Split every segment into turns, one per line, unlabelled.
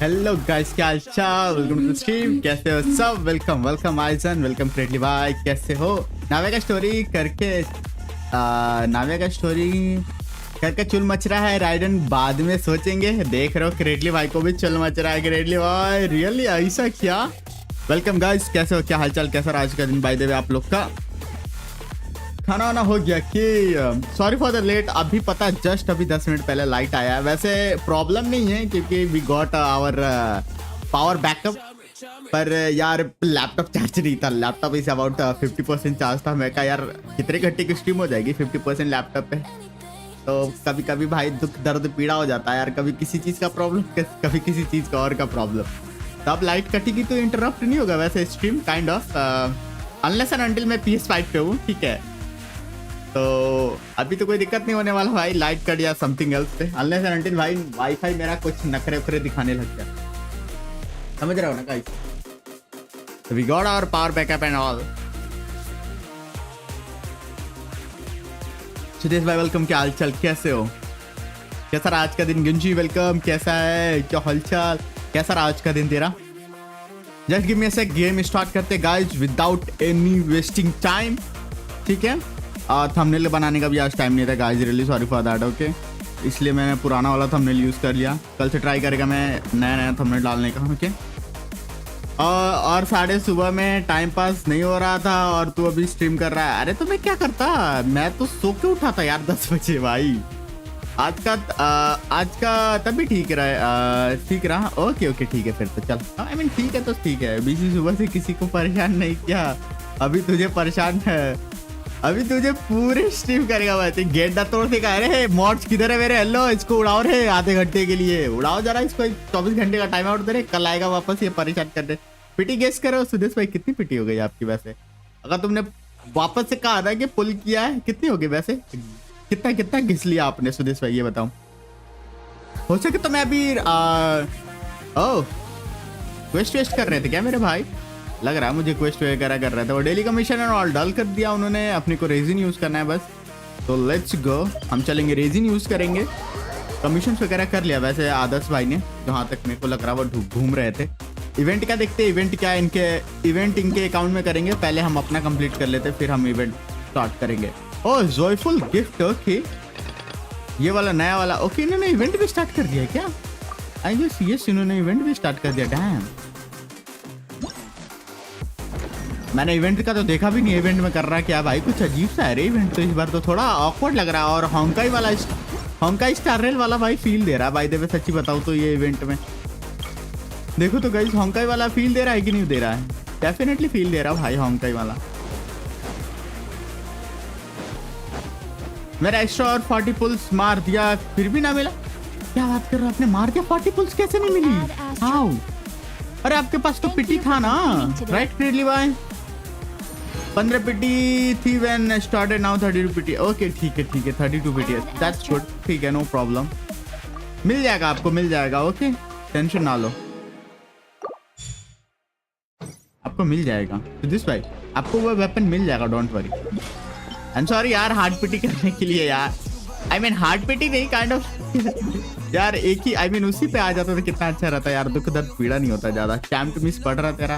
Hello guys, क्या हाल चाल? Welcome to stream. कैसे हो सब? वेलकम आइजन, वेलकम क्रिएटली भाई। कैसे हो? नाविया का स्टोरी करके चुल मच रहा है। राइडन बाद में सोचेंगे। देख रहे हो क्रिएटली भाई को भी चुल मच रहा है। क्रिएटली भाई रियली ऐसा क्या? वेलकम गाइस, कैसे हो? क्या हाल चाल? कैसा आज का दिन? बाय द वे आप लोग का खाना वाना हो गया कि? Sorry for the late. अभी पता जस्ट अभी 10 मिनट पहले लाइट आया है। वैसे प्रॉब्लम नहीं है क्योंकि we got our power backup, पर यार लैपटॉप चार्ज नहीं था। लैपटॉप इज अबाउट 50% चार्ज था। मैं कहा यार कितने घंटे की स्ट्रीम हो जाएगी 50% लैपटॉप पे। तो कभी कभी भाई दुख दर्द पीड़ा हो जाता है यार। कभी किसी चीज़ का प्रॉब्लम, कभी किसी चीज़ का और का प्रॉब्लम। तो अब लाइट कटेगी तो इंटरप्ट नहीं होगा वैसे stream kind of, unless and until मैं PS5 पे हूँ। ठीक है, तो अभी तो कोई दिक्कत नहीं होने वाला भाई, लाइट कट या समथिंग एल्स पे। अनलेस एंड अनटिल भाई वाईफाई मेरा कुछ नखरे उखरे दिखाने लग गया। समझ रहे हो ना guys? So we got our power backup and all. Sudesh भाई वेलकम। क्या हाल चाल? कैसे हो? कैसा रहा आज का दिन? गंजी वेलकम। कैसा है? क्या हालचाल? कैसा रहा आज का दिन तेरा? Just give me a sec, game start करते guys without any wasting time. ठीक है, थंबनेल बनाने का भी आज टाइम नहीं था guys, really sorry for that. Okay, इसलिए मैंने पुराना वाला थंबनेल यूज़ कर लिया। कल से ट्राई करेगा मैं नया थंबनेल डालने का। ओके, और साढ़े सुबह में टाइम पास नहीं हो रहा था और तू अभी स्ट्रीम कर रहा है। अरे तो मैं क्या करता, मैं तो सो के उठा था यार 10 बजे भाई। आज का तब भी ठीक रहा। ओके ठीक है फिर तो चल। आई मीन ठीक है तो ठीक है। बीसी सुबह से किसी को परेशान नहीं किया। अभी तुझे परेशान है, अभी तुझे पूरे स्ट्रीम करेगा भाई। गेंडा तोड़ से कह रहे मॉड्स किधर है मेरे? हेलो, इसको उड़ाओ रे आधे घंटे के लिए। उड़ाओ जरा इसको, 24 घंटे का टाइम आउट दे रहे। कल आएगा वापस ये परेशान करने। पिटी गेस करो सुदेश भाई, कितनी पिटी हो गई आपकी वैसे? अगर तुमने वापस से कहा था कि पुल किया है, कितनी हो गई वैसे? कितना घिस लिया आपने सुदेश भाई, ये बताओ। हो सके तो मैं अभी क्वेस्ट कर रहे थे क्या मेरे भाई? लग रहा है मुझे क्वेस्ट वगैरह कर रहे थे। वो डेली कमीशन एंड ऑल डल कर दिया उन्होंने। अपने को रेजिन यूज़ करना है बस। तो लेट्स गो, हम चलेंगे रेजिन यूज़ करेंगे। कमीशन वगैरह कर लिया वैसे आदर्श भाई ने, जहाँ तक मेरे को लग रहा वो घूम रहे थे। इवेंट का देखते, इवेंट क्या इनके अकाउंट में करेंगे। पहले हम अपना कंप्लीट कर लेते, फिर हम इवेंट स्टार्ट करेंगे। ओह जॉयफुल गिफ्ट। ओके, ये वाला नया वाला। ओके, इन्होंने इवेंट भी स्टार्ट कर दिया क्या? आई गेस यस, इन्होंने इवेंट भी स्टार्ट कर दिया। डैम, मैंने इवेंट का तो देखा भी नहीं। इवेंट में कर रहा क्या भाई? कुछ अजीब सा है रे इवेंट तो इस बार तो थोड़ा ऑकवर्ड लग रहा है। और होंकाई स्टार रेल वाला भाई फील दे रहा है भाई। देवे सच्ची बताऊँ तो ये इवेंट में देखो तो गाइस होंकाई वाला फील दे रहा है कि नहीं दे रहा है? डेफिनेटली फील दे रहा भाई होंकाई वाला। मेरा एक्स्ट्रा और 40 पुल्स मार दिया फिर भी ना मिला। क्या बात कर रहे हो, आपने मार दिया 40 पुल्स कैसे नहीं मिली? हाउ? अरे आपके पास तो पिटी था ना, राइट क्रेडली भाई? 15 पिटी थी व्हेन स्टार्टेड, नाउ 32 पिटी। ओके ठीक है 32 पिटी है, दैट्स गुड, ठीक है नो प्रॉब्लम, मिल जाएगा आपको, मिल जाएगा। ओके टेंशन ना लो, आपको मिल जाएगा। तो दिस भाई आपको वो वेपन मिल जाएगा, don't worry. I am sorry यार हार्ड पिटी करने के लिए यार, आई मीन हार्ड पिटी नहीं काइंड ऑफ यार एक ही, आई मीन उसी पे आ जाता तो कितना अच्छा रहता यार, दुख दर्द पीड़ा नहीं होता ज्यादा। कैंप मिस पढ़ रहा तेरा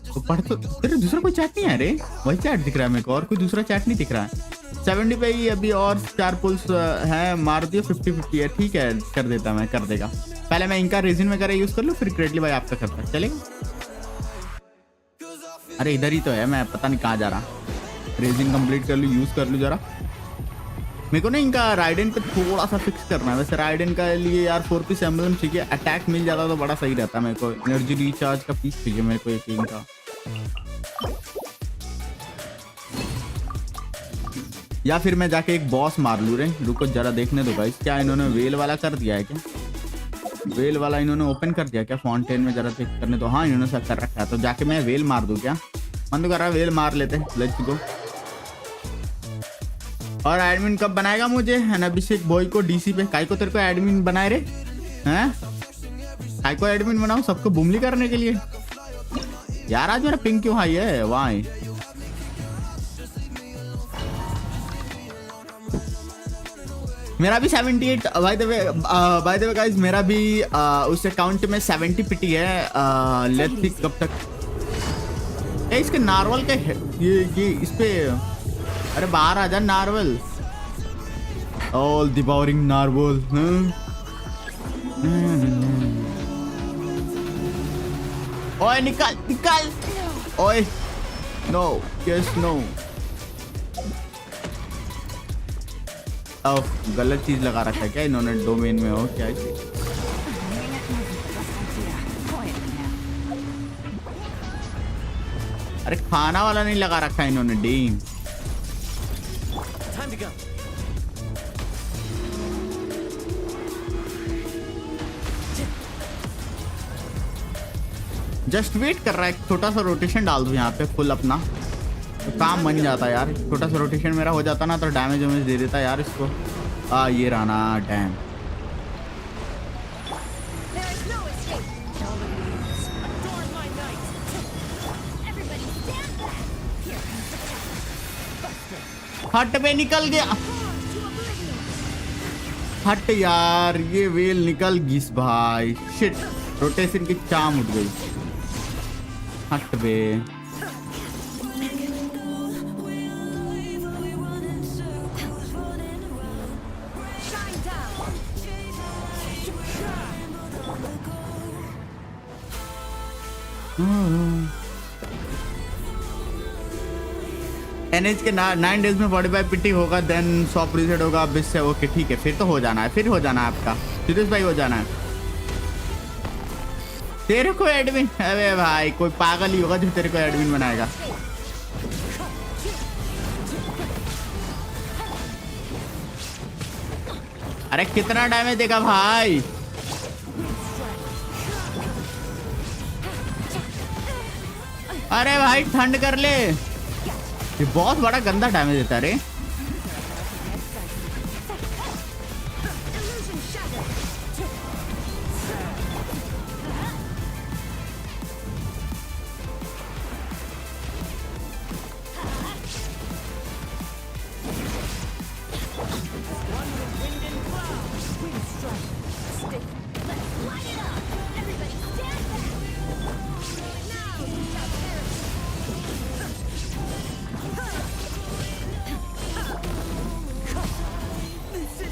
तो पढ़, तो तेरे दूसरा कोई चैट नहीं है रे? वही चैट दिख रहा है मेरे को, और कोई दूसरा चैट नहीं दिख रहा है। 70 पे ही अभी और 4 पुल्स है, मार दियो 50-50 है, ठीक है कर देता मैं, कर देगा। पहले मैं इनका रेजिन वगैरह यूज कर लूँ फिर क्रेडली भाई आपका करता चलेगा। अरे इधर ही तो है, मैं पता नहीं कहाँ जा रहा। रेजिन कंप्लीट कर लूँ, यूज कर लूँ जरा। मेरे को ना इनका राइडन पे थोड़ा सा फिक्स करना है। वैसे राइडन का लिए यार 4 पीस एम्बलम चाहिए, अटैक मिल जाता तो बड़ा सही रहता। मेरे को एनर्जी रिचार्ज का पीस चाहिए मेरे को एक इनका। या फिर मैं जाके एक बॉस मार लूँ रे, रुको जरा देखने दो गाइस। क्या इन्होंने वेल वाला कर दिया है क्या? वेल वाला इन्होंने ओपन कर दिया क्या फाउंटेन में? जरा चेक करने दो। हाँ इन्होंने सब कर रखा है, तो जाके मैं वेल मार दूं क्या? मन तो कर रहा है वेल मार लेते, लेट्स गो। और एडमिन कब बनाएगा मुझे? है ना अभिषेक बॉय को डीसी पे? काय को तेरे को एडमिन बनाए रे हैं? काय को एडमिन बनाऊं? सबको बुमली करने के लिए यार? आज मेरा पिंक क्यों हाई है? वाई मेरा भी 78 बाय द वे गाइस, मेरा भी उस अकाउंट में 70 पिटी है। लेट्स सी कब तक। इसके नार्वल का ये इस पे, अरे बाहर आ जा नार्वल, ऑल डिवोरिंग नार्वल। ओए निकल निकल, ओए नो यस नो। गलत चीज लगा रखा है क्या इन्होंने डोमेन में? हो क्या है? अरे खाना वाला नहीं लगा रखा है इन्होंने, डीम। जस्ट वेट कर रहा है, छोटा सा रोटेशन डाल दूं यहाँ पे फुल अपना, तो काम बन जाता है यार। छोटा सा रोटेशन मेरा हो जाता ना तो डैमेज वैमेज दे देता यार इसको। ये रहा ना डैम। हट पे निकल गया, हट यार, ये वेल निकल घिस भाई। शिट, रोटेशन की चाम उठ गई। हट बे। एनएच के 9 डेज में 45 पिटी होगा, देन 100 प्रीसेट होगा। अब इससे ओके ठीक है, फिर तो हो जाना है, फिर हो जाना है आपका सीरियस भाई, हो जाना है। तेरे को एडमिन? अरे भाई कोई पागल ही होगा जो तेरे को एडमिन बनाएगा। अरे कितना डैमेज देगा भाई? अरे भाई ठंड कर ले, ये बहुत बड़ा गंदा डैमेज देता है रे।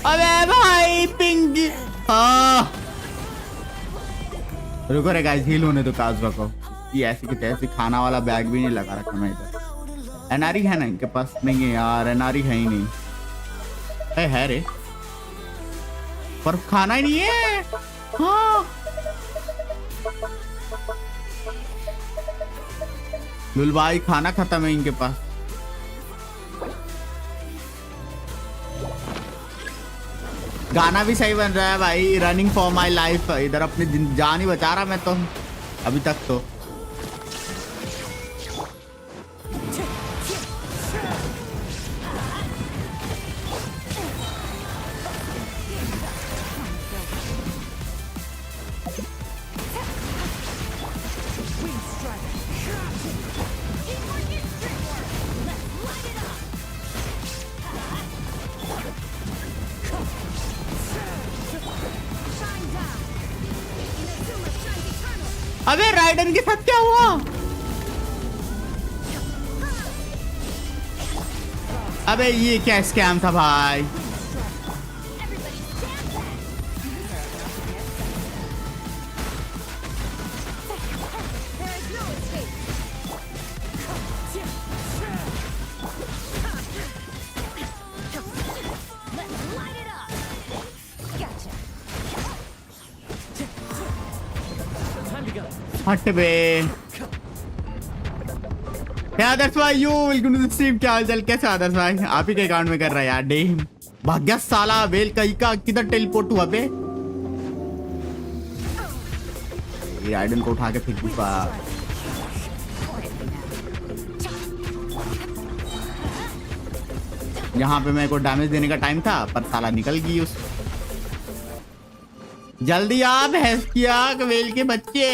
अबे भाई पिंगी, रुको रे गाइस, हील होने दो काजवा को। ये ऐसी की तैसी खाना वाला बैग भी नहीं लगा रखा मैं इधर। एनआरई है ना इनके पास? नहीं है यार, एनआरई है ही नहीं। है रे, पर खाना ही नहीं है। हाँ लुल भाई खाना खत्म है इनके पास। गाना भी सही बन रहा है भाई, रनिंग फॉर माई लाइफ। इधर अपनी जान ही बचा रहा मैं तो अभी तक तो। अबे राइडन के साथ क्या हुआ? अबे ये क्या स्कैम था भाई? हट बे। आदर्श भाई you welcome to the stream. क्या हालचाल, कैसे आदर्श भाई? आप ही के अकाउंट में कर रहा है यार। डे भाग्य साला वेल कहीं का किधर टेलीपोर्ट हुआ बे? ये आइडन को उठा के फेंक दूंगा। यहाँ पे मेरे को डैमेज देने का टाइम था पर साला निकल गई उस। जल्दी आप भैंस किया वेल के बच्चे।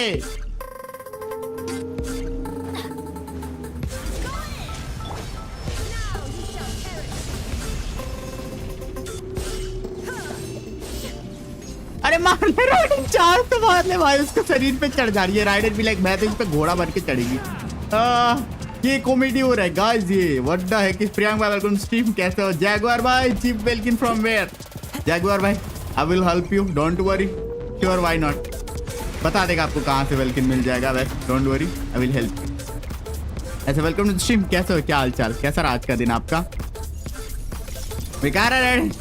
अरे मार ले राइडन, चार तो मार ले भाई। उसको शरीर पे चढ़ जा रही है राइडन भी। लाइक मैं तो इस पे घोड़ा बन के चढ़ेगी। ये कॉमेडी हो रहा है गाइस। ये what the heck is Priyank भाई वेलकम स्ट्रीम। कैसे हो जैगुआर भाई? Cheap welcome from where? Jaguar भाई I will help you, don't worry. Sure why not. बता देगा आपको कहाँ से वेलकम मिल जाएगा। वैसे don't worry I will help you. ऐसे वेलकम टू स्ट्रीम। कैसे हो, क्या हाल चाल, कैसा रहा आज का दिन आपका? बेकार है राइडन,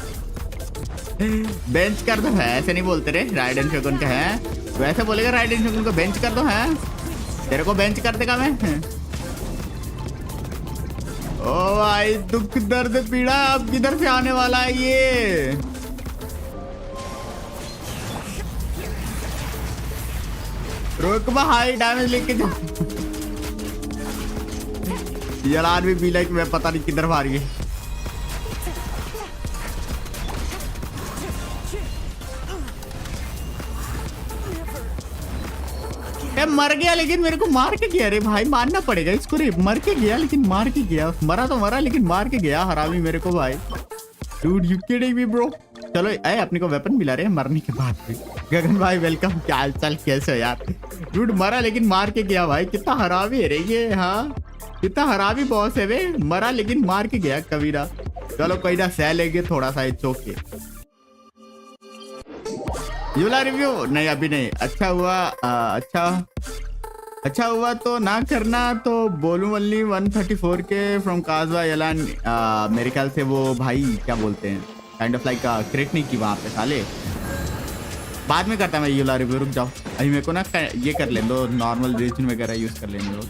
बेंच कर दो है। ऐसे नहीं बोलते रे, राइडन शकुन का है वैसे बोलेगा। राइडन शकुन को बेंच कर दो है। तेरे को बेंच कर देगा मैं। ओ भाई दुख दर्द पीड़ा अब किधर से आने वाला है ये? रोक हाई डैमेज लेके जा। यार भी बी लाइक मैं पता नहीं किधर भाग गई। मर गया लेकिन मेरे को मार के गया रे भाई। मारना पड़ेगा इसको रे। मर के गया लेकिन मार के गया। मरा तो मरा लेकिन मार के गया हरामी मेरे को भाई। Dude you kidding me bro? चलो ए अपने को वेपन मिला रहे मरने के बाद भी। गगन भाई वेलकम, क्या हाल चाल, कैसे हो यार? डूड मरा लेकिन मार के गया भाई। कितना हरामी है रे ये। हाँ कितना हरामी बॉस है वे। मरा लेकिन मार के गया कबीरा। चलो कोई ना सह लेंगे थोड़ा सा चौके। यूला रिव्यू नहीं अभी नहीं। अच्छा हुआ अच्छा हुआ तो ना करना तो बोलूं। वल्ली 134 के फ्रॉम काजवा एलान। मेरे ख्याल से वो भाई क्या बोलते हैं काइंड ऑफ लाइक क्रिएट नहीं की वहाँ पे साले। बाद में करता मैं यूला रिव्यू, रुक जाओ अभी मेरे को ना ये कर लें दो। नॉर्मल रीजन वगैरह यूज कर लेंगे लोग।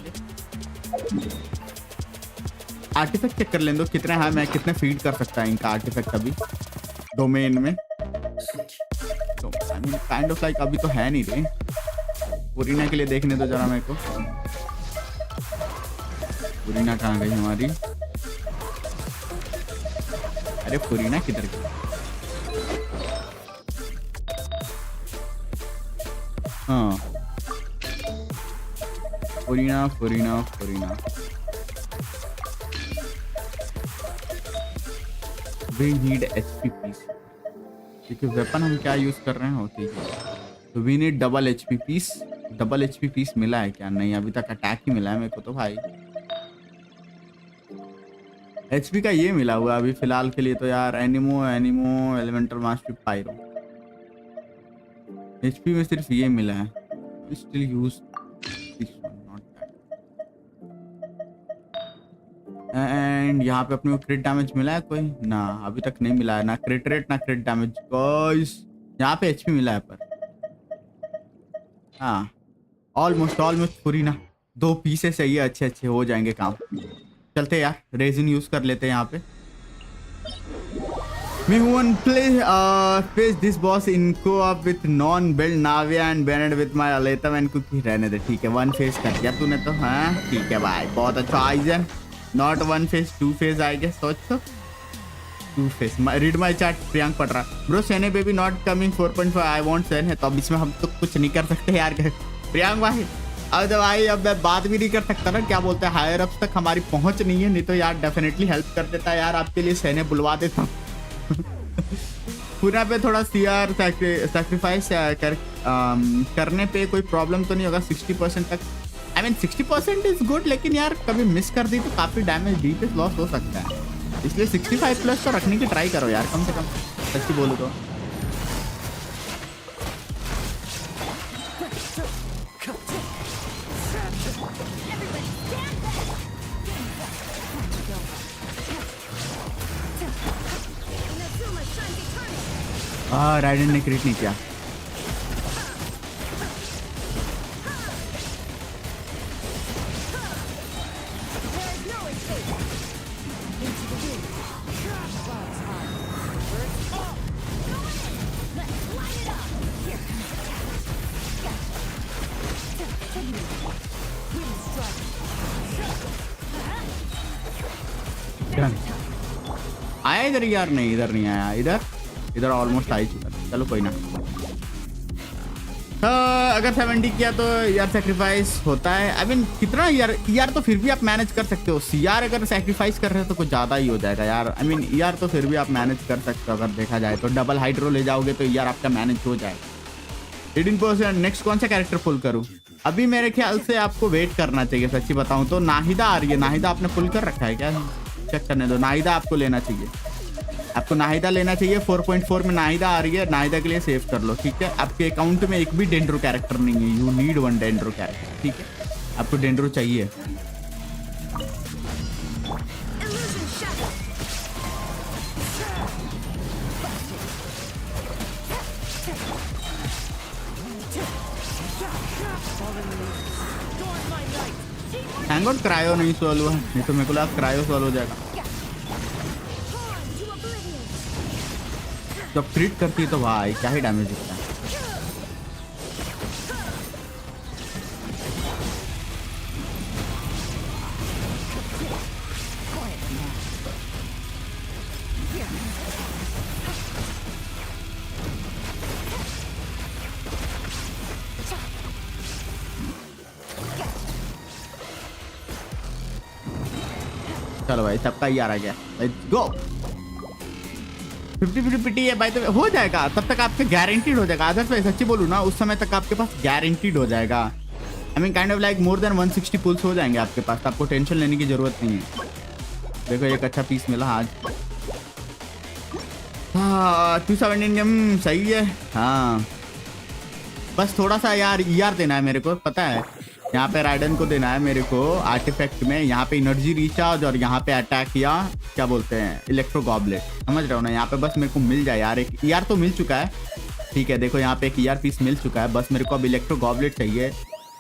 आर्टिफैक्ट चेक कर लें दो कितने है, मैं कितने फीड कर सकता है इनका आर्टिफैक्ट अभी डोमेन में। तो काइंड ऑफ लाइक अभी तो है नहीं रे। पुरीना के लिए देखने दो जरा मेरे को। पुरीना कहाँ गई हमारी? अरे पुरीना किधर गई? हाँ Furina Furina Furina. We need HP piece क्योंकि वेपन हम क्या यूज कर रहे हैं होती है। तो we need double HP piece. Double HP piece मिला है क्या? नहीं अभी तक अटैक ही मिला है मेरे को तो भाई। HP का ये मिला हुआ अभी फिलहाल के लिए तो यार। एनिमो एलिमेंटल मास्टर पायरो। HP में सिर्फ ये मिला है। स्टिल यूज एंड यहाँ पे अपने को क्रिट डैमेज मिला है कोई? ना अभी तक नहीं मिला है, ना क्रिट रेट ना क्रिट डैमेज गाइस। यहाँ पे HP मिला है पर हाँ ऑलमोस्ट पुरीना 2 पीसेस चाहिए, अच्छे अच्छे हो जाएंगे काम। चलते यार, रेजिन यूज कर लेते हैं यहाँ पे। Me one play face this boss in co-op with non-build Navia and Bennett with my Elgato and cookie। रहने दे, ठीक है। 1 फेस कर दिया तूने तो, हाँ ठीक है भाई, बहुत अच्छा। आइजन नॉट 1 फेस 2 फेस आएगा, सोच तो 2 face. Read my chart, Priyank पढ़ रहा। ब्रो सेने baby not coming 4.5 I want Sen है, तो अब इसमें हम तो कुछ नहीं कर सकते यार प्रियांक भाई। अब तो भाई अब मैं बात भी नहीं कर सकता ना, क्या बोलते हैं, हायर अप्स तक हमारी पहुंच नहीं है, नहीं तो यार डेफिनेटली हेल्प कर देता है यार, आपके लिए सेने बुलवा देता हूँ। पूरा पे थोड़ा सीआर सैक्रिफाइस करने पे कोई प्रॉब्लम तो नहीं होगा 60% तक। आई मीन 60% इज गुड, लेकिन यार कभी मिस कर दी तो काफी डैमेज डीपीएस लॉस हो सकता है, इसलिए 65 प्लस तो रखने की ट्राई करो यार कम से कम, सच्ची बोलो तो। राइडन ने क्रिट नहीं किया। आया इधर यार, नहीं इधर नहीं आया, इधर ऑलमोस्ट आ ही चुका। चलो कोई ना। अगर 70 किया तो यार सेक्रीफाइस होता है। आई मीन कितना यार तो फिर भी आप मैनेज कर सकते हो। सीआर अगर सेक्रीफाइस कर रहे हो तो कुछ ज़्यादा ही हो जाएगा यार। आई मीन यार तो फिर भी आप मैनेज कर सकते हो, अगर देखा जाए तो डबल हाइड्रो ले जाओगे तो यार आपका मैनेज हो जाएगा। 18%। नेक्स्ट कौन सा कैरेक्टर पुल करूँ? अभी मेरे ख्याल से आपको वेट करना चाहिए, सच्ची बताऊँ तो। नाहिदा आ रही है, नाहिदा आपने पुल कर रखा है क्या? चेक करने दो। नाहिदा आपको लेना चाहिए, आपको नाहिदा लेना चाहिए। 4.4 में नाहिदा आ रही है, नाहिदा के लिए सेव कर लो, ठीक है। आपके अकाउंट में एक भी डेंड्रो कैरेक्टर नहीं है, यू नीड 1 डेंड्रो कैरेक्टर, ठीक है। आपको डेंड्रो चाहिए। थैंक गॉड क्रायो नहीं सॉल्व हुआ, नहीं तो मेरे को लगा क्रायो सॉल्व हो जाएगा। जब क्रिट करती है तो भाई क्या ही डैमेज दिखता है। चलो भाई सबका ही आ गया, लेट्स गो। 50-50 पिटी है भाई, तो हो जाएगा तब तक आपके गारंटीड हो जाएगा। अदर सच्ची बोलूँ ना, उस समय तक आपके पास गारंटीड हो जाएगा। I mean kind of like more than 160 pulls हो जाएंगे आपके पास, आपको टेंशन लेने की जरूरत नहीं है। देखो एक अच्छा पीस मिला आज। हाँ 217 सही है। हाँ बस थोड़ा सा यार देना है मेरे को, पता है यहाँ पे राइडन को देना है मेरे को आर्टिफैक्ट में, यहाँ पे एनर्जी रिचार्ज और यहाँ पे अटैक या क्या बोलते हैं इलेक्ट्रो गॉबलेट, समझ रहे हो ना। यहाँ पे बस मेरे को मिल जाए यार, एक ईआर तो मिल चुका है, ठीक है। देखो यहाँ पे एक ईआर पीस मिल चुका है, बस मेरे को अब इलेक्ट्रो गॉबलेट चाहिए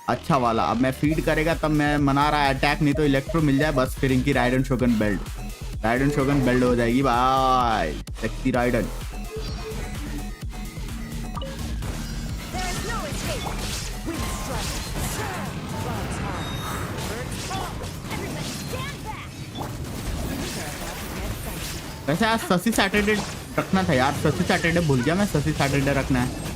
अच्छा वाला। अब मैं फीड करेगा तब मैं मना रहा है अटैक, नहीं तो इलेक्ट्रो मिल जाए बस, फिर इनकी राइडन शोगन बेल्ट हो जाएगी भाई, सेक्सी राइडन। वैसे आज ससी सैटरडे रखना था यार, ससी सैटरडे भूल गया मैं, ससी सैटरडे रखना है।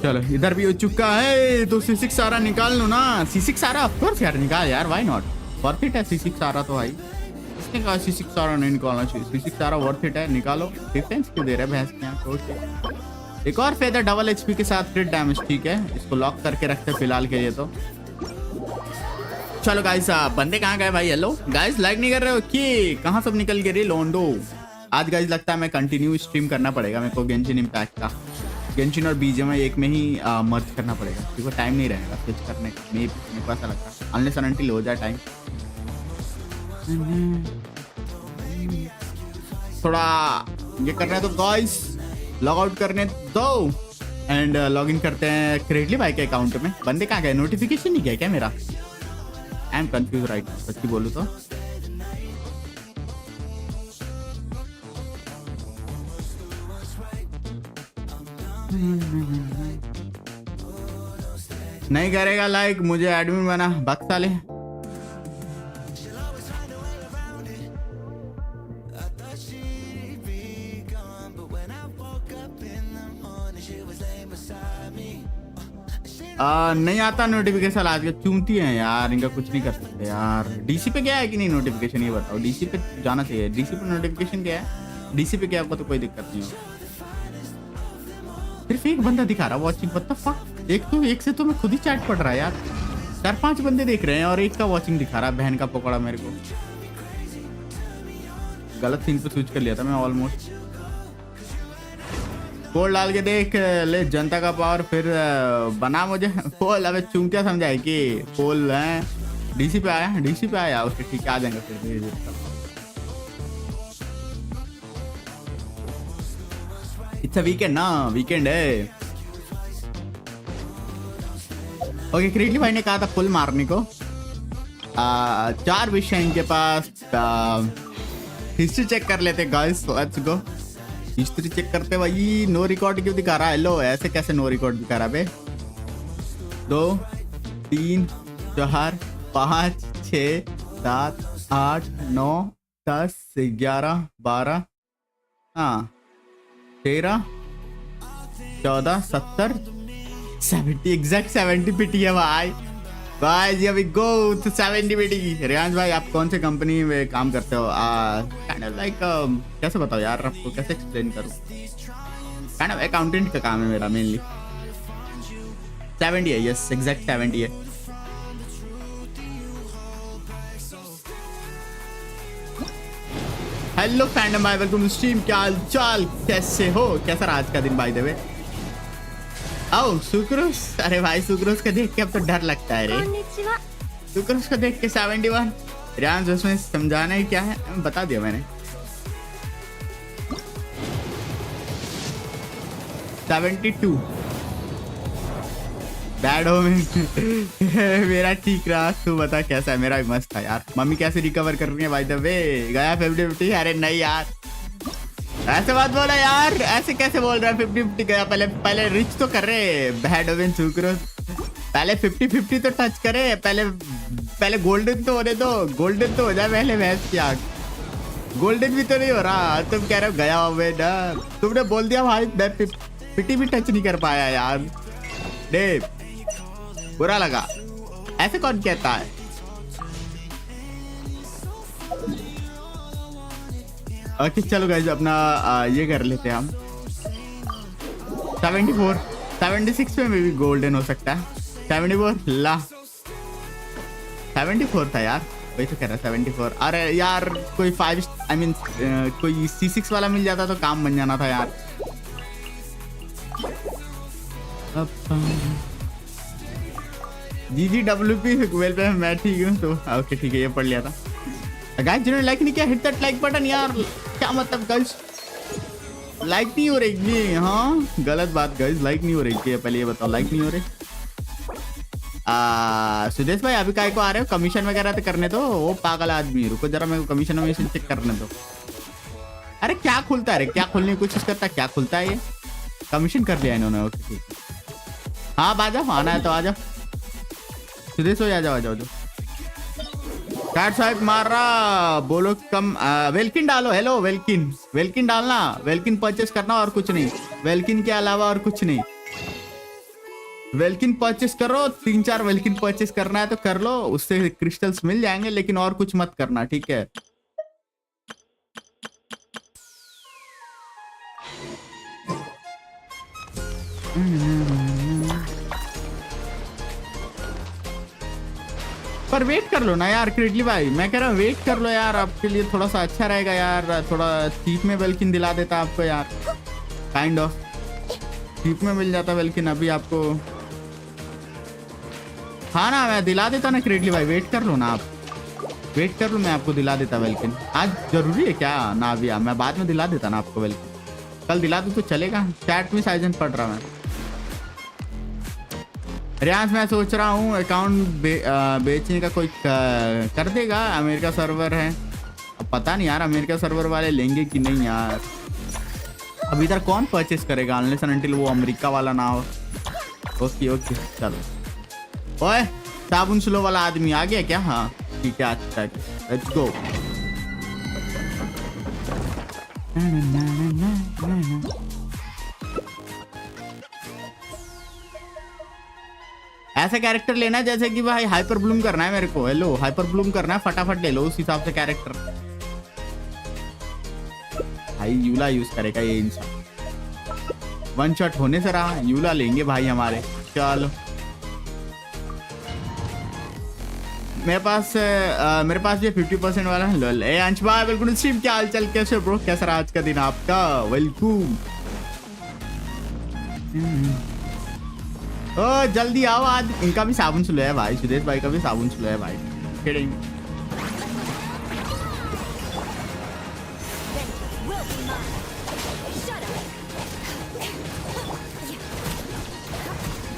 चलो इधर भी हो चुका है, तो C6 सारा निकाल लो ना। C6 सारा ऑफ कोर्स यार निकाल यार, व्हाई नॉट, वर्थ इट है C6 सारा तो भाई। इसने कहा C6 सारा नहीं निकालना चाहिए, C6 सारा वर्थ इट है, निकालो। डिफेंस क्यों दे रहे भैंस के यहाँ, सोच। एक और फेदर डबल HP के साथ क्रिट डैमेज, ठीक है। इसको लॉक करके रखते हैं फिलहाल के लिए तो। चलो गाइस, बंदे कहाँ गए भाई? हेलो गाइस, लाइक नहीं कर रहे हो कि कहाँ सब निकल गए रे लोंडो? आज गाइस लगता है मैं कंटिन्यू स्ट्रीम करना पड़ेगा मेरे को गेंशिन इम्पैक्ट का। गेंशिन और बीजीएमआई एक में ही मर्ज करना पड़ेगा क्योंकि टाइम नहीं रहेगा स्विच करने का। मेरे को ऐसा लगता है अनलेस एंड अनटिल हो जाए टाइम। थोड़ा ये करना है तो गाइस लॉग आउट करने दो एंड लॉग इन करते हैं क्रिएटली भाई के अकाउंट में। बंदे कहाँ गए? नोटिफिकेशन नहीं गया क्या मेरा? आई एम कंफ्यूज राइट, सच्ची बोलूं तो। नहीं करेगा लाइक, मुझे एडमिन बना बक साले। नहीं आता नोटिफिकेशन। आज के चूमती हैं यार, इनका कुछ नहीं कर सकते यार। डीसी पे क्या है कि नहीं नोटिफिकेशन, ये बताओ। डीसी पे जाना चाहिए। डीसी पे नोटिफिकेशन क्या है? डीसी पे क्या आपको तो कोई दिक्कत नहीं हो। सिर्फ एक बंदा दिखा रहा वॉचिंग, व्हाट द फक। एक से तो मैं खुद ही चैट पढ़ रहा है यार। 4-5 बंदे देख रहे हैं और एक का वॉचिंग दिखा रहा है। बहन का पकौड़ा। मेरे को गलत सीन पे स्विच कर लिया था मैं ऑलमोस्ट। पोल डाल के देख ले जनता का पावर, फिर बना मुझे पोल। अबे चूम क्या समझाए कि पोल है? डीसी पे आया, डीसी पे आया उसके ठीक है, आ जाएंगे फिर धीरे धीरे। इट्स अ वीकेंड ना, वीकेंड है। ओके, क्रिएटली भाई ने कहा था फुल मारने को। 4 विषय इनके पास। हिस्ट्री चेक कर लेते guys, let's go. History check करते भाई। नो रिकॉर्ड क्यों दिखा रहा है? लो ऐसे कैसे नो रिकॉर्ड दिखा रहा है बे? 2 3 4 5 6 7 8 9 10 11 12 हाँ 13 14 17 70 एग्जैक्ट 70 पीटी है भाई। भाई जी अभी गो तो 70 पीटी। रियांश भाई आप कौन से कंपनी में काम करते हो? काइंड ऑफ लाइक कैसे बताओ यार आपको, कैसे एक्सप्लेन करूं? काइंड ऑफ अकाउंटेंट का काम है मेरा मेनली। 70 है, यस एग्जैक्ट 70 है। हेलो फैंडम भाई, वेलकम टू स्ट्रीम। क्या हाल चाल, कैसे हो? कैसा रहा आज का दिन बाय द वे? आओ सुक्रोस। अरे भाई सुक्रोस को देख के अब तो डर लगता है रे। सुक्रोस को देख के 71। रियांश उसमें समझाना ही क्या है, बता दिया मैंने। 72 बैड हो में मेरा ठीक रहा। तू बता कैसा है? मेरा भी मस्त था यार। मम्मी कैसे रिकवर कर रही है बाय द वे? गया 50-50? अरे नहीं यार ऐसे बात बोला यार, ऐसे कैसे बोल रहा है? 50-50 गया। पहले रिच तो कर रहे बैड ओवन सुक्रोस। पहले 50-50 तो टच करे। पहले गोल्डन तो होने दो। गोल्डन तो हो जाए पहले। भैंस की आग गोल्डन भी तो नहीं हो रहा। तुम कह रहे हो गया हुए ना। तुमने बोल दिया भाई मैं 50 भी टच नहीं कर पाया यार। डे बुरा लगा। ऐसे कौन कहता है? ओके चलो गाइस अपना ये कर लेते हैं हम। 74 76 में भी गोल्डन हो सकता है। 74 ला 74 था यार, वही तो कह रहा 74। अरे यार कोई 5 आई मीन कोई C6 वाला मिल जाता तो काम बन जाना था यार। GGWP वेल पे मैं ठीक हूँ तो ओके ठीक है, ये पढ़ लिया था। गाइस जिन्होंने लाइक नहीं किया हिट दैट लाइक बटन यार। क्या मतलब गाइस लाइक नहीं हो रही? हाँ गलत बात गाइस, लाइक नहीं हो रही है। पहले ये बताओ लाइक नहीं हो रही। सुदेश भाई अभी काय को आ रहे हो? कमीशन वगैरह तो करने दो। वो पागल आदमी, रुको जरा मेरे को कमीशन वमीशन चेक करने दो। अरे क्या खुलता है? क्या खोलने की कोशिश करता है? क्या खुलता है ये? कमीशन कर लिया इन्होंने। ओके ठीक। हाँ आ जाओ, आना है तो आ जाओ। सुदेश हो, आ जाओ आ जाओ। साहब मार रहा बोलो कम। वेलकिन डालो। हेलो वेलकिन डालना। वेलकिन परचेस करना और कुछ नहीं। वेलकिन के अलावा और कुछ नहीं। वेलकिन परचेस करो। 3-4 वेलकिन परचेस करना है तो कर लो, उससे क्रिस्टल्स मिल जाएंगे, लेकिन और कुछ मत करना ठीक है। पर वेट कर लो ना यार क्रिडली भाई, मैं कह रहा हूँ वेट कर लो यार, आपके लिए थोड़ा सा अच्छा रहेगा यार, थोड़ा चीप में वेल्किन दिला देता आपको यार, काइंड ऑफ चीप में मिल जाता वेल्किन अभी आपको। हाँ ना, मैं दिला देता ना क्रिडली भाई, वेट कर लो ना आप, वेट कर लो, मैं आपको दिला देता वेल्किन। आज जरूरी है क्या नाविया, मैं बाद में दिला देता ना आपको वेल्किन, कल दिला दूँ तो चलेगा। चैट में साइजन पढ़ रहा मैं। रियाज मैं सोच रहा हूँ अकाउंट बेचने का कोई कर देगा, अमेरिका सर्वर है, अब पता नहीं यार अमेरिका सर्वर वाले लेंगे कि नहीं यार। अब इधर कौन परचेस करेगा अनलेस एंड अनटिल वो अमेरिका वाला ना हो। ओके ओके चलो। ओए साबुन स्लो वाला आदमी आ गया क्या? हाँ ठीक है, अच्छा है, लेट्स गो। ऐसा कैरेक्टर लेना है जैसे कि भाई हाइपर ब्लूम करना है मेरे को। हेलो हाइपर ब्लूम करना है, फटाफट ले लो उस हिसाब से कैरेक्टर। भाई यूला यूज करेगा ये इंसान, वन शॉट होने से रहा, यूला लेंगे भाई हमारे। चलो मेरे पास ये 50% वाला है। लोल ए अंश भाई वेलकम स्ट्रीम, क्या हाल चाल, कैसे ब्रो, कैसा रहा आज का दिन आपका? वेलकम। ओ जल्दी आओ, आज इनका भी साबुन स्लो है भाई, सुदेश भाई का भी साबुन स्लो है भाई, खेलेंगे।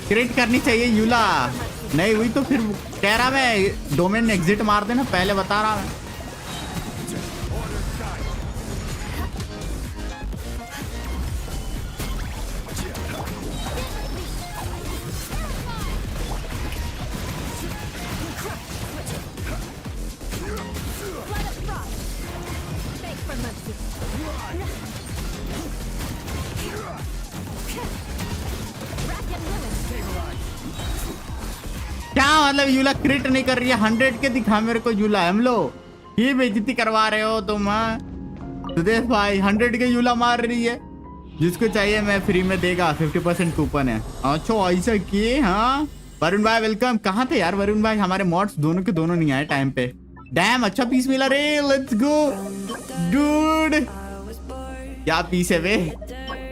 क्रिएट करनी चाहिए यूला, नहीं हुई तो फिर कह रहा मैं डोमेन एग्जिट मार देना, पहले बता रहा मैं। क्या मतलब यूला क्रिट नहीं कर रही है? 100 के दिखा मेरे को यूला, हम लो ये बेइज्जती करवा रहे हो तुम। सुदेश भाई 100 के यूला मार रही है, जिसको चाहिए मैं फ्री में देगा, 50% कूपन है। अच्छा ऐसा किए। हाँ वरुण भाई वेलकम। कहाँ थे यार वरुण भाई? हमारे मॉड्स दोनों के दोनों नहीं आए टाइम पे। डैम अच्छा पीस मिला रे, लेट्स गो डूड। क्या पीस है वे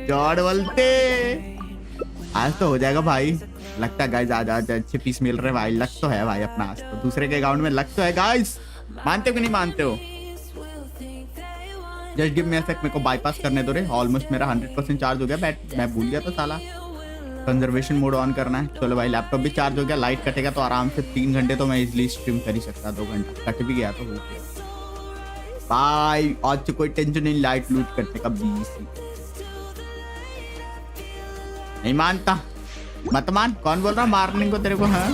जॉर्ड बोलते, आज तो हो जाएगा भाई, लगता है गाइस आज अच्छे पीस मिल रहे भाई, लग तो है भाई अपना, आज तो दूसरे के अकाउंट में लग तो है गाइस, मानते हो कि नहीं मानते हो? जस्ट गिव मी अ सेक, मेरे को बाईपास करने दो रे, ऑलमोस्ट मेरा 100% चार्ज हो गया, मैं भूल गया था साला कंजर्वेशन मोड ऑन करना है। चलो भाई लैपटॉप भी चार्ज हो गया, लाइट कटेगा तो आराम से 3 घंटे तो मैं इजिली स्ट्रीम कर ही सकता, 2 घंटे कट भी गया तो हो गया भाई। आज तो कोई टेंशन नहीं लाइट लूट करने का, 20 नहीं मानता मत मान। कौन बोल रहा मारने को तेरे को? हाँ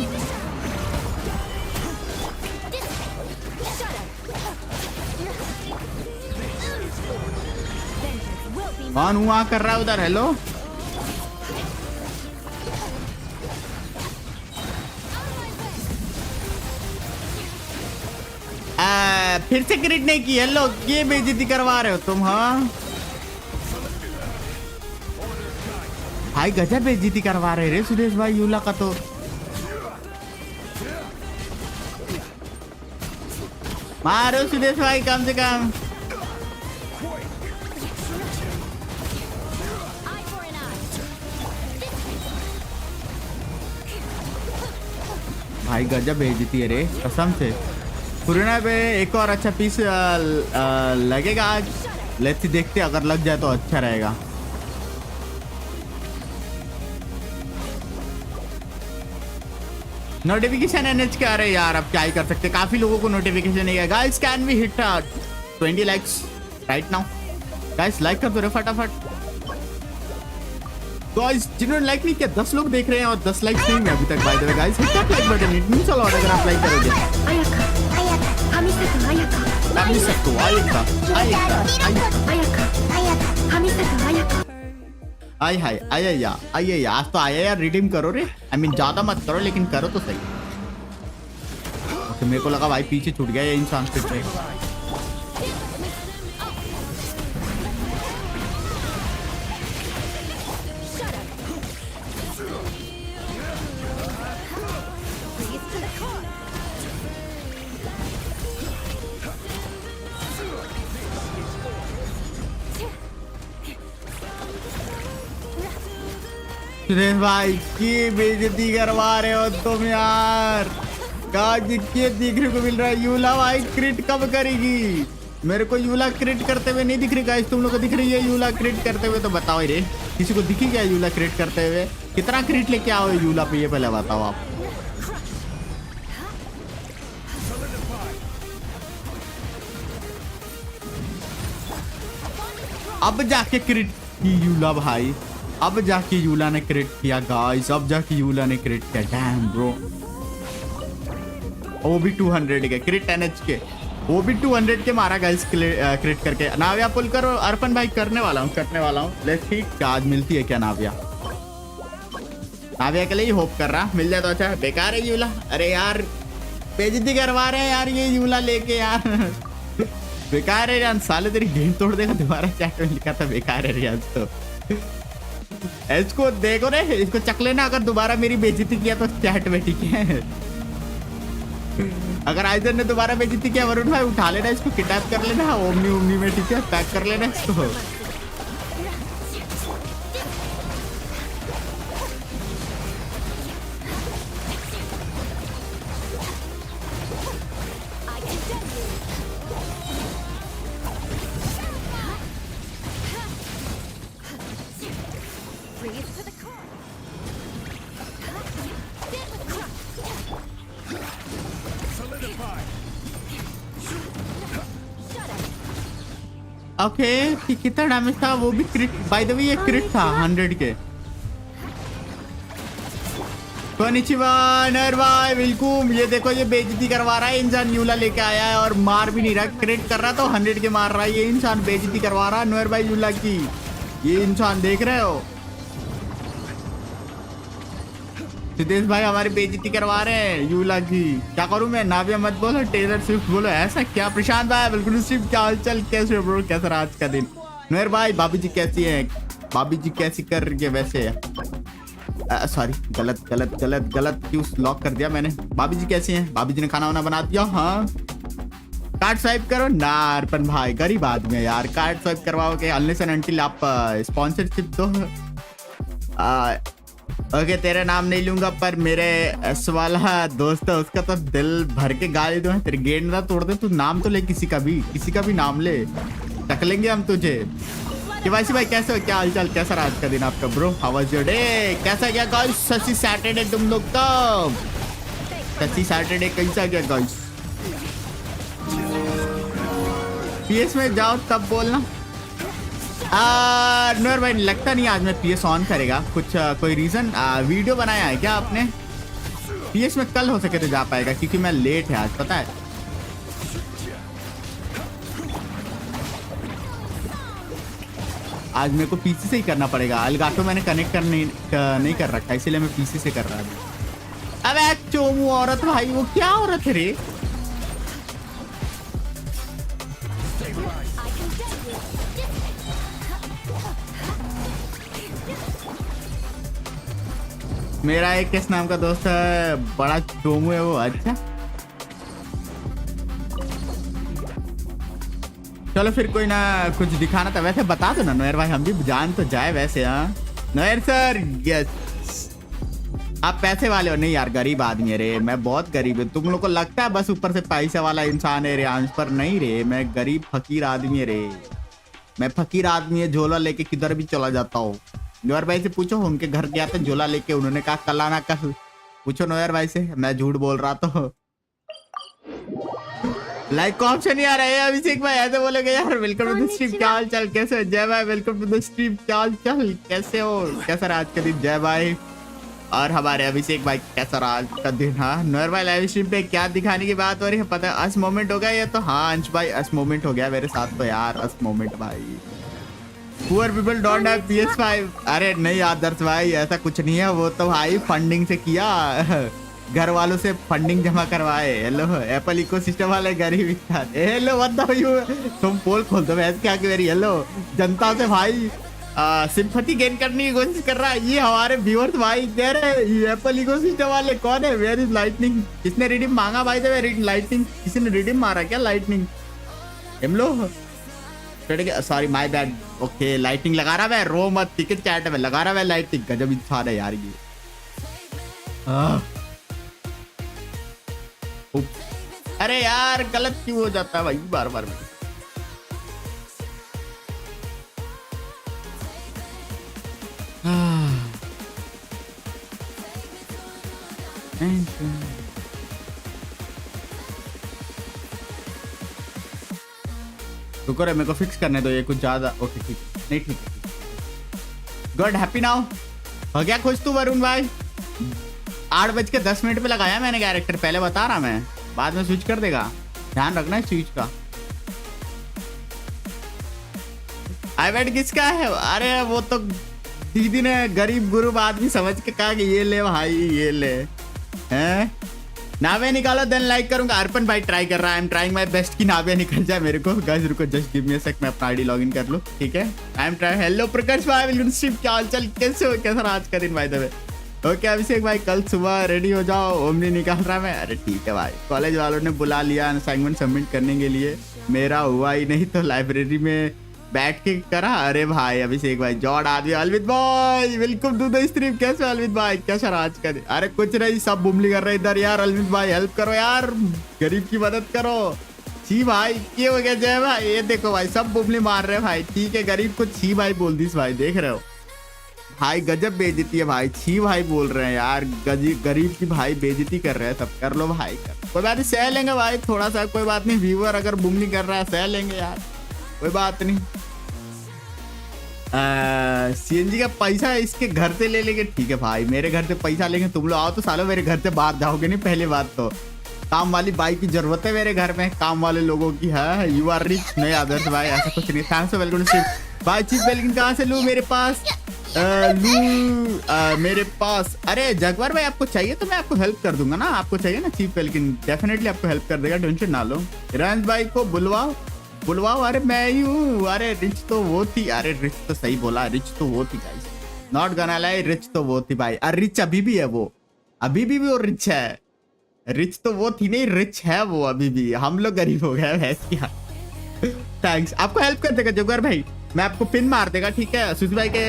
कौन हुआ कर रहा है उधर? हेलो फिर से क्रिट नहीं की। हेलो ये बेइज्जती करवा रहे हो तुम? हाँ भाई गजब बेइज्जती करवा रहे रे सुदेश भाई यूला का तो। मारो सुदेश भाई कम से कम। भाई गजब बेइज्जती है रे कसम से। पुराना पे एक और अच्छा पीस लगेगा आज, लेट्स सी, देखते अगर लग जाए तो अच्छा रहेगा। नोटिफिकेशन एनएच के आ रहे यार, अब क्या ही कर सकते, काफी लोगों को नोटिफिकेशन नहीं है। Guys can we hit 20 likes right now? Guys like कर दो रे फटाफट। गाइस जिन्होंने लाइक नहीं किया 10 लोग देख रहे हैं और 10 लाइक्स नहीं है अभी तक। By the way guys hit that like button, it means a lot अगर आप लाइक करोगे। आई हाय आया आज तो आया यार, रिडीम करो रे, आई मीन ज्यादा मत करो लेकिन करो तो सही। ओके मेरे को लगा भाई पीछे छूट गया ये इंसान फिर से। सुरेश भाई की बेइज्जती करवा रहे हो तुम यार। गाजी के देखने को मिल रहा है। यूला भाई क्रिट कब करेगी? मेरे को यूला क्रिट करते हुए नहीं दिख रही गाइस। तुम लोग को दिख रही है यूला क्रिट करते हुए? तो बताओ रे, किसी को दिखी क्या यूला क्रिट करते हुए? कितना क्रिट लेके आओ यूला पे, ये पहले बताओ आप। अब जाके क्रिट की यूला भाई, अब जाके यूला ने क्रिट किया गाइस, अब जाके यूला ने क्रिट किया। डैम ब्रो, वो भी 200 के क्रिट 10H के, वो भी 200 के मारा गाइस क्रिट करके। नाविया पुल करो अर्पण भाई, करने वाला हूँ। लेट्स सी आज मिलती है क्या नाविया। नाविया के लिए ही होप कर रहा, मिल जाए तो अच्छा। बेकार है यूला। अरे यार बेइज्जती करवा रहे हैं यार ये यूला लेके यार। बेकार है रियान, साले तेरी गेम तोड़ देगा। दोबारा चैट में लिखा था बेकार है रियान। तो इसको देखो रे, इसको चक लेना अगर दोबारा मेरी बेइज्जती किया तो चैट में, ठीक है? अगर आइजन ने दोबारा बेइज्जती किया वरुण भाई, उठा लेना इसको, किडनैप कर लेना ओमनी में, ठीक है? पैक कर लेना इसको। ओके, कितना डैमेज था? वो भी क्रिट, बाय द वे ये क्रिट था 100 के। कोनिचिवा नर भाई वेलकम। ये देखो ये बेइज्जती करवा रहा है इंसान, यूला लेके आया है और मार भी नहीं रहा। क्रिट कर रहा तो 100 के मार रहा है ये इंसान, बेइज्जती करवा रहा है नर भाई यूला की। ये इंसान देख रहे हो? सिद्धेश भाई हमारी बेइज्जती करवा रहे हैं यूला की। क्या करूं मैं? नाविया मत बोलो, टेलर स्विफ्ट बोलो। ऐसा क्या? प्रशांत भाई बिल्कुल सिर्फ, क्या हालचाल, कैसे हो ब्रो? कैसा रहा आज का दिन? नूर भाई भाभी जी कैसी है? भाभी जी कैसी कर रही है वैसे? सॉरी, गलत क्यों लॉक कर दिया मैंने। भाभी जी कैसी हैं? भाभी जी ने खाना वाना बना दिया? हाँ। कार्ड स्वाइप करो ना अर्पण भाई, गरीब आदमी है यार। कार्ड स्वाइप करवाओगे अनलेस एंड अनटिल आप स्पॉन्सरशिप दो। ओके तेरा नाम नहीं लूंगा, पर मेरे एस वाला दोस्त है उसका तो दिल भर के गाली दो। तेरे गेंद ना तोड़ दे, तू नाम तो ले किसी का भी नाम ले, टक लेंगे हम तुझे। केवासी भाई कैसे हो? क्या हालचाल, कैसा रहा आज का दिन आपका bro? How was your day? कैसा गया गाइस ससी सैटरडे तुम लोग का? ससी सैटरडे कैसा गया गाइस? पीएस में जाओ तब बोलना। नूर भाई लगता नहीं आज मैं पीएस ऑन करेगा, कुछ कोई रीजन? वीडियो बनाया है क्या आपने? पीएस में कल हो सके तो जा पाएगा क्योंकि मैं लेट है आज, पता है। आज मेरे को पीसी से ही करना पड़ेगा। एल्गाटो मैंने कनेक्ट नहीं कर रखा, इसीलिए मैं पीसी से कर रहा हूँ। अबे चोमू औरत भाई, वो क्या औरत है रे? मेरा एक किस नाम का दोस्त है, बड़ा चोमू है वो। अच्छा चलो फिर कोई ना, कुछ दिखाना था वैसे बता दो ना नोयर भाई, हम भी जान तो जाए वैसे। हाँ नोयर सर, यस आप पैसे वाले हो? नहीं यार गरीब आदमी है रे, मैं बहुत गरीब हूँ। तुम लोग को लगता है बस ऊपर से पैसा वाला इंसान है रे अंश, पर नहीं रे, मैं गरीब फकीर आदमी है रे। मैं फकीर आदमी है, झोला लेके किधर भी चला जाता हूँ। नोयर भाई से पूछो, उनके घर गया था झोला लेके, उन्होंने कहा कल आना कल। पूछो नोयर भाई से, मैं झूठ बोल रहा तो। लाइक का ऑप्शन नहीं आ रहा है अभिषेक भाई, ऐसे बोलोगे यार। वेलकम टू द स्ट्रीम, क्या हाल चाल, कैसे हो? जय भाई वेलकम टू द स्ट्रीम, क्या हाल चाल, कैसे हो? कैसा रहा आज का दिन? जय भाई। और हमारे अभिषेक भाई कैसा रहा आज का दिन? हाँ नोयर भाई लाइव स्ट्रीम पे क्या दिखाने की बात हो रही है पता है? अस मोमेंट हो गया ये तो। हाँ अंश भाई अस मोमेंट हो गया मेरे साथ तो यार, अस मोमेंट भाई। Poor people don't have PS5। अरे नहीं आदर्श भाई ऐसा कुछ नहीं है, वो तो भाई फंडिंग से किया, घर वालों से फंडिंग जमा करवाए। हेलो एप्पल इकोसिस्टम वाले गरीब। हेलो बताओ यू, तुम पोल खोल दो मैं क्या कि मेरी। हेलो जनता से भाई सिंपैथी गेन करने की कोशिश कर रहा है ये हमारे व्यूअर्स भाई, कह रहे ये एप्पल इकोसिस्टम वाले कौन है? Where is lightning? किसने रिडीम मांगा भाई? लाइटनिंग किसी ने रिडीम मारा क्या? Lightning hello sorry my bad. Okay lighting लगा रहा है, रो मत, ठीक है चैट में लगा रहा है लाइटिंग। गजब इंसान है यार ये। अरे यार गलत क्यों हो जाता है भाई बार बार में। रुको रे, मेरे को फिक्स करने दो ये कुछ ज्यादा। ओके ठीक, नहीं ठीक गुड। हैप्पी नाउ हो गया खुश तू वरुण भाई? 8:10 पे लगाया मैंने कैरेक्टर, पहले बता रहा मैं, बाद में स्विच कर देगा, ध्यान रखना है स्विच का। आईवेट किसका है? अरे वो तो दीदी ने गरीब गुरु आदमी समझ के कहा कि ये ले भाई ये ले। हैं नाविया निकालो देन लाइक करूंगा। अर्पण भाई ट्राई कर रहा है, I am trying my best कि नाविया निकल जाए मेरे को। गाइस रुको just give me a sec, मैं अपना आईडी लॉगिन कर लूं, ठीक है। I am trying. हेलो प्रकाश भाई, वेलकम स्ट्रीम, क्या हालचाल, कैसे हो, कैसा आज का दिन भाई दबे? ओके अभिषेक भाई कल सुबह रेडी हो जाओ, ओमनी निकाल रहा मैं। अरे ठीक है भाई, कॉलेज वालों ने बुला लिया असाइनमेंट सबमिट करने के लिए, मेरा हुआ ही नहीं तो लाइब्रेरी में बैठ के करा। अरे भाई अभिषेक भाई जॉर्ड आदमी। अलविद भाई वेलकम टू द स्ट्रीम, कैसे अलविद भाई, कैसा आज का दिन? अरे कुछ नहीं, सब बुमली कर रहे इधर यार। अलविद भाई हेल्प करो यार, गरीब की मदद करो। छी भाई क्या हो गया जय भाई? ये देखो भाई सब बुमली मार रहे भाई, ठीक है। गरीब को छी भाई बोल दी भाई, देख रहे हो भाई, गजब बेइज्जती है भाई, छी भाई बोल रहे हैं यार। गरीब की भाई बेइज्जती कर रहे हैं सब। कर लो भाई, कर कोई बात नहीं, सह लेंगे भाई थोड़ा सा, कोई बात नहीं। व्यूअर अगर बुमली कर रहा है सह लेंगे यार, कोई बात नहीं। सीएनजी का पैसा इसके घर से ले लेंगे, ठीक है भाई। मेरे घर से पैसा लेंगे, तुम लोग आओ तो सालों मेरे घर से बाहर जाओगे नहीं। पहली बात तो काम वाली बाइक की जरूरत है मेरे घर में, काम वाले लोगों की है। यू आर रिच नहीं आदर्श भाई, ऐसा कुछ नहीं। थैंक्स वेलकम भाई। चीज वेलकम कहाँ से लूँ? मेरे पास मेरे पास। अरे जगवार भाई आपको चाहिए तो मैं आपको हेल्प कर दूंगा ना, आपको चाहिए ना चीफ वेलकिन, डेफिनेटली आपको हेल्प कर देगा, टेंशन ना लो। रंज भाई को बुलवाओ बुलवाओ। अरे मैं ही हूँ। अरे रिच तो वो थी, अरे रिच तो सही बोला, रिच तो वो थी guys, not gonna lie, rich तो वो थी भाई। अरे रिच अभी भी है वो, अभी भी वो रिच है। रिच तो वो थी नहीं, रिच है वो अभी भी। हम लोग गरीब हो गए भैंस की। थैंक्स, आपको हेल्प कर देगा जगवार भाई, मैं आपको पिन मार देगा, ठीक है। सुशी भाई के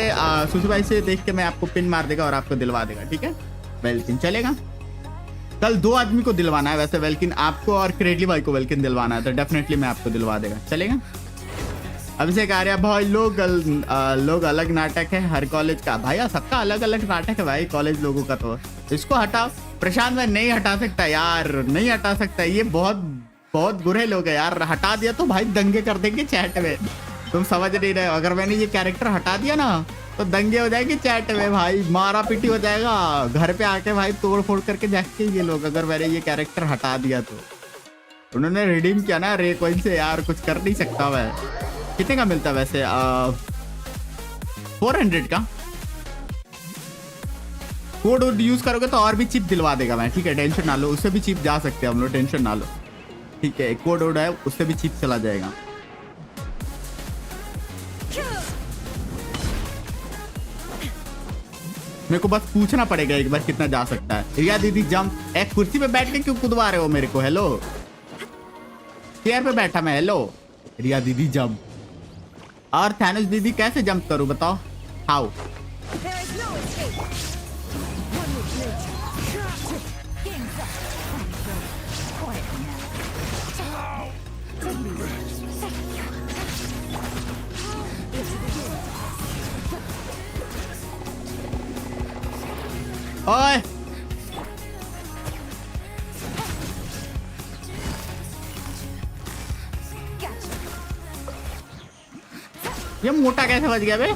सुशी भाई से देख के मैं आपको पिन मार देगा और आपको दिलवा देगा, ठीक है। वेलकिन चलेगा। कल 2 आदमी को दिलवाना है वैसे, वेलकिन आपको और क्रेडली भाई को वेलकिन दिलवाना है, तो डेफिनेटली मैं आपको दिलवा देगा, चलेगा। अभिषेक आर्या भाई लोग अलग नाटक है हर कॉलेज का भाई, सबका अलग अलग नाटक है भाई कॉलेज लोगों का। तो इसको हटाओ। प्रशांत भाई नहीं हटा सकता यार, नहीं हटा सकता, ये बहुत बहुत बुरे लोग है यार। हटा दिया तो भाई दंगे कर देंगे चैट में, तुम समझ नहीं रहे हो। अगर मैंने ये कैरेक्टर हटा दिया ना तो दंगे हो जाएंगे चैट में भाई, मारा पीटी हो जाएगा घर पे आके भाई, तोड़ फोड़ करके जाके ये लोग। अगर मैंने ये कैरेक्टर हटा दिया तो उन्होंने रिडीम किया ना रे कॉइन से यार, कुछ कर नहीं सकता मैं। कितने का मिलता वैसे? 400 का कोड यूज करोगे तो और भी चिप दिलवा देगा मैं, ठीक है, टेंशन ना लो। उससे भी चिप जा सकते हैं हम लोग, टेंशन ना लो, ठीक है। कोड है उससे भी चिप चला जाएगा। मेरे को बस पूछना पड़ेगा एक बार कितना जा सकता है। रिया दीदी जंप, एक कुर्सी पे बैठ के क्यों कुदवा रहे हो मेरे को? हेलो चेयर पे बैठा मैं, हेलो। रिया दीदी जंप, और थैनोस दीदी कैसे जंप करूं बताओ? हाउ? ओए ये मोटा कैसे बच गया बे?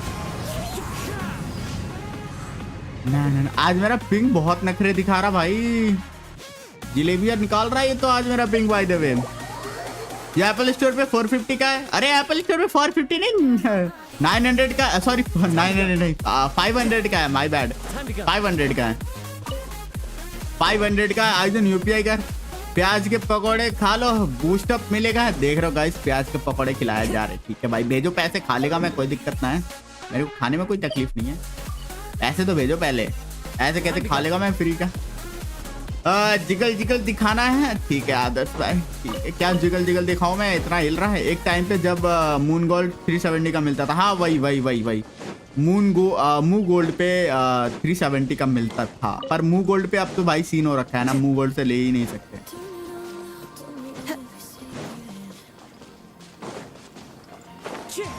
ना आज मेरा पिंग बहुत नखरे दिखा रहा भाई, जिलेबिया निकाल रहा है ये तो आज मेरा पिंग बाय द वे। ये एप्पल स्टोर पे 450 का है। अरे एप्पल स्टोर पे 450 नहीं 900 का, सॉरी 900 नहीं 500 का है, माय बैड, 500 का है, 500 का है। आज यूपीआई कर। प्याज के पकौड़े खा लो, बूस्ट अप मिलेगा। देख रहे हो गाइस, प्याज के पकौड़े खिलाए जा रहे, ठीक है भाई, भेजो पैसे, खा लेगा मैं, कोई दिक्कत ना है, मेरे को खाने में कोई तकलीफ नहीं है। पैसे तो भेजो पहले, ऐसे कैसे खा लेगा मैं फ्री का? जिगल जिगल दिखाना है, ठीक है आदर्श भाई, ठीक है। क्या जिगल जिगल दिखाऊं मैं, इतना हिल रहा है। एक टाइम पे जब मून गोल्ड 370 का मिलता था, हाँ वही मून गोल्ड पे 370 का मिलता था, पर मून गोल्ड पे अब तो भाई सीन हो रखा है ना, मून गोल्ड से ले ही नहीं सकते।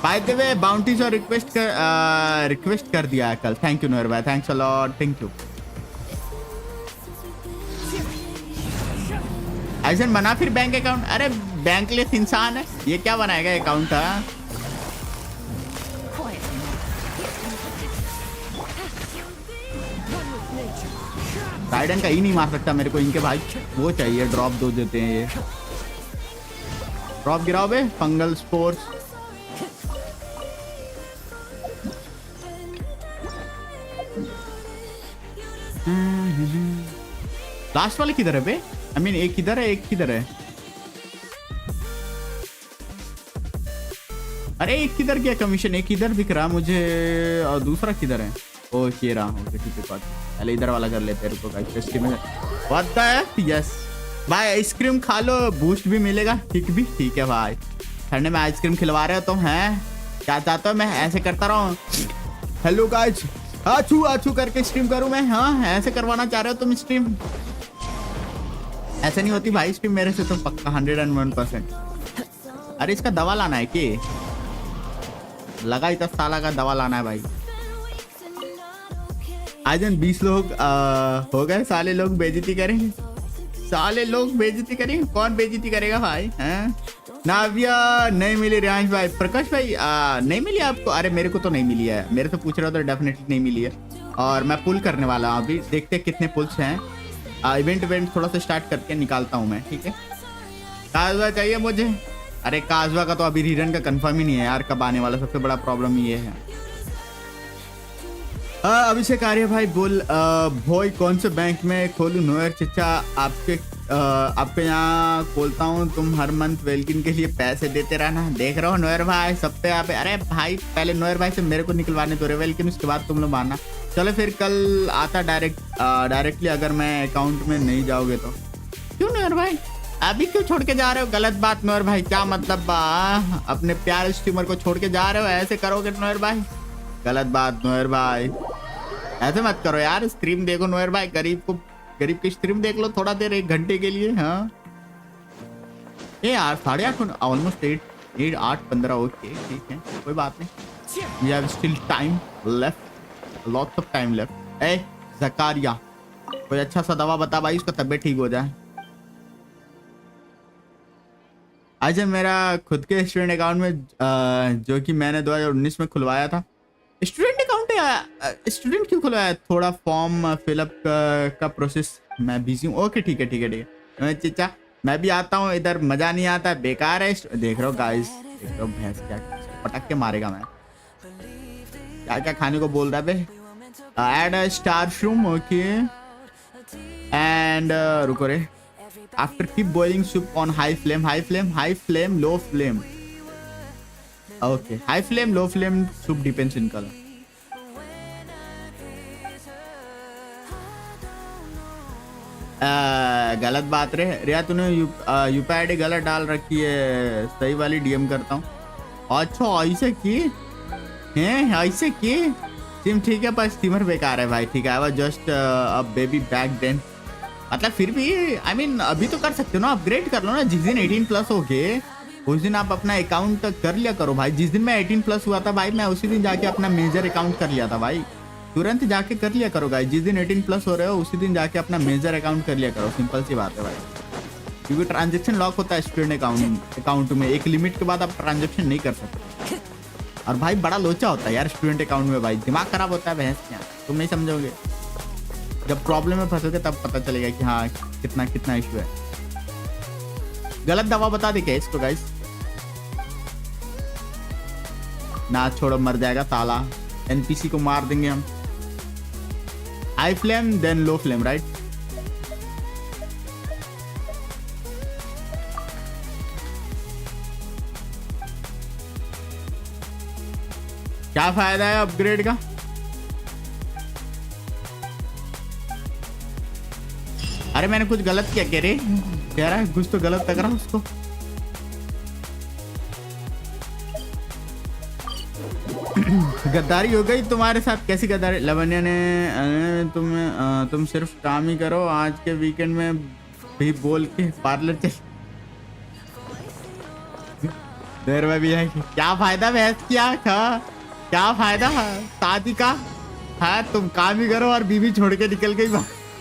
बाय द वे बाउंटीज और रिक्वेस्ट कर दिया है कल। थैंक यू नोर भाई, thanks a lot, thank you. ऐसे बना फिर बैंक अकाउंट, अरे बैंक लेस इंसान है, ये क्या बनाएगा अकाउंट था। राइडन का ही नहीं मार सकता मेरे को, इनके भाई वो चाहिए, ड्रॉप दो देते हैं ये। ड्रॉप गिराओ बे, फंगल स्पोर्ट्स। लास्ट वाले किधर है बे? आई मीन एक किधर है, एक किधर है? अरे एक किधर गया कमीशन, एक इधर दिख रहा मुझे और दूसरा किधर है? ओ ये रहा, ओके ठीक है, बात पहले इधर वाला कर लेते हैं, रुको गाइस। टेस्टी में व्हाट द यस भाई, आइसक्रीम खा लो, बूस्ट भी मिलेगा, ठीक भी ठीक है भाई। ठंडे में आइसक्रीम खिलवा रहे हो तुम, हैं क्या चाहते हो मैं ऐसे करता रहूं? हेलो गाइस, आछू आछू करके स्ट्रीम करूं मैं? हाँ ऐसे करवाना चाह रहे हो तुम स्ट्रीम? ऐसे नहीं होती भाई स्ट्रीम मेरे से तो पक्का 101%। अरे इसका दवा लाना है कि लगा इतना साला का दवा लाना है भाई। आज 20 लोग हो गए, साले लोग बेइज्जती करेंगे, साले लोग बेइज्जती करेंगे। कौन बेइज्जती करेगा भाई? हैं नाविया नहीं मिली, रियांश भाई, प्रकाश भाई नहीं मिली आपको? अरे मेरे को तो नहीं मिली है, मेरे से पूछ रहे हो तो डेफिनेटली नहीं मिली है। और मैं पुल करने वाला हूँ अभी, देखते हैं कितने पुल्स हैं। इवेंट थोड़ा सा स्टार्ट करके निकालता हूँ मैं, ठीक है। काजवा चाहिए मुझे? अरे काजवा का तो अभी रीरन का कंफर्म ही नहीं है यार, कब आने वाला, सबसे बड़ा प्रॉब्लम ये है। अभिषेक आर्य भाई बोल, भोई कौन से बैंक में खोलूं? नोयर चचा आपके यहाँ खोलता हूँ, तुम हर मंथ वेलकिन के लिए पैसे देते रहना। देख रहा हो नोयर भाई सब पे आप। अरे भाई पहले नोयर भाई से मेरे को निकलवाने दो वेलकिन, उसके बाद तुम लोग मानना। चलो फिर कल आता डायरेक्टली, अगर मैं अकाउंट में नहीं जाओगे तो। क्यों नोयर भाई अभी क्यों छोड़ के जा रहे हो? गलत बात नोयर भाई, क्या मतलब अपने प्यारे स्ट्रीमर को छोड़ के जा रहे हो? ऐसे करोगे नोयर भाई, गलत बात नोयर भाई, ऐसे मत करो यार। स्ट्रीम देखो नोयर भाई, गरीब की स्ट्रीम देख लो थोड़ा देर, 1 घंटे के लिए। हाँ ये यार 8:30 ऑलमोस्ट 8:15, ओके ठीक है, कोई बात नहीं। We have still time left, lots of time left. ए जकारिया कोई अच्छा सा दवा बता भाई, उसका तबीयत ठीक हो जाए। आज मेरा खुद के स्टूडेंट अकाउंट में जो कि मैंने 2019 में खुलवाया था। स्टूडेंट अकाउंट है, स्टूडेंट क्यों खुलवाया? थोड़ा फॉर्म फिलअप का प्रोसेस, मैं बिजी हूँ। ओके ठीक है चिचा, मैं भी आता हूँ इधर, मजा नहीं आता, बेकार है। देख रहे हो गाइस, देख रहे हो भैंस क्या पटक के मारेगा मैं, क्या क्या खाने को बोल रहा है बे। ऐड अ स्टार शूम, ओके एंड रुको रे। After keep boiling soup on high flame, low flame, okay high flame low flame soup depends in colour. गलत बात रे रिया, तूने यूपीआई आईडी गलत डाल रखी है, सही वाली डीएम करता हूँ। अच्छा ऐसे की हैं, ऐसे की सिम ठीक है, पर स्टीमर बेकार है भाई, ठीक है। I was just a baby back then, मतलब फिर भी आई मीन अभी तो कर सकते हो ना, अपग्रेड कर लो ना। जिस दिन 18+ हो गए उस दिन आप अपना अकाउंट कर लिया करो भाई। जिस दिन मैं 18+ हुआ था भाई, मैं उसी दिन जाके अपना मेजर अकाउंट कर लिया था भाई, तुरंत जाके कर लिया करो गाइस। जिस दिन 18+ हो रहे हो उसी दिन जाके अपना मेजर अकाउंट कर लिया करो, सिंपल सी बात है भाई। क्योंकि ट्रांजेक्शन लॉक होता है स्टूडेंट अकाउंट में, एक लिमिट के बाद आप ट्रांजेक्शन नहीं कर सकते। और भाई बड़ा लोचा होता है यार स्टूडेंट अकाउंट में भाई, दिमाग खराब होता है भैंस क्या, तुम नहीं समझोगे। जब प्रॉब्लम में फंसोगे तब पता चलेगा कि हाँ कितना इशू है। गलत दवा बता दे क्या इसको गाइस? ना छोड़ो, मर जाएगा ताला, एनपीसी को मार देंगे हम। High flame then low flame, right? क्या फायदा है अपग्रेड का? अरे अरे मैंने कुछ गलत किया कह रहे, कह रहा है कुछ तो गलत लग रहा है उसको। गद्दारी हो गई तुम्हारे साथ। कैसी गद्दारी? लवन्या ने तुम सिर्फ काम ही करो, आज के वीकेंड में भी बोल के पार्लर चल। देर में भी है क्या फायदा बहस किया का? क्या फायदा शादी का? हाँ तुम काम ही करो और बीवी छोड़ के निकल गई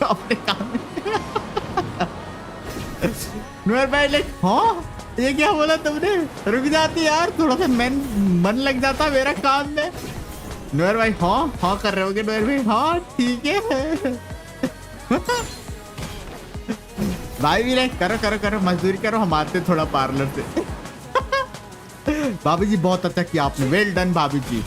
अपने काम में। नूर भाई लाइक हाँ ये क्या बोला तुमने? रुक जाती यार, थोड़ा सा मन लग जाता मेरा काम में। नूर भाई हाँ हाँ कर रहे होगे नूर भाई? हाँ ठीक है। भाई भी लाइक करो करो करो मजदूरी करो, हम आते थोड़ा पार्लर से। भाभी जी बहुत अच्छा किया आपने, वेल डन भाभी जी।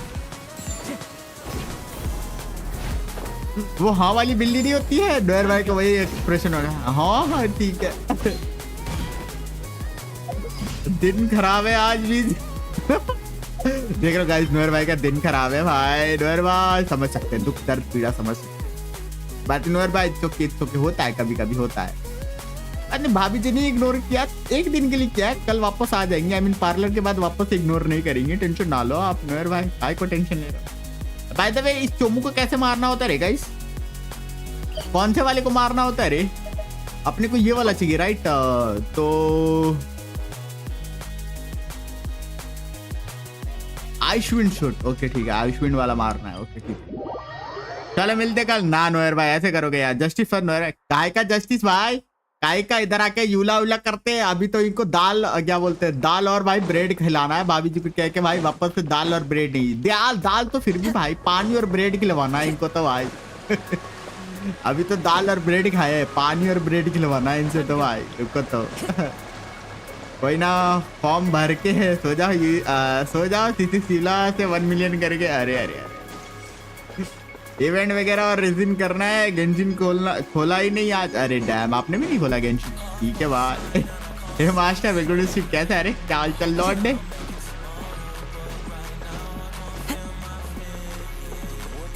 वो हाँ वाली बिल्ली नहीं होती है, नूर भाई का वही एक्सप्रेशन होगा। हाँ हाँ ठीक है। दिन खराब है आज भी। देख रहे हो गाइस, नूर भाई का दिन खराब है भाई। नूर भाई समझ सकते हैं, दुख दर्द पीड़ा समझ सकते। बात नूर भाई चुप होता है, कभी कभी होता है। अरे भाभी जी ने इग्नोर किया, एक दिन के लिए किया, कल वापस आ जाएंगे। आई मीन पार्लर के बाद वापस इग्नोर नहीं करेंगे, टेंशन ना लो आप नूर भाई। भाई को टेंशन ले रहे हो। बाय द वे इस चोमू को कैसे मारना होता है रे गाइस? कौन से वाले को मारना होता है रे? अपने को ये वाला चाहिए राइट? तो आइसविंड शूट, ओके ठीक है, आइसविंड वाला मारना है। ओके ठीक है, चलो मिलते कल। ना नोयर भाई ऐसे करोगे यार, जस्टिस फॉर नोयर। काय का जस्टिस भाई? काय का इधर आके यूला उला करते हैं। अभी तो इनको दाल क्या बोलते हैं, दाल और भाई ब्रेड खिलाना है भाभी जी को कह के भाई। वापस से दाल और ब्रेड नहीं, दाल तो फिर भी भाई, पानी और ब्रेड खिलवाना है इनको तो भाई। अभी तो दाल और ब्रेड खाए, पानी और ब्रेड खिलवाना है इनसे तो भाई इनको तो। कोई ना, फॉर्म भर के है, सो जाओ सीसी शिवला से 1 मिलियन करके। अरे अरे इवेंट वगैरह और रिजिन करना है। गेंशिन खोला ही नहीं आज। अरे डैम, आपने भी नहीं खोला गेंशिन? ठीक है भाई। हे मास्टर बिल्कुल कैसा है? अरे क्या हाल चल लॉर्ड ने?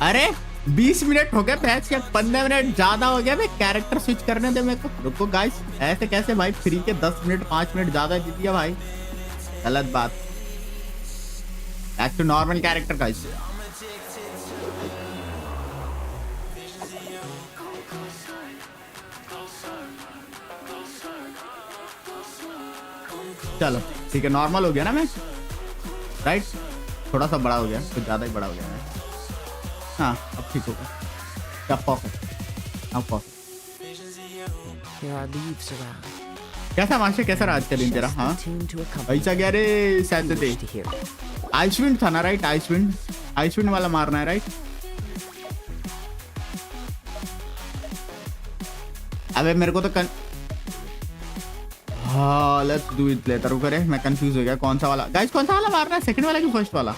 अरे 20 मिनट हो गए भैंस के, 15 मिनट ज्यादा हो गया। मैं कैरेक्टर स्विच करने दे मेरे को। रुको गाइस, ऐसे कैसे भाई? फ्री के 10 मिनट 5 मिनट ज्यादा जीत गया भाई, गलत बात। Back to normal character guys. चलो ठीक है, नॉर्मल हो गया ना मैं, राइट? थोड़ा सा बड़ा हो गया, कुछ ज्यादा ही बड़ा हो गया है। हाँ अब ठीक होगा। कैसा मास्टर, कैसा राज का दिन तेरा? हाँ ऐसा क्या रे? सैटरडे आइसविंड था ना राइट? आइसविंड वाला मारना है राइट? अबे मेरे को तो हाँ लेट्स डू इट लेटर। रुको रे, मैं कंफ्यूज हो गया कौन सा वाला गाइस, कौन सा वाला मारना है? सेकंड वाला कि फर्स्ट वाला?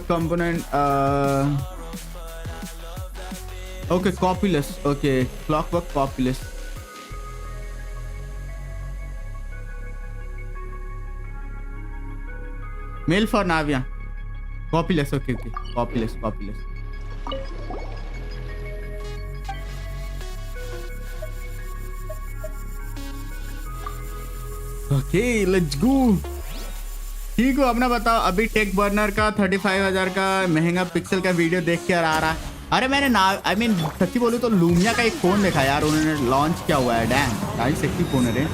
Component okay, Coppelius. Okay clockwork Coppelius. Mail for Navia Coppelius. Okay okay Coppelius. Okay let's go. ठीक हो, अपना बताओ। अभी टेक बर्नर का 35,000 का महंगा पिक्सल का वीडियो देख के आ रहा। अरे मैंने आई मीन सच्ची बोलूं तो लूमिया का एक फोन देखा यार, उन्होंने लॉन्च किया हुआ है। डैम भाई सेक्सी फोन है रे।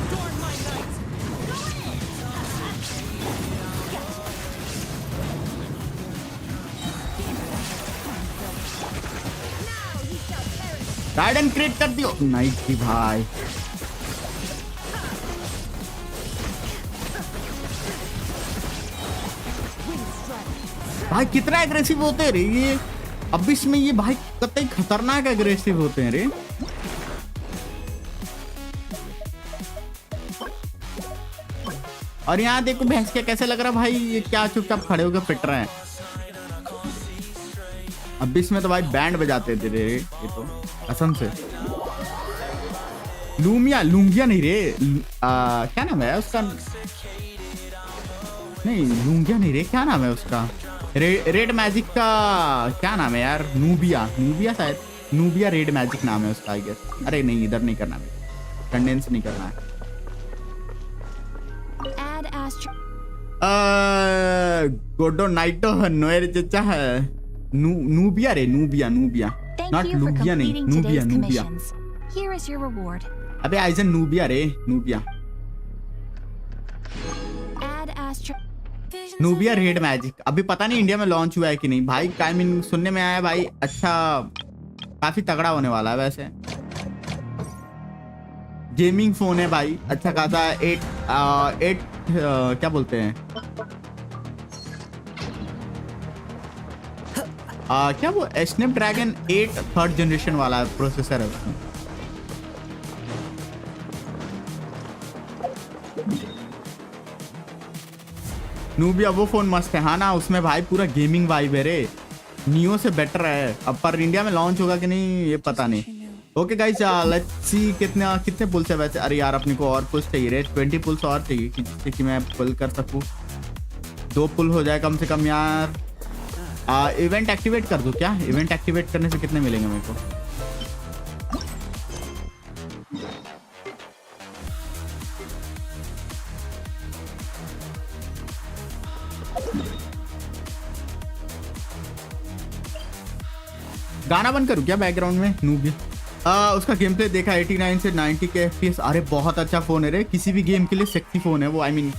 राइडन क्रिएट कर दियो। नाइस थी भाई। भाई कितना एग्रेसिव होते हैं रे ये। अब इसमें ये भाई कतई खतरनाक एग्रेसिव होते हैं रे। और यहाँ देखो भैंस के कैसे लग रहा भाई, ये क्या चुपचाप खड़े होकर पिट रहे हैं। अब इसमें तो भाई बैंड बजाते थे रे ये तो कसम से। लूंगिया नहीं रे, क्या नाम है उसका? नहीं लूंगिया नहीं रे, क्या नाम है उसका? रेड मैजिक का क्या नाम है यार? नूबिया शायद, नूबिया रेड मैजिक नाम है उसका आई गेस। अरे नहीं, इधर नहीं करना, कंडेंस नहीं करना है। गोडो नाइटो नोएर चचा है, नूबिया रे, नूबिया नॉट लूगिया, नहीं नूबिया। अबे आइजन नूबिया रे, नूबिया रेड मैजिक। अभी पता नहीं इंडिया में लॉन्च हुआ है कि नहीं भाई, आई मीन सुनने में आया भाई अच्छा काफी तगड़ा होने वाला है। वैसे गेमिंग फोन है भाई, अच्छा खासा 8 क्या बोलते हैं, क्या वो स्नैपड्रैगन 8 3rd जनरेशन वाला प्रोसेसर है उसमें। नूबिया वो फोन मस्त है, हाँ ना, उसमें भाई पूरा गेमिंग वाइब है रे, नियो से बेटर है। अब पर इंडिया में लॉन्च होगा कि नहीं ये पता नहीं। ओके गाइस, लेट्स सी कितने पुल्स है वैसे। अरे यार अपने को और पुल्स चाहिए रे, 20 पुल्स और चाहिए जिससे कि मैं पुल कर सकूँ। 2 पुल हो जाए कम से कम यार। इवेंट एक्टिवेट कर दूं क्या? इवेंट एक्टिवेट करने से कितने मिलेंगे मेरे को? गाना बंद करूं क्या बैकग्राउंड में? नूबी उसका गेम प्ले देखा, 89 से 90 के FPS। अरे बहुत अच्छा फोन है रे, किसी भी गेम के लिए सेक्सी फोन है वो। आई मीन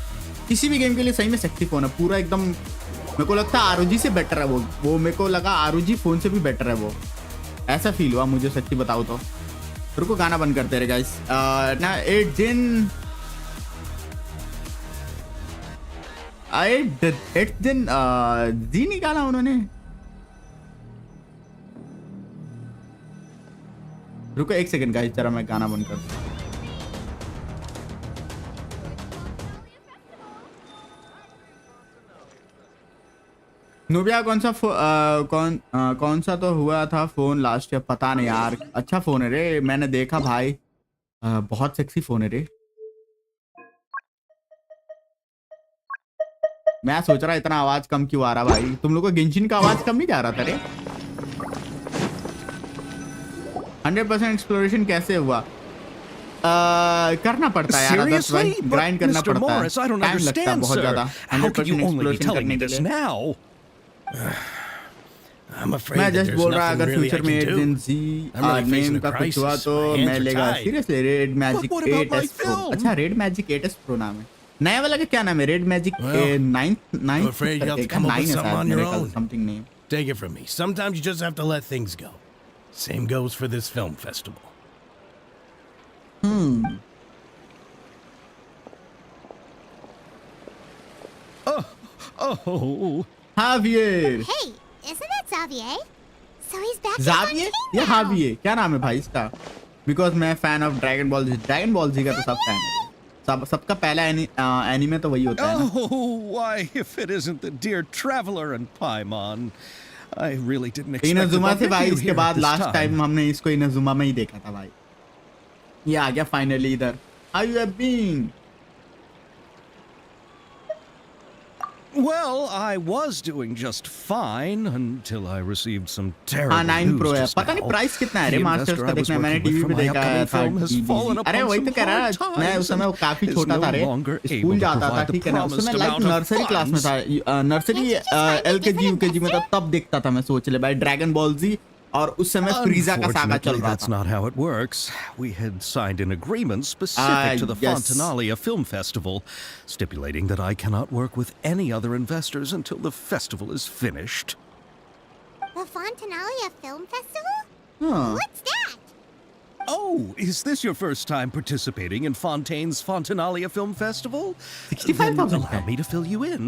किसी भी गेम के लिए सही में सेक्सी फोन है, पूरा एकदम। मेरे को लगता है ROG से बेटर है वो मेरे को लगा ROG फोन से भी बेटर है वो, ऐसा फील हुआ मुझे सच्ची बताओ तो। रुको गाना बंद करते रहे गाइस ना। 8 दिन जी निकाला उन्होंने। रुको 1 सेकंड गाइस, जरा मैं गाना बंद कर दूं। नूबिया कौन सा तो हुआ था फोन लास्ट ईयर, पता नहीं यार। अच्छा फोन है रे, मैंने देखा भाई, बहुत सेक्सी फोन है रे। मैं सोच रहा इतना आवाज कम क्यों आ रहा भाई? तुम लोग को गेंशिन का आवाज कम नहीं जा रहा था रे? 100% एक्सप्लोरेशन कैसे हुआ? करना पड़ता है यार, ग्राइंड करना पड़ता है, टाइम लगता है बहुत ज्यादा 100% एक्सप्लोरेशन करने के लिए। मैं जस्ट बोल रहा अगर फ्यूचर में Gen Z नेम का कुछ हुआ तो मैं लेगा seriously. Red magic 8S Pro। अच्छा रेड मैजिक 8S Pro नाम है नया वाला का? क्या नाम है? Red magic 9 something name.
Take it from me. Sometimes you just have to let things go. Same goes for this film festival.
Oh.
Javier.
Hey, isn't that Xavier? So he's back.
Xavier? या Javier? क्या नाम है भाई इसका? Because मैं fan of Dragon Ball Z का तो सब fan है। सबका पहला एनीमे तो वही होता है ना।
Oh, why if it isn't the dear traveler and Paimon. I really didn't expect
इनजुमा से भाई, इसके बाद
this
लास्ट
time.
टाइम हमने इसको इनजुमा में ही देखा था भाई। ये आ गया फाइनली इधर। How you have been?
Well, I was doing just fine until I received some terrible
9
news
Pro है।
just
पता नहीं
now.
प्राइस कितना है रे
The
मास्टर्स
investor
का?
I was
देखना मैंने
working with
टीवी
for
पे
my
देखा
upcoming
था।
film has fallen
अरे
upon
वही तो
some
कह रहा
hard
मैं उस समय वो
times
काफी
and
छोटा
is
था
no
रे,
longer
स्कूल
able to
जाता था
provide the
ठीक है ना। उस समय
promised
like
amount of
nursery class में था, नर्सरी LKG UKG में था, तब देखता था मैं। सोच ले भाई ड्रैगन बॉल जी, और उस समय फ्रीजा का सागा चल
Unfortunately,
रहा
that's
था।
not how it works. We had signed an agreement specific to the
yes.
Fontanalia Film Festival, stipulating that I cannot work with any other investors until the festival is finished.
The Fontanalia Film Festival?
Huh.
What's that?
Oh, is this your first time participating in Fontaine's Fontanalia Film Festival?
65,000
Then allow me to fill you in.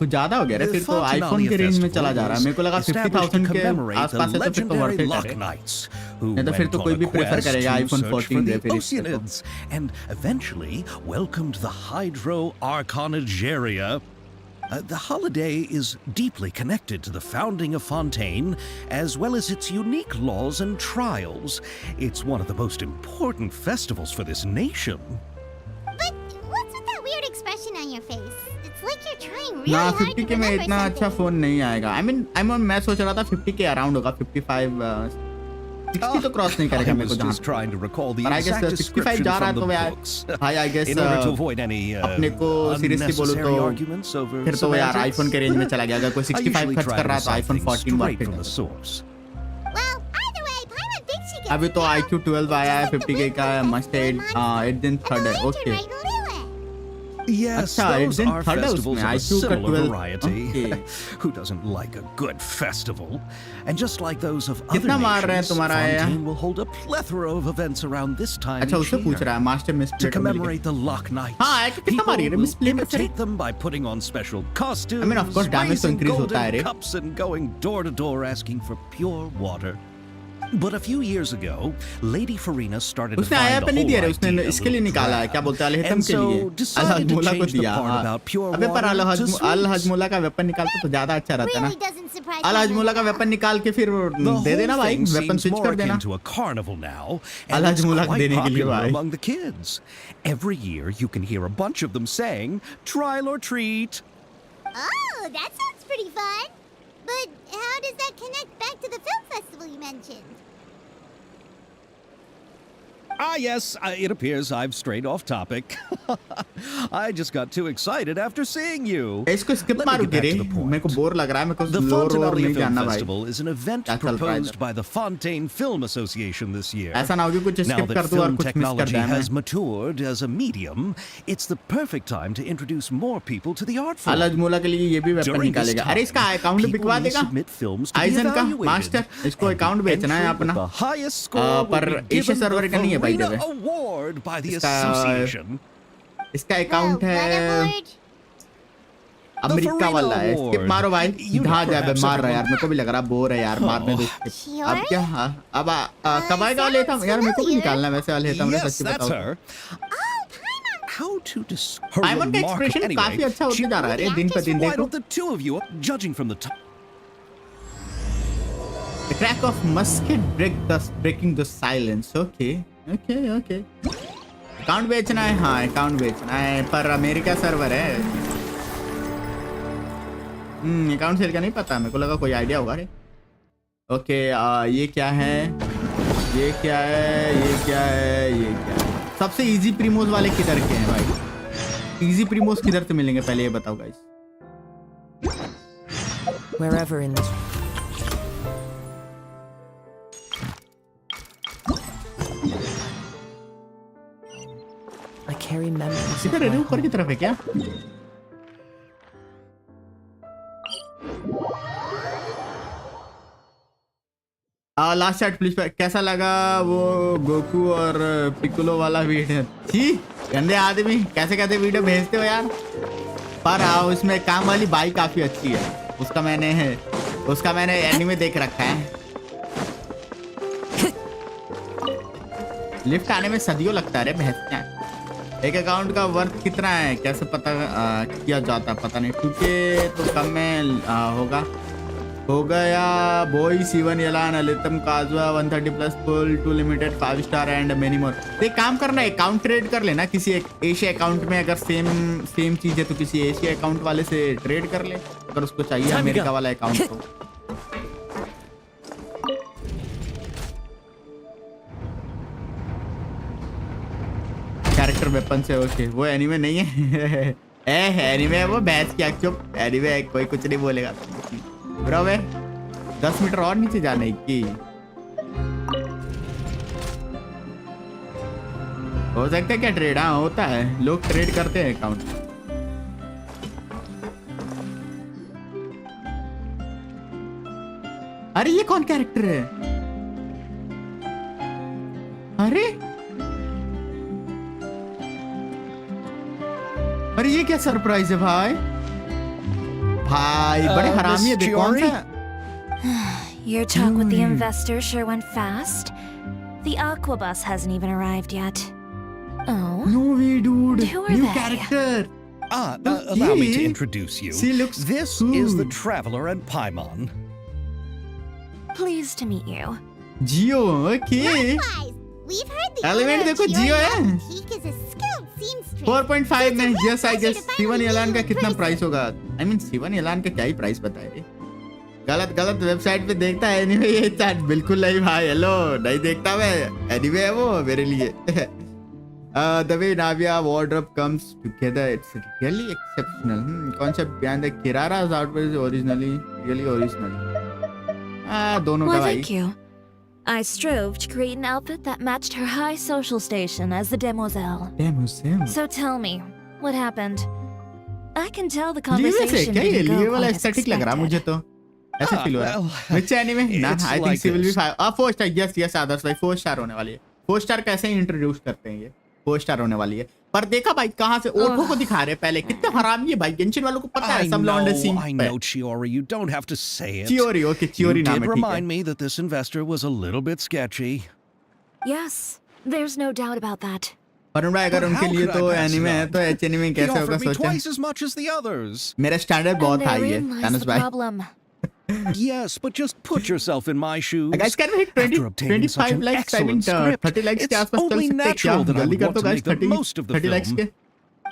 कुछ ज्यादा हो गया रे, फिर तो iPhone के range में चला जा रहा है। मेरे को लगा 50,000 के आसपास है तो फिर तो वर्थ इट है। नहीं तो फिर तो कोई भी प्रेफर करेगा आईफोन 14 दे फिर इसको।
And eventually welcomed the Hydro Arconageria. The holiday is deeply connected to the founding of Fontaine, as well as its unique laws and trials. It's one of the most important festivals for this nation.
But what's with that weird expression on your face? It's like you're trying really
ना
hard
50
to
के में
remember
इतना अच्छा
something.
Phone नहीं आएगा. मैं सोच रहा था 50 के अराउंड होगा. 55 60 तो क्रॉस नहीं करेगा
I
मेरे को
was
जहाँ.
just trying to recall the
But I guess
exact
65
description
जा रहा
from
है
the
तो यार.
books.
भाई I guess
In order to avoid any
अपने को seriously बोलो तो
unnecessary arguments over
फिर तो यार
semantics,
आईफोन के रेंज में चला गया. अगर कोई
I
65
usually
खर्च
try
कर
to
रहा है तो
recite
iPhone
things
14
straight
worth
from
है.
the source.
Well, either way, Paimon thinks she gets
अभी तो
it down.
IQ 12 आया है 50K का. मस्ट 8 दिन थर्ड है. ओके.
Yes,
अच्छा,
those
दिन
are
थर्ड है
festivals
उसमें.
of a
IQ का
similar
12.
variety.
Okay.
Who doesn't like a good festival? And just like those of other
कितना मार रहे हैं
nations,
तुम्हारा ये?
Fontaine will hold a plethora of events around this time
अच्छा
each
उससे पूछ
year.
रहा है master
To
मिसप्ले
commemorate the Lock Nights,
हाँ, है कि कितना
people
मारी है रे?
will
Misplay में से?
imitate them by putting on special costumes,
I mean, of course, damage तो
raising
increase होता है
golden
रे.
cups and going door to door asking for pure water. But a few years ago, Lady Farina started to
उसने
find
आया
the
पे नहीं
whole
दिया रे. उसने
idea a
इसके लिए
little
निकाला है.
drab.
क्या बोलते हैं अलहतम
And
के
so
लिए.
decided to
अलहजमुला को
change the
दिया.
part
हाँ.
about pure
अबे पर
water to sweets.
अलहजमुला का वेपन निकालते तो ज्यादा अच्छा रहता ना.
Really doesn't surprise
अलहजमुला का
Paimon.
वेपन निकाल के फिर
The
दे देना
whole
भाई.
thing
weapon
seems
switch
more
कर देना.
akin to a carnival now, and it's
अलहजमुला
quite
देने के लिए
popular
भाई.
among the kids. Every year, you can hear a bunch of them saying, "Trial or treat."
Oh, that sounds pretty fun. But how does that connect back to the film festival you mentioned?
Ah, yes, it appears I've strayed off topic. I just got too excited after seeing you.
इसको skip
Let me
मारू
get
के
back
रे.
to the point.
मेरे को bore लग रहा है. मेरे को
The
लोर
Fontaine
नहीं
Film
जानना भाई.
Festival is an event
क्या चल रहा है
proposed
इधर?
by the Fontaine Film Association this year.
ऐसा ना हो कि कुछ
Now
स्किप
that
कर दूं और
film
कुछ मिस कर
technology
जाए
has
मैं.
matured as a medium, it's the perfect time to introduce more people to the art form.
अलहजमुला के लिए ये भी वेपन
During this
निकालेगा.
time,
अरे इसका अकाउंट
people
बिकवा
may
देगा.
submit films to be
eigen का
evaluated.
मास्टर. इसको अकाउंट बेचना है
Entry with
अपना.
the highest score will
पर
be
Asia
given
server
the
का नहीं है भाई
Farina
देवे.
Award by the
इसका
association.
इसका अकाउंट
Whoa, what
है
award?
अमेरिका
Farina
वाला है.
Award.
स्किप मारो भाई.
You
कहाँ
know,
जाए बे.
perhaps
मार रहा है यार.
everyone-
मेरे को भी लग रहा बोर है यार. मारने दो skip.
Sure?
अब क्या. अब कब आएगा लेथम यार. मेरे को भी निकालना है वैसे लेथम ने
Yes,
सच्ची
that's
बताओ.
her.
Oh, Paimon.
How to describe her
पाइमन का
remark-
एक्सप्रेशन
Anyway,
काफी अच्छा होते
she-
जा रहा है रे दिन पे दिन.
Why
देखो.
don't the two of you, judging from the top?
The crack of musket breaking the silence. Okay. Account बेचना है. हाँ अकाउंट बेचना है पर अमेरिका सर्वर है. अकाउंट सेल का नहीं पता. मेरे को लगा कोई आइडिया होगा रे. ओके ये क्या है. ये क्या है. सबसे इजी प्रीमोस वाले किधर के हैं भाई. इजी प्रीमोस किधर से मिलेंगे पहले ये बताओ guys.
Wherever in this. I carry memories. of
किधर है
my
रे. ऊपर की
home.
तरफ है क्या. Last chat please. कैसा लगा वो गोकू और पिकुलो वाला वीडियो. छी गंदे आदमी. कैसे कैसे वीडियो भेजते हो यार. पर उसमें काम वाली बाई काफी अच्छी है. उसका मैंने एनीमे देख रखा है. लिफ्ट आने में सदियों लगता है रे भैंस. एक अकाउंट का वर्थ कितना है कैसे पता किया जाता पता नहीं. क्योंकि तो कम में होगा. हो गया बॉय सीवन यलान अलितम काजवा 130 plus full 2 limited 5 star and many more. तो एक काम करना है अकाउंट ट्रेड कर लेना किसी एक एशिया अकाउंट में. अगर सेम चीज है तो किसी एशिया अकाउंट वाले से ट्रेड कर ले अगर उसको चाहिए अमेरिका वाला अकाउंट तो. कैरेक्टर वेपन से. ओके वो एनीमे नहीं है. एनीमे है वो. बैच क्या चुप. एनीमे है कोई कुछ नहीं बोलेगा. ब्रो वे 10 मीटर और नीचे जाने की हो सकता है क्या ट्रेड. हाँ होता है. लोग ट्रेड करते हैं अकाउंट. अरे ये कौन कैरेक्टर है. अरे ये क्या सरप्राइज है भाई. बड़े हरामी है.
Miss
देखो कौन
Chiori?
सा.
Your talk with the investor sure went fast. The Aquabus hasn't even arrived yet. Oh,
No way, dude.
Who are
New
they?
character.
Allow me to introduce you.
She looks
This
cool.
is the Traveler and Paimon.
Pleased to meet you.
Jio okay
Likewise, we've heard the
Element
owner of
देखो, Gio है।
Chiorian Peak is a skilled seamstress.
4.5 में yes I guess
Pleasure to
सीवन
finally
एलान का
meet you in
कितना
person.
Price होगा I mean सीवन एलान का क्या ही प्राइस बताए रे गलत गलत वेबसाइट पे देखता है एनीवे ये चैट बिल्कुल नहीं भाई हेलो नहीं देखता मैं एनीवे है वो मेरे लिए the way NAVIA wardrobe comes together it's really exceptional concept behind the Kirara's outfit is originally really original दोनों का
Well,
भाई
thank you. I strove to create an outfit that matched her high social station as the demoiselle.
damn Hussein
So tell me, what happened? I can tell the
लिए से
conversation
क्या ये
didn't
लिए
go
वाला
quite as
aesthetic लग रहा है मुझे
expected.
तो ऐसा फील हो रहा है which anime ना
it's
I think
like
she will be
this.
4 star yes Adarsh भाई 4 स्टार होने वाली है 4 स्टार कैसे इंट्रोड्यूस करते हैं ये 4 स्टार होने वाली है पर देखा भाई कहां से ओठो को दिखा रहे हैं पहले कितने हरामी है भाई गेंशिन वालों को पता है सब लौंडे scene
I know, Chiori. You don't have to say it.
Chiori okay Chiori
You
नाम
did
है ठीक है
remind me that this investor was a little bit sketchy.
Yes, there's no doubt about that.
पर भाई अगर
But
उनके
how
लिए
could I
तो
pass it
एनीमे है
on?
तो एच एनीमे
He
कैसे होगा
offered me
सोचो
twice as much as the others.
मेरा स्टैंडर्ड बहुत
And
हाई है
therein lies
तानस
the
भाई
problem.
Yes, but just put yourself in my shoes.
guys can we hit 20
After obtaining such
25
an
likes I mean
excellent script,
30 likes के
it's
आसपास चल
only
सकते हैं क्या
natural that I
जल्दी
would
कर
want
दो
to
guys
make the
30
most of the
30 likes
film.
के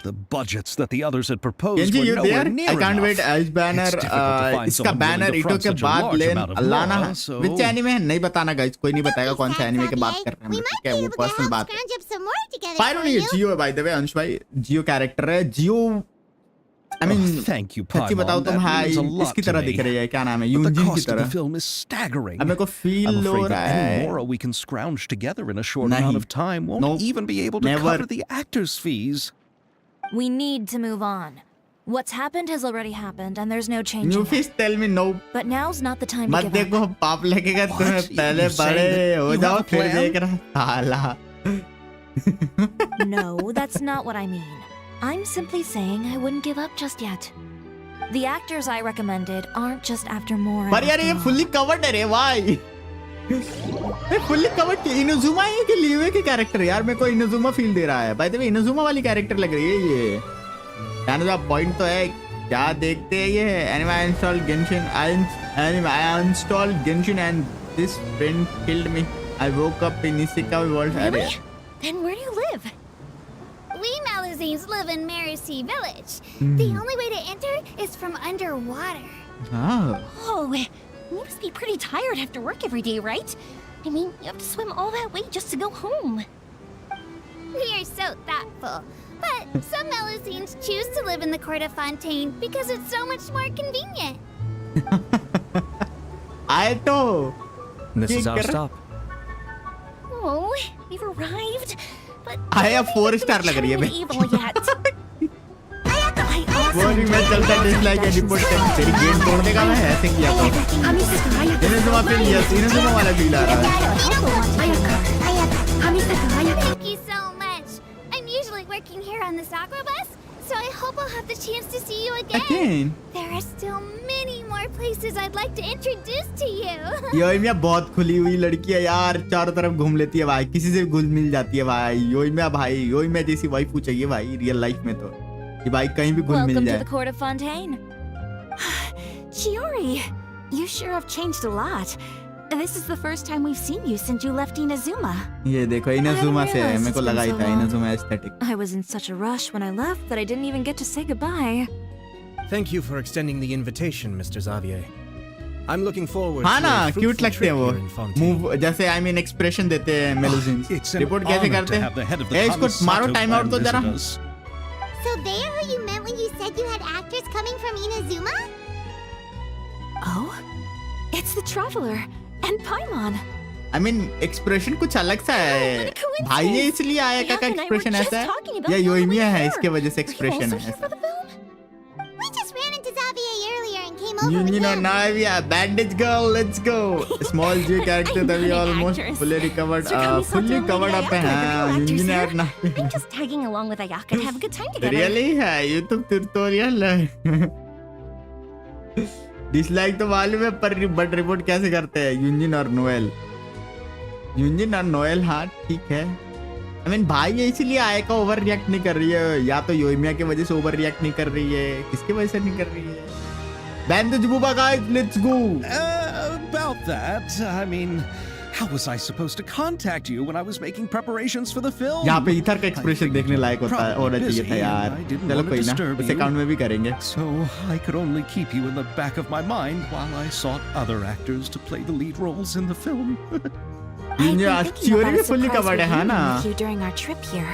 The budgets that the others had proposed
Genji,
were
you
nowhere
there?
near
I can't
enough.
wait. Edge banner,
It's difficult to find
इसका
someone willing
banner
to
e to
front
के
such a
बाद
large
lane
amount of
लाना
law,
है
so-
विच anime है नहीं बताना guys कोई नहीं बताएगा कौन सा एनीमे की बात कर रहे हैं हम
We
लोग,
might
ठीक है
be
वो
able to
पर्सनल
help
बात है
scrounge up some more together
fire
for
नहीं है
you.
जियो है बाय द वे अंश भाई जियो कैरेक्टर है Geo I mean
Oh, thank you,
सच्ची
Paimon.
बताओ तो
That
भाई
means a lot
इसकी
to
तरह
me.
दिख रही है क्या नाम है
But the
यूनजिन की
cost of the
तरह
film is staggering.
अब मेरे को
I'm
फील हो
afraid
रहा
that any
है
more we can scrounge together in a short
Nahi.
amount of time won't
Nope.
even be able to
Never.
cover the actors' fees.
We need to move on. What's happened has already happened, and there's no
new
changing
fish
it.
Tell me no
But now's not the time to
मत
give up.
देखो पाप लगेगा तुम्हें
What?
पहले
You're saying
बड़े
that
हो
you
जाओ
have a
फिर
plan?
देख रहा साला
No, that's not what I mean. I'm simply saying I wouldn't give up just yet. The actors I recommended aren't just after more.
पर यार ये
after all.
फुल्ली कवर्ड है रे भाई ये फुल्ली कवर्ड की इनोजुमा है कि लीवे के कैरेक्टर यार मेरे को इनोजुमा फील दे रहा है बाय द वे इनोजुमा वाली कैरेक्टर लग रही है ये कहने का पॉइंट तो है क्या देखते हैं ये anime install Genshin anime I install Genshin and this friend killed me I woke up in isekai world अरे
Really? Then where do you live?
We Malazines live in Mercy Village. The only way to enter is from underwater.
हां
Oh, you must be pretty tired after work every day, right? I mean, you have to swim all that way just to go home.
We are so thoughtful. But some Malazines choose to live in the court of Fontaine because it's so much more convenient.
आए तो
This is our
Kicker.
stop.
Oh, we've arrived. But
आया 4 star लग रही है
been
भाई
evil yet.
वो नहीं मैं चलता डिसलाइक है रिपोर्ट कर तेरी गेम तोड़ देगा मैं ऐसे किया था इनोजुमा फील यस इनोजुमा वाला फील आ रहा है
Thank you so much. I'm usually working here on the Sakura bus, so I hope I'll have the chance to see you again.
Again
There are still many more places I'd like to introduce to you.
योइमिया बहुत खुली हुई लड़की है यार चारों तरफ घूम लेती है भाई किसी से घुल मिल जाती है भाई योइमिया जैसी वाइफ चाहिए भाई रियल लाइफ में तो ये भाई कहीं भी घुल मिल
Welcome to
जाए
the court of Fontaine.
Chiori, you sure have changed a lot. This is the first time we've seen you since you left Inazuma.
ये देखो इनोजुमा से है
realized
मेरे को
it's
लगा ही
been
था
so long.
Inazuma aesthetic
I was in such a rush when I left that I didn't even get to say goodbye.
Thank you for extending the invitation, Mr. Xavier. I'm looking forward
हाँ
to
ना
a
cute
fruitful
लगते हैं
trip
वो
here in Fontaine.
Move जैसे I mean expression देते हैं मेलुजिन्स
It's an
report कैसे
honor
करते
to have the head of the
हैं इसको मारो
Kamisato
टाइम आउट
clan
तो जरा
visit us.
So they are who you meant when you said you had actors coming from Inazuma?
Oh, it's the Traveler and Paimon.
I mean expression कुछ अलग सा है भाई ये इसलिए आया का
Yaka and I were
expression
just
ऐसा है
talking about
या
it on the
योइमिया
way
है
here.
इसके वजह से
Are you
एक्सप्रेशन
also
है
here for the film?
We just ran into Xavier earlier and came over
You
with
know,
him.
Navia, bandage girl, let's go. Small G character that we
I'm not an
almost
actress.
fully recovered.
Sir Kamisato
Fully
and
covered up
Ayaka are the
है.
real actors
You
here.
know,
I'm just tagging along with Ayaka to have a good time together.
really है. YouTube tutorial है. Dislike तो मालूम है पर but report कैसे करते हैं यूजिन और नोएल हाँ ठीक है I mean, भाई ये इसीलिए आयका ओवर रिएक्ट नहीं कर रही है, या तो योइमिया की वजह से ओवर रिएक्ट नहीं कर रही है, किसकी वजह से नहीं कर रही है? बैन द जुबुबा guys, let's go.
About that, I mean, how was I supposed to contact you when I was making preparations for the film?
यहाँ पे ईथर का एक्सप्रेशन देखने लायक होना चाहिए था यार। चलो कोई ना, इस अकाउंट में भी करेंगे।
So I could only keep you in the back of my mind while I sought other actors to play the lead roles in the film.
Theory में फुल्ली कवर्ड है ना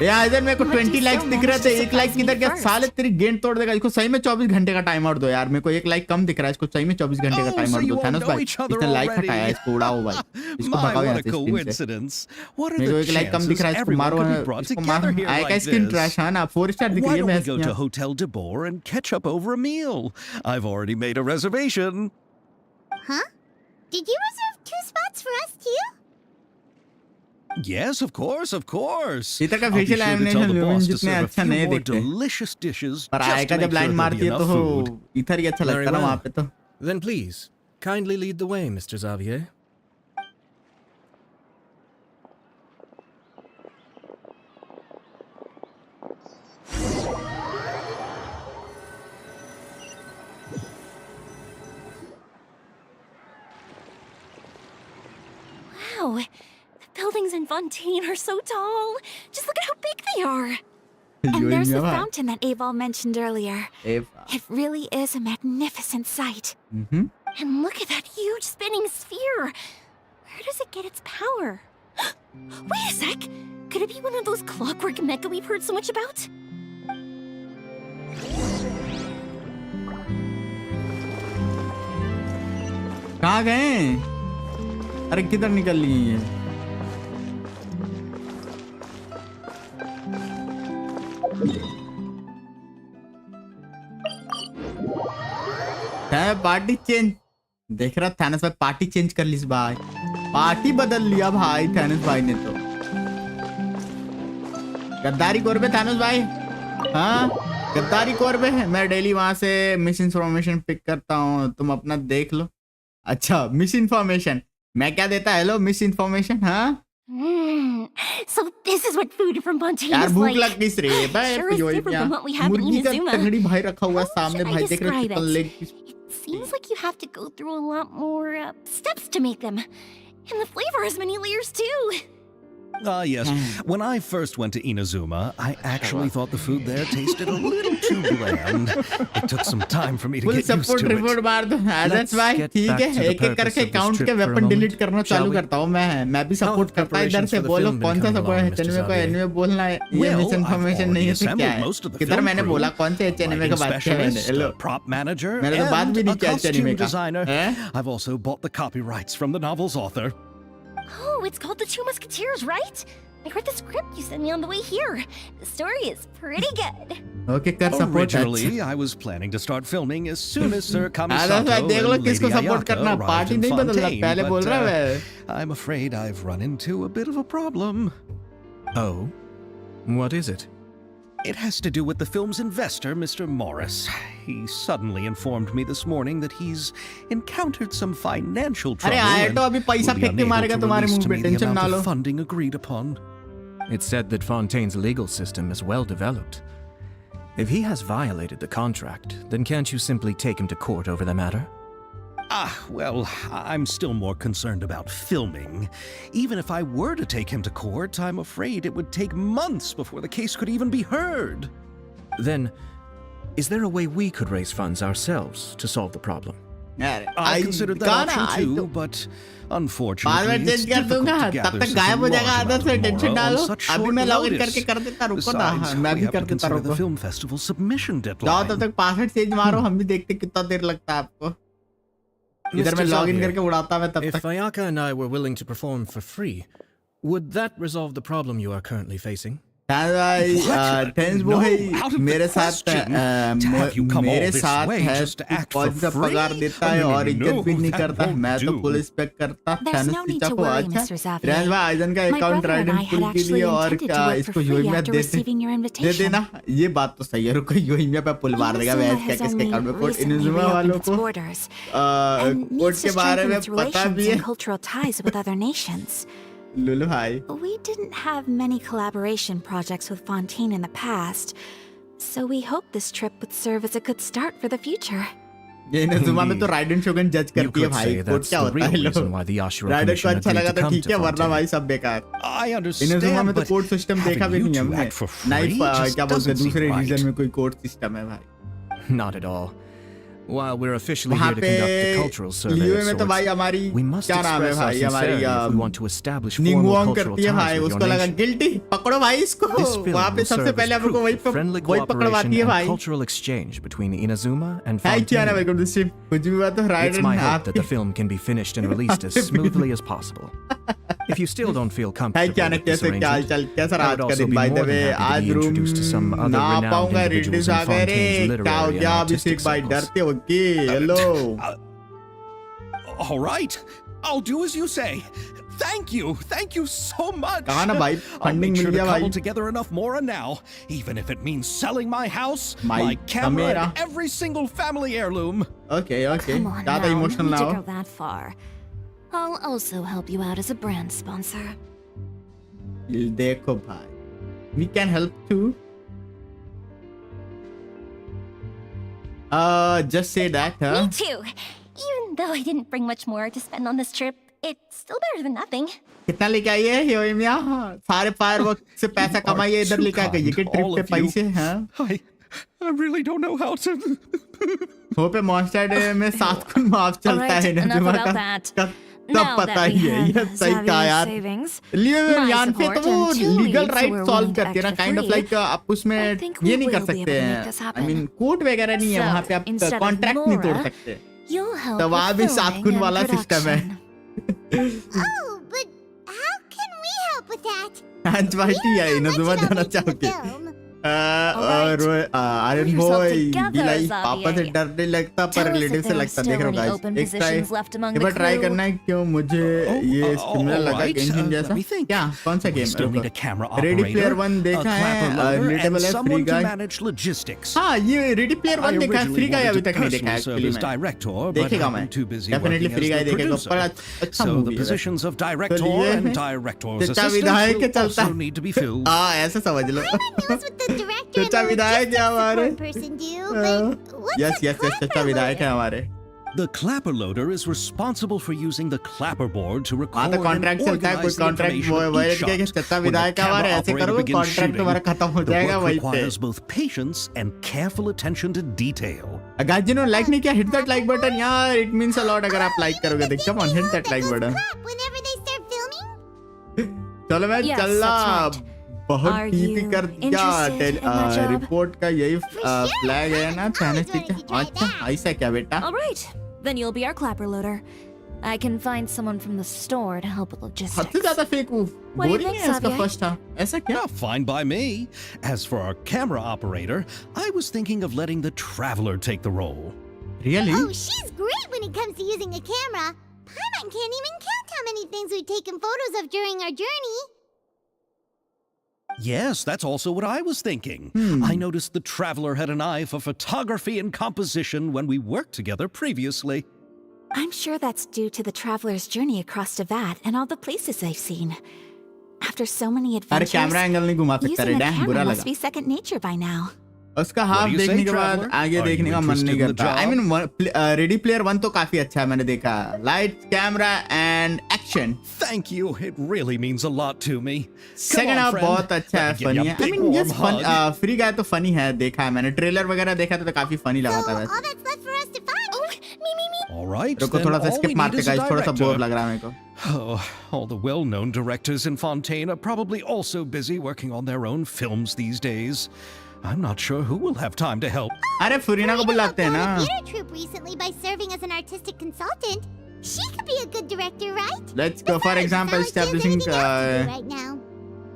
यार। इधर मेरे को 20 लाइक्स दिख रहे थे, 1 लाइक किधर गया साले, तेरी गेंद तोड़ देगा। इसको सही में 24 घंटे का टाइम आउट दो यार, मेरे को 1 लाइक कम दिख रहा है, इसको सही में 24 घंटे का टाइम आउट दो। थैनोस भाई इसने लाइक हटाया, इसको उड़ाओ भाई, इसको भगाओ यहाँ से स्क्रीन से। मेरे को 1 लाइक कम दिख रहा है, इसको मारो, इसको मारो। आएगा स्क्रीन ट्रैश है ना, 4 स्टार दिख रही है। मैं
go to Hotel de Boer and catch up over a meal. I've already made a reservation.
Huh? Did you reserve 2 spots for us too?
Yes, of course, of course.
इधर का
I'll be
facial
sure to
animation
tell the
lumen
boss to
जितने
serve a
अच्छा
few
नहीं
more
दिखते,
delicious dishes
पर
just
आएगा
to
जब
make
line
sure there'll
मारती
be
है तो
enough food.
इधर ही अच्छा
Very
लगता है ना
well.
वहाँ पे तो।
Then please, kindly lead the way, Mr. Xavier.
Wow, the buildings in Fontaine are so tall. Just look at how big they are.
And there's the
योइमिया भाई।
fountain that Aval mentioned earlier. It really is a magnificent sight.
And look at that huge spinning sphere. Where does it get its power? Wait a sec. Could it be one of those clockwork mecha we've heard so much about?
कहाँ गए? अरे किधर निकल ली है? Party change देख रहा Thanos भाई, party change कर ली इस बार, पार्टी बदल लिया भाई थैनोस भाई ने तो। गद्दारी कोर पे थैनोस भाई, हाँ गद्दारी कोर पे है। मैं डेली वहां से मिस इन्फॉर्मेशन पिक करता हूँ, तुम अपना देख लो। अच्छा मिस इन्फॉर्मेशन मैं क्या देता? Hello miss information. हाँ
So this is what food from Fontaine
यार
is
भूख
like.
लग किस रही है भाई?
Sure is different from what we have in
मुर्गी का
Inazuma.
तगड़ी भाई रखा हुआ है
How
सामने,
should I
भाई देख रहे हो
describe
chicken
it?
Leg piece.
It seems like you have to go through a lot more steps to make them. And the flavor has many layers too.
Ah, yes. When I first went to Inazuma, I actually thought the food there tasted a little too bland. It took some time for me to
full
get used
support
to
report
it.
मार दो आदर्श भाई,
get
ठीक
back
है।
to the
एक एक करके
purpose of this
account
trip
के
for a
weapon
moment,
delete करना
shall
चालू
we?
करता हूँ मैं भी
How
सपोर्ट
have
करता हूँ। इधर
preparations
से
for the
बोलो
film been
कौन सा
coming
सपोर्ट
along,
है,
Mr.
एचएनएमए को
Xavier?
एनएमए बोलना है, ये
Well,
मिस
I've
इन्फॉर्मेशन नहीं है
already
तो क्या
assembled
है?
most of the
किधर
film
मैंने
crew,
बोला कौन से एचएनएमए का
lighting
बात किया मैंने?
specialist,
hello
a prop manager,
मैंने तो बात भी
and
नहीं
a
किया एचएनएमए
costume
का।
designer.
हैं?
I've also bought the copyrights from the novel's author.
Oh, it's called The Two Musketeers, right? I read the script you sent me on the way here. The story is pretty good.
Okay कर support.
Originally, I was planning to start filming as soon as Sir
Adarsh
Kamisato
भाई
and
देख लो
Lady
किसको support
Ayaka
करना,
arrived
party
in
नहीं बदलना,
Fontaine,
पहले बोल रहा है।
I'm afraid I've run into a bit of a problem.
Oh? What is it?
It has to do with the film's investor, Mr. Morris. He suddenly informed me this morning that he's encountered some financial
अरे
trouble
आया
and
तो अभी पैसा
will be
फेंक के
unable
मारेगा
to
तुम्हारे
release
मुंह
to
पे,
me the
टेंशन ना
amount
low.
of funding agreed upon.
It's said that Fontaine's legal system is well developed. If he has violated the contract, then can't you simply take him to court over the matter?
Well, I'm still more concerned about filming. Even if I were to take him to court, I'm afraid it would take months before the case could even be heard.
Then, is there a way we could raise funds ourselves to solve the problem?
I considered that option too, but
बाद
unfortunately,
में
it's
change कर
difficult
दूंगा,
to
तब
gather
तक
such a
गायब हो
large
जाएगा
amount
Adarsh
of
से, टेंशन
morale
डालो।
on such
अभी
short
मैं लॉगिन
notice.
करके कर देता, रुको ना।
Besides,
मैं
we
भी
have
कर
to
देता,
consider the
रुको।
film festival submission
जाओ
deadline.
तब तक पासवर्ड चेंज मारो, हम भी देखते कितना देर लगता है आपको। इधर मैं
Mr.
लॉगिन
Xavier,
करके उड़ाता मैं तब
if
तक।
Ayaka and I were willing to perform for free, would that resolve the problem you are currently facing?
Thanks वो है मेरे साथ मेरे साथ है, कौन सा पगार देता है और इज्जत भी नहीं करता, मैं तो फुल रिस्पेक्ट करता। थैनोस की चको अच्छा रेंज भाई आइजन का अकाउंट राइडन फुल के लिए और इसको योइमिया दे देना, ये बात तो सही है। रुको योइमिया पे पुल मार देगा मैं क्या किसके अकाउंट में कोड इनुजुमा वालों को कोड के बारे में पता भी है। लुलु भाई
We didn't have many collaboration projects with Fontaine in the past, so we hope this trip would serve as a good start for the future.
ये इनजुमा में तो राइडन शोगन जज
You
करती है
could
भाई
say
कोड
that's
क्या
the
होता है
real
low
reason why the Ashura
ridden को
Commission
अच्छा
agreed
लगा
to
तो
come
ठीक
to
है वरना
Fontaine.
भाई सब बेकार
I
इनजुमा
understand,
में तो
but
कोड सिस्टम देखा भी
having
नहीं
you two
हमने
act for
knife
free just
क्या बोलते हैं
doesn't
दूसरे
seem
रीजन
right.
में कोई कोड सिस्टम है भाई
Not at all. While we're officially
वहाँ
here to
पे
conduct a cultural survey
Leo
of
में तो भाई
sorts,
हमारी
we must
क्या नाम है
express our
भाई हमारी
sincerity if we want to establish formal
निंगुआंग
cultural
करती है भाई
ties with
उसको
your
लगा
nation.
गिल्टी पकड़ो भाई इसको
This film
वहाँ पे
will
सबसे
serve
पहले
as
हमको
proof of friendly
वही पकड़वाती
cooperation
है
and
भाई
cultural exchange between Inazuma and
है क्या ना
Fontaine.
भाई कुछ स्ट्रीम कुछ भी बात तो
It's
ridden
my hope that the film can be finished and released as smoothly as possible. If you still don't feel
है
comfortable
क्या ना
with this
कैसे क्या हाल
arrangement,
चाल कैसा
I
रात
would
का
also
दिन
be
by
more
the way
than happy
आज
to be
room
introduced to some other
ना
renowned
पाऊंगा
individuals
रिलीज
in
आ गए रे
Fontaine's
क्या हो
literary and
गया
artistic
अभिषेक भाई
circles.
डरते हो कि hello
All right, I'll do as you say. Thank you so much.
कहा ना भाई
I'll
funding
make
mill
sure to
गया भाई
cobble together enough mora now, even if it means selling my house,
My
my camera,
camera.
and every single family heirloom.
Okay okay
Come on
ज्यादा
now,
emotional
no
ना
need
हो
to go that far. I'll also help you out as a brand sponsor.
देखो भाई we can help too just say that
Me
huh
too. Even though I didn't bring much more to spend on this trip, it's still better than nothing.
कितना लेके आई है ह्यूमिया सारे firework से पैसा कमाइए इधर लेके आ गई कि ट्रिप
All
पे
of you.
पैसे हैं
I really don't know how to.
हो पे मॉन्स्टर डे में 7 कुन माफ चलता
Alright,
है
enough
नजुमा
about
का
that.
तब
Now
पता
that we
ही है
have
ये सही कहा
Xavier's
यार
savings,
लियो
my
यान पे
support
तो वो
and 2
legal
leads who
right
are
solve
willing to
करती है ना
act for
kind of
free,
like आप उसमें
I think we
ये नहीं कर
will be
सकते
able to make
हैं
this
I
happen.
Mean court वगैरह नहीं है
So,
वहाँ पे आप
instead of
कॉन्ट्रैक्ट नहीं तोड़
Laura,
सकते
you'll help
तो वहाँ भी
with
7
filming
कुन
and
वाला सिस्टम है
production.
Oh, but how can we help with that?
आज भाई है नजुमा जाना चाहोगे और iron
Pull yourself
boy
together,
बिलाई
Xavier.
पापा से डरने लगता
Tell
पर
us if
रिलेटिव से
there are
लगता
still
देख रहा
any
गाइस
open
एक ट्राई
positions left among
एक
the
बार ट्राई
crew.
करना है क्यों मुझे ये सिमिलर लगा
alright,
गेंशिन
let
जैसा
me think.
क्या कौन सा
We
game
still need a camera
ready
operator,
player 1
a
देखा है
clapper loader, and
रिलेटेबल है free
someone to
guy
manage logistics.
हाँ ये रेडी प्लेयर
I
1 देखा है फ्री
originally
गाय अभी
wanted to
तक नहीं देखा
personally
है
serve
एक्चुअली
as
में
director, but
देखेगा
I've
मैं
been too busy
definitely
working
free
as
guy
the
देखेगा
producer.
पर अच्छा
So the
मूवी है
positions of director
चलिए,
and director's
चचा
assistant
विधायक के
will
चलता
also need to be filled.
हाँ ऐसा समझ लो
Knows what the director and
चचा
the
विधायक
logistics
है हमारे
support person do, but what's
yes
a
yes yes चचा
clapper
विधायक है
loader?
हमारे
The clapper loader is responsible for using the clapper board to
हाँ
record
तो
and
कॉन्ट्रैक्ट चलता है कोई
organize the
कॉन्ट्रैक्ट
information
वो
of
वही
each
के
shot.
चचा
When the
विधायक
camera
हमारे ऐसे
operator
करोगे
begins
कॉन्ट्रैक्ट
shooting,
तुम्हारा खत्म हो
the
जाएगा
work
वहीं पे
requires both patience and careful attention to detail.
Guys जिन्होंने लाइक नहीं किया हिट दैट लाइक बटन यार इट मींस अ लॉट अगर आप लाइक करोगे तो come on hit that like button
Clap whenever they start filming?
चलो मैं
Yes,
चला
that's right.
बहुत
Are
टीपी
you
कर दिया
interested in my job?
Report का यही फ्लैग है ना channel
always wanted to try
अच्छा
that.
ऐसा क्या बेटा
All right, then you'll be our clapper loader. I can find someone from the store to help with
हद से
logistics.
ज्यादा फेक वो
What do you
boring
think,
है इसका
Xavier?
फर्स्ट था ऐसा क्या
Yeah, fine by me. As for our camera operator, I was thinking of letting the traveler take the role.
Really
Oh, she's great when it comes to using a camera. Paimon can't even count how many things we've taken photos of during our journey.
Yes, that's also what I was thinking. I noticed the traveler had an eye for photography and composition when we worked together previously.
I'm sure that's due to the traveler's journey across Teyvat and all the places they've seen. After so many
अरे
adventures,
camera angle नहीं घुमा सकता रे
using a
dam बुरा
camera must
लगा
be second nature by now.
उसका
What
half
do you say,
देखने के बाद
traveler?
आगे
Are
देखने
you
का मन नहीं
interested in the
करता I
job?
Mean ready player 1 तो काफी अच्छा है मैंने देखा light camera and action
Thank you. It really means a lot to me.
Second half बहुत अच्छा है
Let me give
funny
you
है
a
I
big
mean
warm
yes
hug.
Free guy तो फनी है देखा है मैंने ट्रेलर वगैरह देखा था तो काफी फनी
So,
लगा था
all
वैसे
that's left for us to find. Oh, me.
All right,
रुको
then
थोड़ा सा
all we
स्किप
need
मारते
is a
गाइस थोड़ा सा बोर
director.
लग रहा है मेरे को
Oh, all the well-known directors in Fontaine are probably also busy working on their own films these days. I'm not sure who will have time to help.
अरे फुरीना को बुलाते हैं ना
Farina helped out a theater troupe recently by serving as an artistic consultant. She could be a good director, right?
Let's go for example establishing
right now.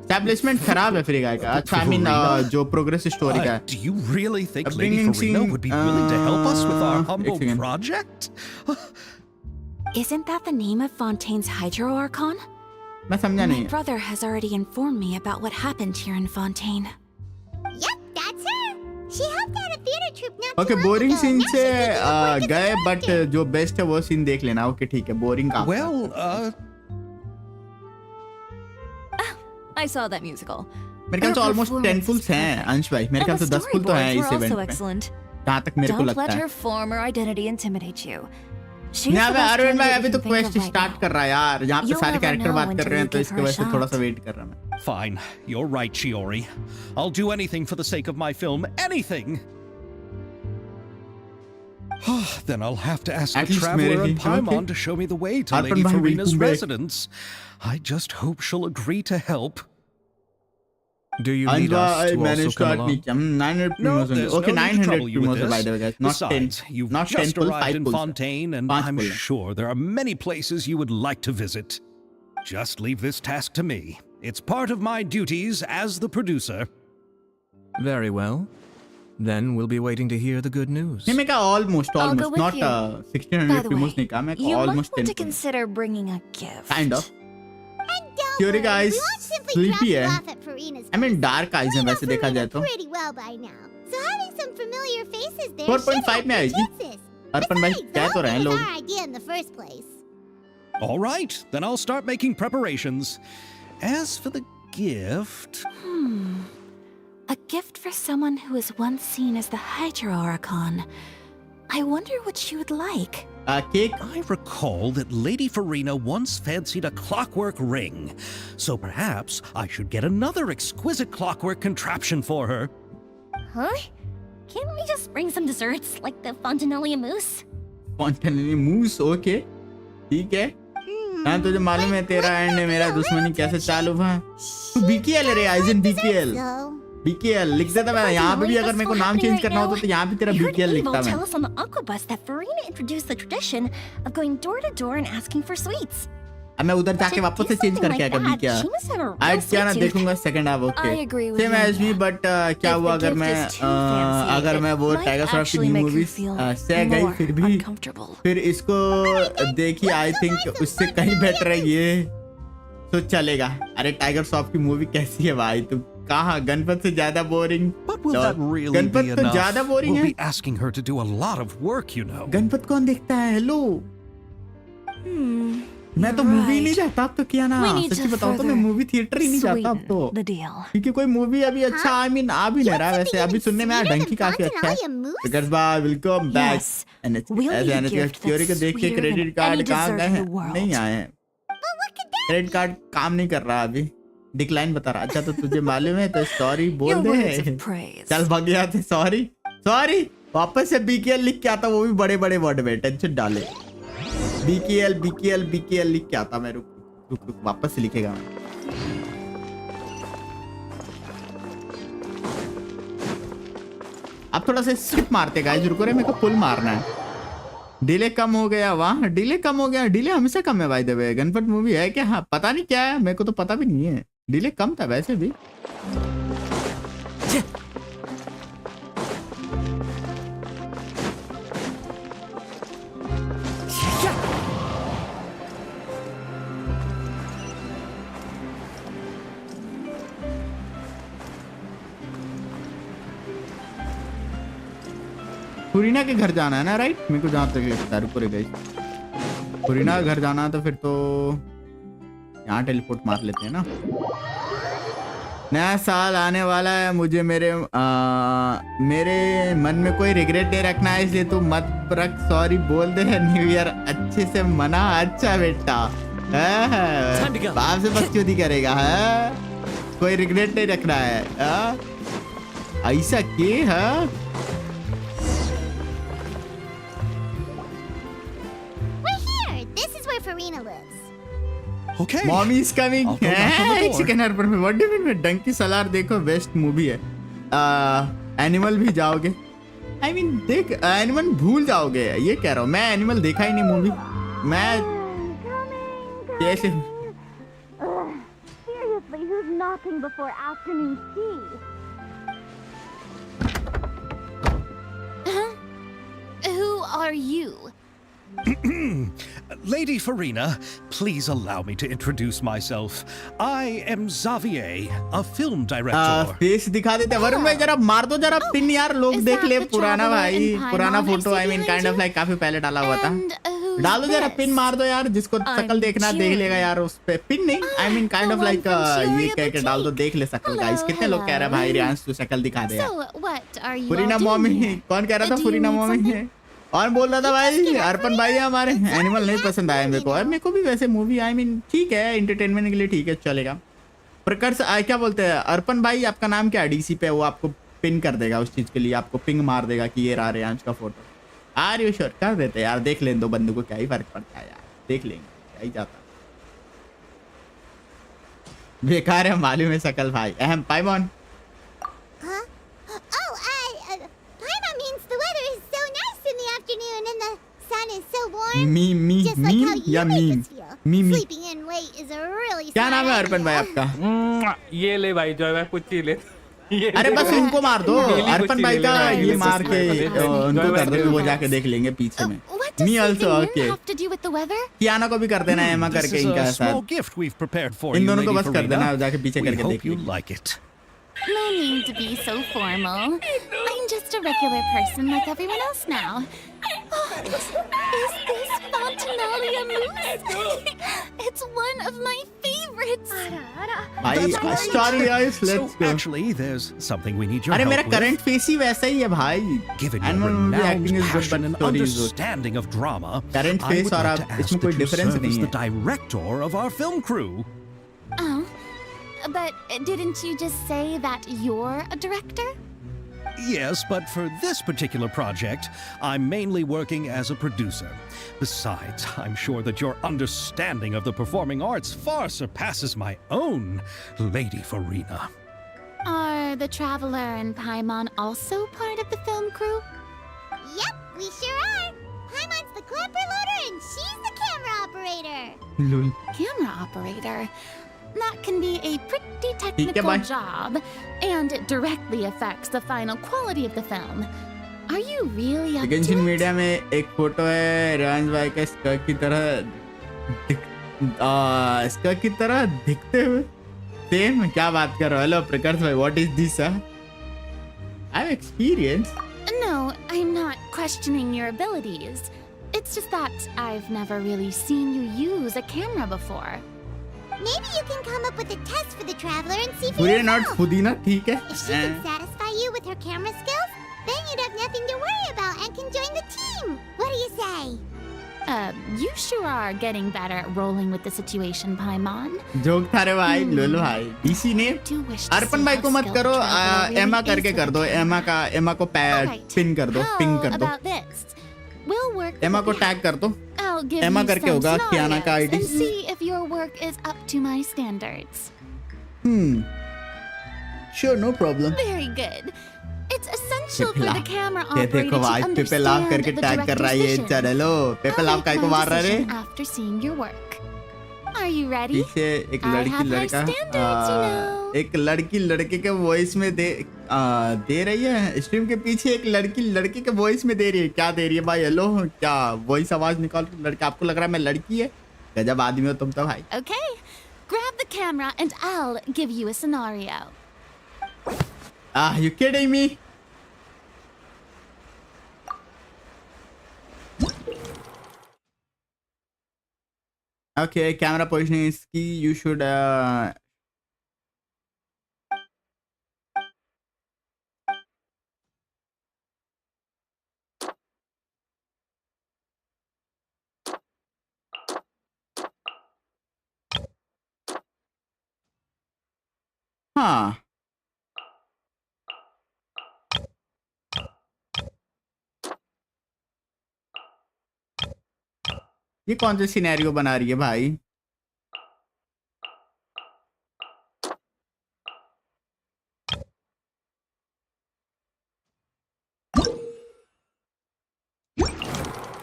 Establishment खराब है free गाय का अच्छा I mean
Farina?
जो progress story का है
Do you really think Lady
Bringing
Farina
scene,
would be willing to help us with our
ek
humble
second.
project?
Isn't that the name of Fontaine's Hydro Archon?
मैं समझा
My
नहीं
brother has already informed me about what happened here in Fontaine.
Yep, that's her. She helped out a theater troupe not
okay
too long
boring
ago.
Scene
Now
से
she's taking the work as a
गए but
director.
जो best है वो scene देख लेना okay ठीक है boring का
Well,
I saw that musical.
मेरे ख्याल से
Her
ऑलमोस्ट 10
performance
फुल्स
was
हैं
perfect.
अंश भाई, मेरे ख्याल
And
से
the
10 फुल तो हैं
storyboards
इस
were also
इवेंट में,
excellent.
जहाँ तक मेरे को
Don't
लगता
let
है।
her former identity intimidate you. She's
यहाँ
the
पे
best
अरविंद भाई
candidate
अभी
we
तो
can think
quest
of right
start
now.
कर रहा है यार, यहाँ पे
You'll
सारे
never
कैरेक्टर
know
बात कर रहे हैं, तो
until you
इसकी
give her
वजह से
a
थोड़ा सा
shot.
वेट कर रहा मैं।
Fine, you're right, Shiori. I'll do anything for the sake of my film. Anything! Then I'll have to ask
At
the
least
Traveler
Milegi,
and Paimon
okay.
to show me the way to
Arpan
Lady
bhai,
Farina's
welcome back.
residence. I just hope she'll agree to help.
Do you need us to
मैंने
also come
start नहीं
along?
किया, 900
No,
प्रीमोस
there's
okay,
no need to
900
trouble you with
प्रीमोस by
this.
the way guys, not 10,
Besides, you've
not 10
just
full,
arrived
5
in
full.
Fontaine, and
5
I'm
full.
sure there are many places you would like to visit. Just leave this task to me. It's part of my duties as the producer.
Very well. Then we'll be waiting to hear the good news.
नहीं मैं कहा almost
I'll go with
not
you.
1600
By the
प्रीमोस
way,
नहीं कहा, मैं
you might
almost
want
10
to consider bringing a gift.
kind of.
And don't
Theory
worry,
guys,
we won't simply
sleepy
drop you
है।
off at Farina's
I mean
place.
dark eyes हैं
We know
वैसे देखा
Farina
जाए तो।
pretty well by now, so having some familiar faces there
4.5
should help
में
your
आएगी।
chances.
अर्पण भाई
Besides,
कह
the
तो रहे हैं
whole thing was
लोग।
our idea in the first place.
All right, then I'll start making preparations. As for the gift...
A gift for someone who was once seen as the Hydra Oricon. I wonder what she would like.
Cake
I recall that Lady Farina once fancied a clockwork ring, so perhaps I should get another exquisite clockwork contraption for her.
Huh? Can't we just bring some desserts, like the Fontanelia mousse?
Spontaneously moves okay ठीक है। हाँ तुझे मालूम है तेरा and मेरा दुश्मनी कैसे चालू हुआ? तू बीकेएल रे आइजन बीकेएल
So,
बीकेएल लिख देता मैं यहाँ पे भी, अगर मेरे को नाम चेंज करना होता तो यहाँ पे तेरा
I heard
बीकेएल
Evo
लिखता मैं।
tell us on the Aquabus that Farina introduced the tradition of going door to door and asking for sweets.
अब मैं उधर जाके
To
वापस
do
से चेंज
something
करके
like
आकर
that,
BKL
she must have a real
आज क्या ना
sweet tooth.
देखूंगा second half okay
I agree with
same
you.
As me but क्या
If
हुआ
the
अगर
gift
मैं
is too fancy,
अगर
it
मैं वो
might
टाइगर श्रॉफ की
actually
new
make you
movies
feel
सह गई
more
फिर भी
uncomfortable.
फिर इसको देखी आई थिंक उससे कहीं बेटर है ये तो चलेगा। अरे टाइगर श्रॉफ की मूवी कैसी है भाई, तुम कहाँ गणपत से ज्यादा boring?
But will that really
Ganpat
be
तो
enough?
ज्यादा बोरिंग
We'll
है।
be asking her to do a lot of work, you know.
Ganpat कौन देखता है? हेलो मैं तो
you're
मूवी ही नहीं
right.
जाता अब तो, किया ना
We need
सच्ची
to
बताऊं तो मैं
further
मूवी थिएटर ही नहीं जाता अब तो,
Sweeten the deal.
क्योंकि कोई मूवी अभी अच्छा आई मीन आ भी नहीं रहा वैसे। अभी सुनने में आया डंकी काफी अच्छा है। Because bye welcome back
Yes.
And
We'll
as
need a
an
gift
theory को
that's
देख के
sweeter
credit
than
card
any
कहाँ
dessert
गए
in
हैं?
the world.
नहीं आए हैं, क्रेडिट कार्ड काम नहीं कर रहा अभी, डिक्लाइन बता रहा। अच्छा तो तुझे मालूम है तो सॉरी बोल
Your words
they.
of praise.
चल भाग गया थे, सॉरी सॉरी वापस से बीकेएल लिख के आता, वो भी बड़े बड़े वर्ड में, टेंशन डाले। बीकेएल बीकेएल बीकेएल लिख के आता मैं, रुक रुक रुक वापस से लिखेगा मैं। अब थोड़ा सा स्किप मारते गाइस, रुको रे मेरे को पुल मारना है। डिले कम हो गया, वहाँ डिले कम हो गया, डिले हमेशा कम है भाई द वे। गणपत मूवी है क्या? हाँ पता नहीं क्या है, मेरे को तो पता भी नहीं है, डिले कम था वैसे भी। फुरीना के घर जाना है ना, राइट? मेरे को जहाँ तक लगता है, रुको रे गाइस, फुरीना के घर जाना है तो फिर तो यहाँ टेलीपोर्ट मार लेते हैं ना। नया साल आने वाला है, मुझे मेरे मन में कोई रिग्रेट नहीं रखना है, इसलिए तू मत रख, सॉरी बोल दे। न्यू ईयर अच्छे से मना। अच्छा बेटा बाप से बकचोदी करेगा है, कोई रिग्रेट नहीं रखना है। ऐसा के है?
We're here. This is where Farina lives.
Okay.
Mommy is coming.
I'll go back on the door.
Chicken हर पर व्हाट डू मीन में डंकी सलार देखो, बेस्ट मूवी है। एनिमल भी जाओगे, आई मीन देख एनिमल भूल जाओगे, ये कह रहा हूँ मैं। एनिमल देखा ही नहीं मूवी मैं कैसे।
Seriously, who's knocking before afternoon tea?
Who are you?
Lady Farina, please allow me to introduce myself. I am Xavier, a film director.
Face दिखा देते हैं। वरुण भाई जरा मार दो जरा पिन यार, लोग
Is
देख
that
ले
the
पुराना
traveler
भाई,
in
पुराना
Paimon
photo. I mean
I've
kind of
seen
like काफी पहले डाला हुआ था।
And who
डाल दो जरा, पिन मार दो यार, जिसको शकल देखना देख लेगा यार उस पे। पिन नहीं, आई मीन काइंड ऑफ लाइक ये कह के डाल दो, देख ले शकल गाइस। कितने लोग कह रहे हैं भाई रियांश तू शकल दिखा दे यार।
So, what are you
Furina
all doing
mommy,
here?
कौन कह रहा था
Do you
Furina
need
mommy
something?
है? और बोल रहा था भाई अर्पण भाई है हमारे। एनिमल नहीं पसंद आया मेरे को, और मेरे को भी वैसे मूवी आई मीन ठीक है, एंटरटेनमेंट के लिए ठीक है, चलेगा। प्रकर्ष क्या बोलते हैं अर्पण भाई, आपका नाम क्या है डीसी पे? वो आपको पिन कर देगा उस चीज के लिए, आपको पिंग मार देगा कि ये रहा रियांश का फोटो। Are you sure? कर देते यार, देख लें दो बंदों को, क्या ही फर्क पड़ता है यार, देख लेंगे, क्या ही जाता। बेकार है मालूम है शकल भाई। अहम पाइमॉन,
Huh? Oh, Paimon means the weather is so nice in the afternoon and the sun is so warm.
Me
Just like how you
या
make
meme
us feel.
Me
Sleeping in late is a really
क्या नाम है
smart
अर्पण भाई
idea.
आपका?
ये ले भाई जो मैं कुछ ही ले।
अरे बस उनको मार दो,
डेली
अर्पण
कुछ
भाई
ही
का
ले लेना,
ये
ये
मार के
सस्ते
उनको कर दो,
में
वो जाके देख लेंगे पीछे में।
What does
Me also,
sleeping in
okay.
have to do with the weather?
Kiana को भी कर देना एमा
This
करके
is
इनका
a small
साथ।
gift we've prepared for
in
you,
दोनों को
Lady
बस कर देना,
Farina.
जाके पीछे
We
करके
hope
देख
you
लीजिए।
like it.
No need to be so formal. I'm just a regular person like everyone else now. Oh, is this Fontinalia mousse? It's one of my favorites.
भाई story guys,
So
let's go.
actually, there's something we need your
अरे
help
मेरा
with.
Current face ही वैसा ही है भाई।
Given your
animal movie
renowned
acting is good
passion
but
and
story is good.
understanding of drama,
Current
I
face
would
और
like
आप
to
इसमें
ask
कोई
that you
difference
serve
नहीं
as
है।
the director of our film crew.
Oh, but didn't you just say that you're a director?
Yes, but for this particular project, I'm mainly working as a producer. Besides, I'm sure that your understanding of the performing arts far surpasses my own, Lady Farina.
Are the Traveler and Paimon also part of the film crew? Yep, we sure are. Paimon's the clapper loader and she's the camera operator.
Lol.
Camera operator? That can be a pretty
bye.
technical job, and it directly affects the final quality of the film. Are you really up to
Genshin
it?
Media में एक photo है रियांश भाई का skirt की तरह skirt की तरह दिखते हुए। सेम? क्या बात कर रहे हो? हेलो प्रकाश भाई, what is this? I have experience.
No, I'm not questioning your abilities. It's just that I've never really seen you use a camera before. Maybe you can come up with a test for the Traveler and see for
पूरे not
yourself.
पुदीना, ठीक है।
If she can satisfy you with her camera skills, then you'd have nothing to worry about and can join the team. What do you say? You sure are getting better at rolling with the situation, Paimon.
Joke था रे भाई, लोलो भाई। DC ने
Do wish to
Arpan
see
भाई
how
को मत
skilled
करो,
Traveler really
एमा
is
करके
with
कर
the
दो।
camera.
एमा को
Alright.
पिन कर दो, पिंग कर
How
दो।
about this? We'll work
एमा
with
को
the
टैग कर दो।
I'll give
एमा
you
करके
some
होगा कियाना का
scenarios
ID.
and see if your work is up to my standards.
Sure, no problem.
Very good. It's essential for
पेपला,
the camera
ये
operator
देखो
to
भाई पेपे लाव
understand
करके
the
टैग कर रहा है ये
director's vision.
चलो। पेपे
I'll
लाव
make
काय को
my
मार रहा रे?
decision after seeing your work. Are you ready?
पीछे एक
I
लड़की
have high
लड़का
standards, you know.
एक लड़की लड़के के वॉइस में दे रही है। स्ट्रीम के पीछे एक लड़की लड़के के वॉइस में दे रही है। क्या दे रही है भाई? हेलो, क्या वॉइस आवाज निकाल लड़का? आपको लग रहा है मैं लड़की है? गजब आदमी हो तुम तो भाई।
Okay. Grab the camera and I'll give you a scenario.
You kidding me? Okay, camera positioning is key. You should हाँ, ये कौन सा सिनेरियो बना रही है भाई?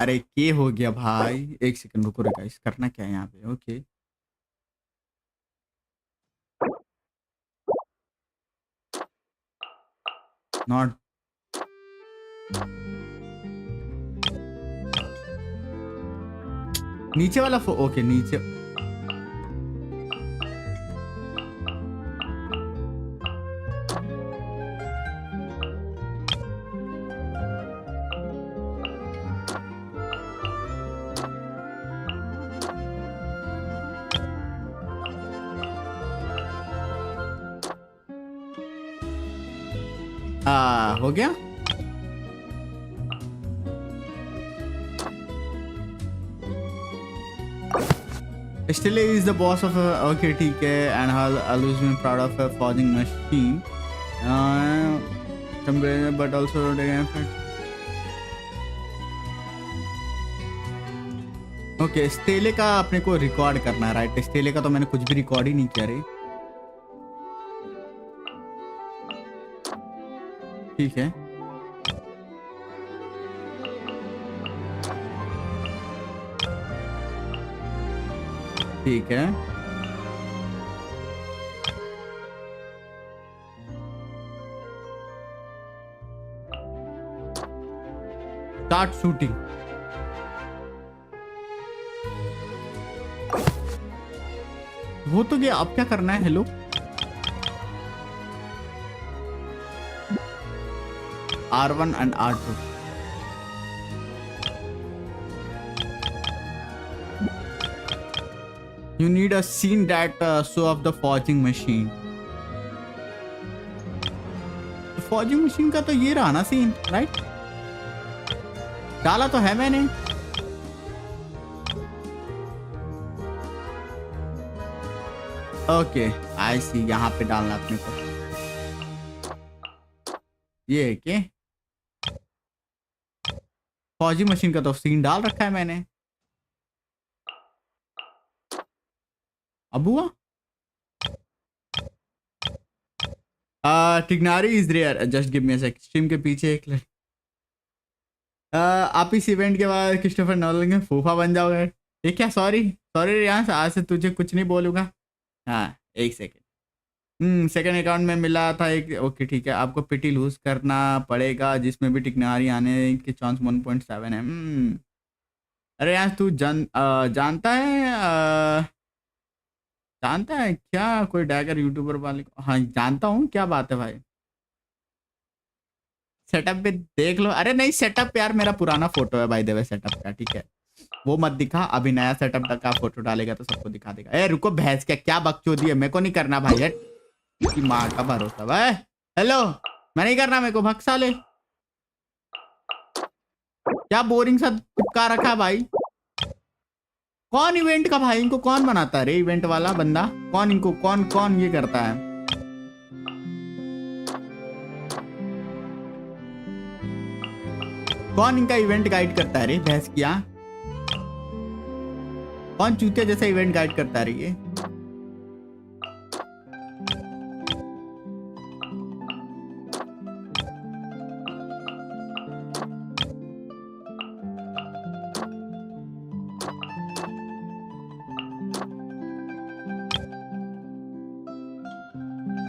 अरे के हो गया भाई? एक सेकंड रुको रे गाइस, करना क्या है यहाँ पे? ओके नॉट नीचे वाला ओके नीचे। हो गया। Still is the boss of okay ठीक है and has always been proud of a forging machine but also okay stele का अपने को रिकॉर्ड करना है राइट। स्टेले का तो मैंने कुछ भी रिकॉर्ड ही नहीं किया रे। ठीक है ठीक है स्टार्ट शूटिंग। वो तो गया, अब क्या करना है? Hello R1 and R2 you need a scene that show of the forging machine। forging machine का तो ये रहा ना सीन राइट। डाला तो है मैंने। ओके आई सी, यहाँ पे डालना अपने को। ये है क्या? फौजी मशीन का तो सीन डाल रखा है मैंने। अब हुआ Tighnari is rare, just give me a second. Stream के पीछे एक आप इस इवेंट के बाद क्रिस्टोफर नोलन के फूफा बन जाओगे। ये क्या? सॉरी यहाँ से आज से तुझे कुछ नहीं बोलूंगा। हाँ एक सेकंड। सेकंड अकाउंट में मिला था एक। ओके ठीक है, आपको पिटी लूज करना पड़ेगा जिसमें भी टिकनारी आने के चांस 1.7 है। अरे यार तू जानता है क्या कोई डैगर यूट्यूबर वाले को? हाँ जानता हूँ। क्या बात है भाई? सेटअप पे देख लो। अरे नहीं सेटअप यार मेरा पुराना फोटो है भाई देवे सेटअप का। ठीक है वो मत दिखा, अभी नया सेटअप का फोटो डालेगा तो सबको दिखा देगा। ए रुको भैंस क्या बकचोदी है? मेरे को नहीं करना भाई है की माँ का भरोसा भाई। हेलो मैं नहीं करना, मेरे को भग साले। क्या बोरिंग सा चिपका रखा है भाई। कौन इवेंट का भाई? इनको कौन बनाता है रे? इवेंट वाला बंदा कौन? इनको कौन ये करता है? कौन इनका इवेंट गाइड करता है रे भैंस किया? कौन चूतिया जैसा इवेंट गाइड करता है रे ये?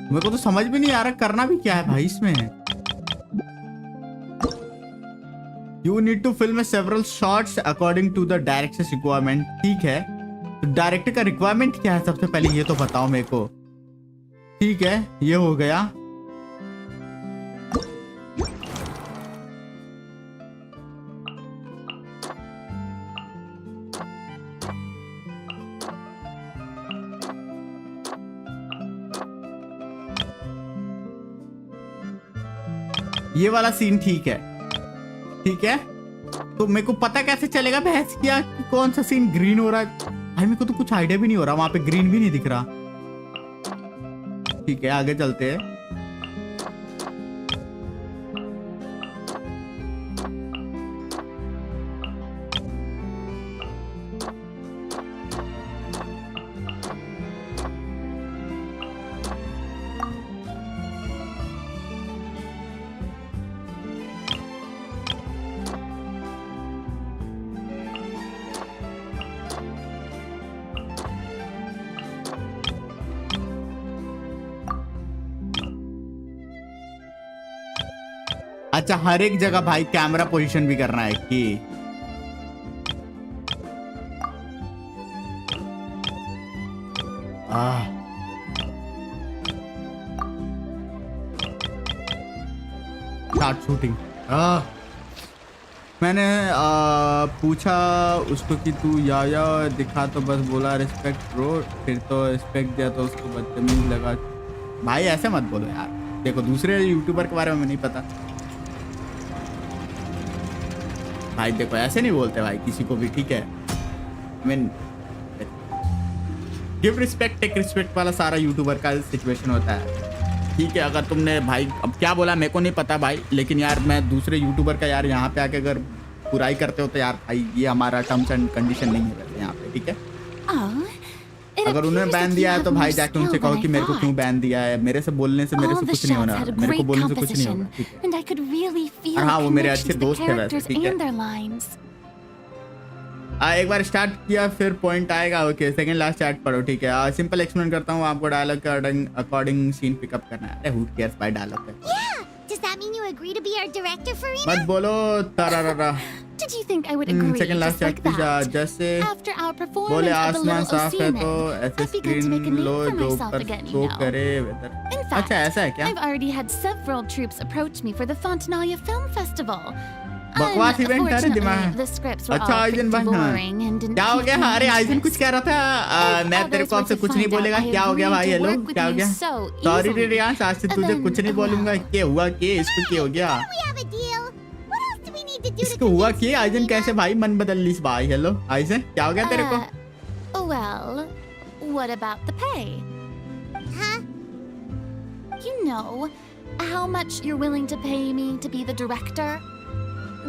मेरे को तो समझ भी नहीं आ रहा करना भी क्या है भाई इसमें। You need to film several shots according to the director's requirement। ठीक है तो डायरेक्टर का रिक्वायरमेंट क्या है सबसे पहले ये तो बताओ मेरे को। ठीक है ये हो गया। ये वाला सीन ठीक है। ठीक है तो मेरे को पता कैसे चलेगा भैंस किया कि कौन सा सीन ग्रीन हो रहा है? भाई मेरे को तो कुछ आइडिया भी नहीं हो रहा, वहां पे ग्रीन भी नहीं दिख रहा। ठीक है आगे चलते हैं। अच्छा हर एक जगह भाई कैमरा पोजीशन भी करना है कि स्टार्ट शूटिंग। मैंने पूछा उसको कि तू या दिखा तो बस बोला रिस्पेक्ट ब्रो, फिर तो रिस्पेक्ट दिया तो उसको बदतमीज लगा। भाई ऐसे मत बोलो यार। देखो दूसरे यूट्यूबर के बारे में नहीं पता भाई। देखो ऐसे नहीं बोलते भाई किसी को भी, ठीक है। I mean give respect take respect वाला सारा यूट्यूबर का सिचुएशन होता है, ठीक है। अगर तुमने भाई अब क्या बोला मेरे को नहीं पता भाई, लेकिन यार मैं दूसरे यूट्यूबर का यार यहाँ पे आके अगर बुराई करते हो तो यार भाई ये हमारा टर्म्स एंड कंडीशन नहीं है वैसे यहाँ पे, ठीक है। अगर उन्होंने बैन दिया है तो भाई जाके उनसे कहो कि मेरे को क्यों बैन दिया है। मेरे से बोलने से मेरे से कुछ नहीं होना, मेरे को बोलने से कुछ नहीं होना, ठीक है। हाँ वो मेरे अच्छे दोस्त है वैसे, ठीक है। एक बार स्टार्ट किया फिर पॉइंट आएगा, ओके। सेकंड लास्ट चैट पढ़ो, ठीक है। सिंपल एक्सप्लेन करता हूँ आपको, डायलॉग का अकॉर्डिंग सीन पिकअप करना है। अरे हू केयर्स भाई डायलॉग पे।
Does that mean you agree to be our director, Farina?
मत बोलो तरारा।
Did you think I would agree
second last
just like
chat
that?
जैसे
After our performance
बोले
of the
आसमान
little
साफ है तो
Oceanic,
ऐसे
I've begun to make a
screen
name
low
for
जो
myself
ऊपर
again,
शो
you know.
करे
In
अच्छा
fact,
ऐसा है क्या?
I've already had several troops approach me for the Fontanalia Film Festival.
बकवास इवेंट है दिमाग।
The scripts were
अच्छा
all
आइजन
pretty
भाई,
boring and didn't
क्या हो
pique
गया?
my
अरे आइजन
interest.
कुछ कह रहा था, मैं तेरे को आपसे कुछ नहीं बोलेगा। क्या हो गया भाई? हेलो क्या हो गया? सॉरी रे रियांश, आज से तुझे कुछ नहीं बोलूंगा। क्या हुआ? क्या इसको क्या हो गया?
We have a deal. What else do we need to do to
इसको हुआ
convince
क्या? आइजन कैसे भाई मन बदल ली भाई? हेलो आइजन क्या हो गया तेरे को?
Well, what about the pay? Huh? You know how much you're willing to pay me to be the director?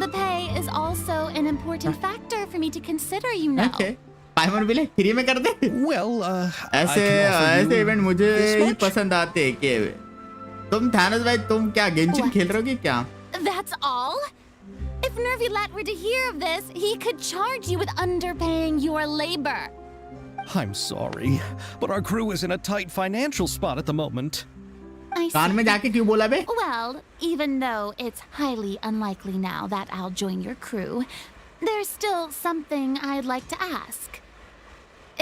The pay is also an important factor for me to consider, you know.
Okay. पाइमर बिले free में कर दे।
Well,
ऐसे ऐसे event मुझे ही पसंद आते हैं के। तुम थानोस भाई तुम क्या गेंशिन खेल रहे हो क्या?
That's all? If Nervilat were to hear of this, he could charge you with underpaying your labor.
I'm sorry, but our crew is in a tight financial spot at the moment.
I
कान में
see.
जाके क्यों बोला बे?
Well, even though it's highly unlikely now that I'll join your crew, there's still something I'd like to ask.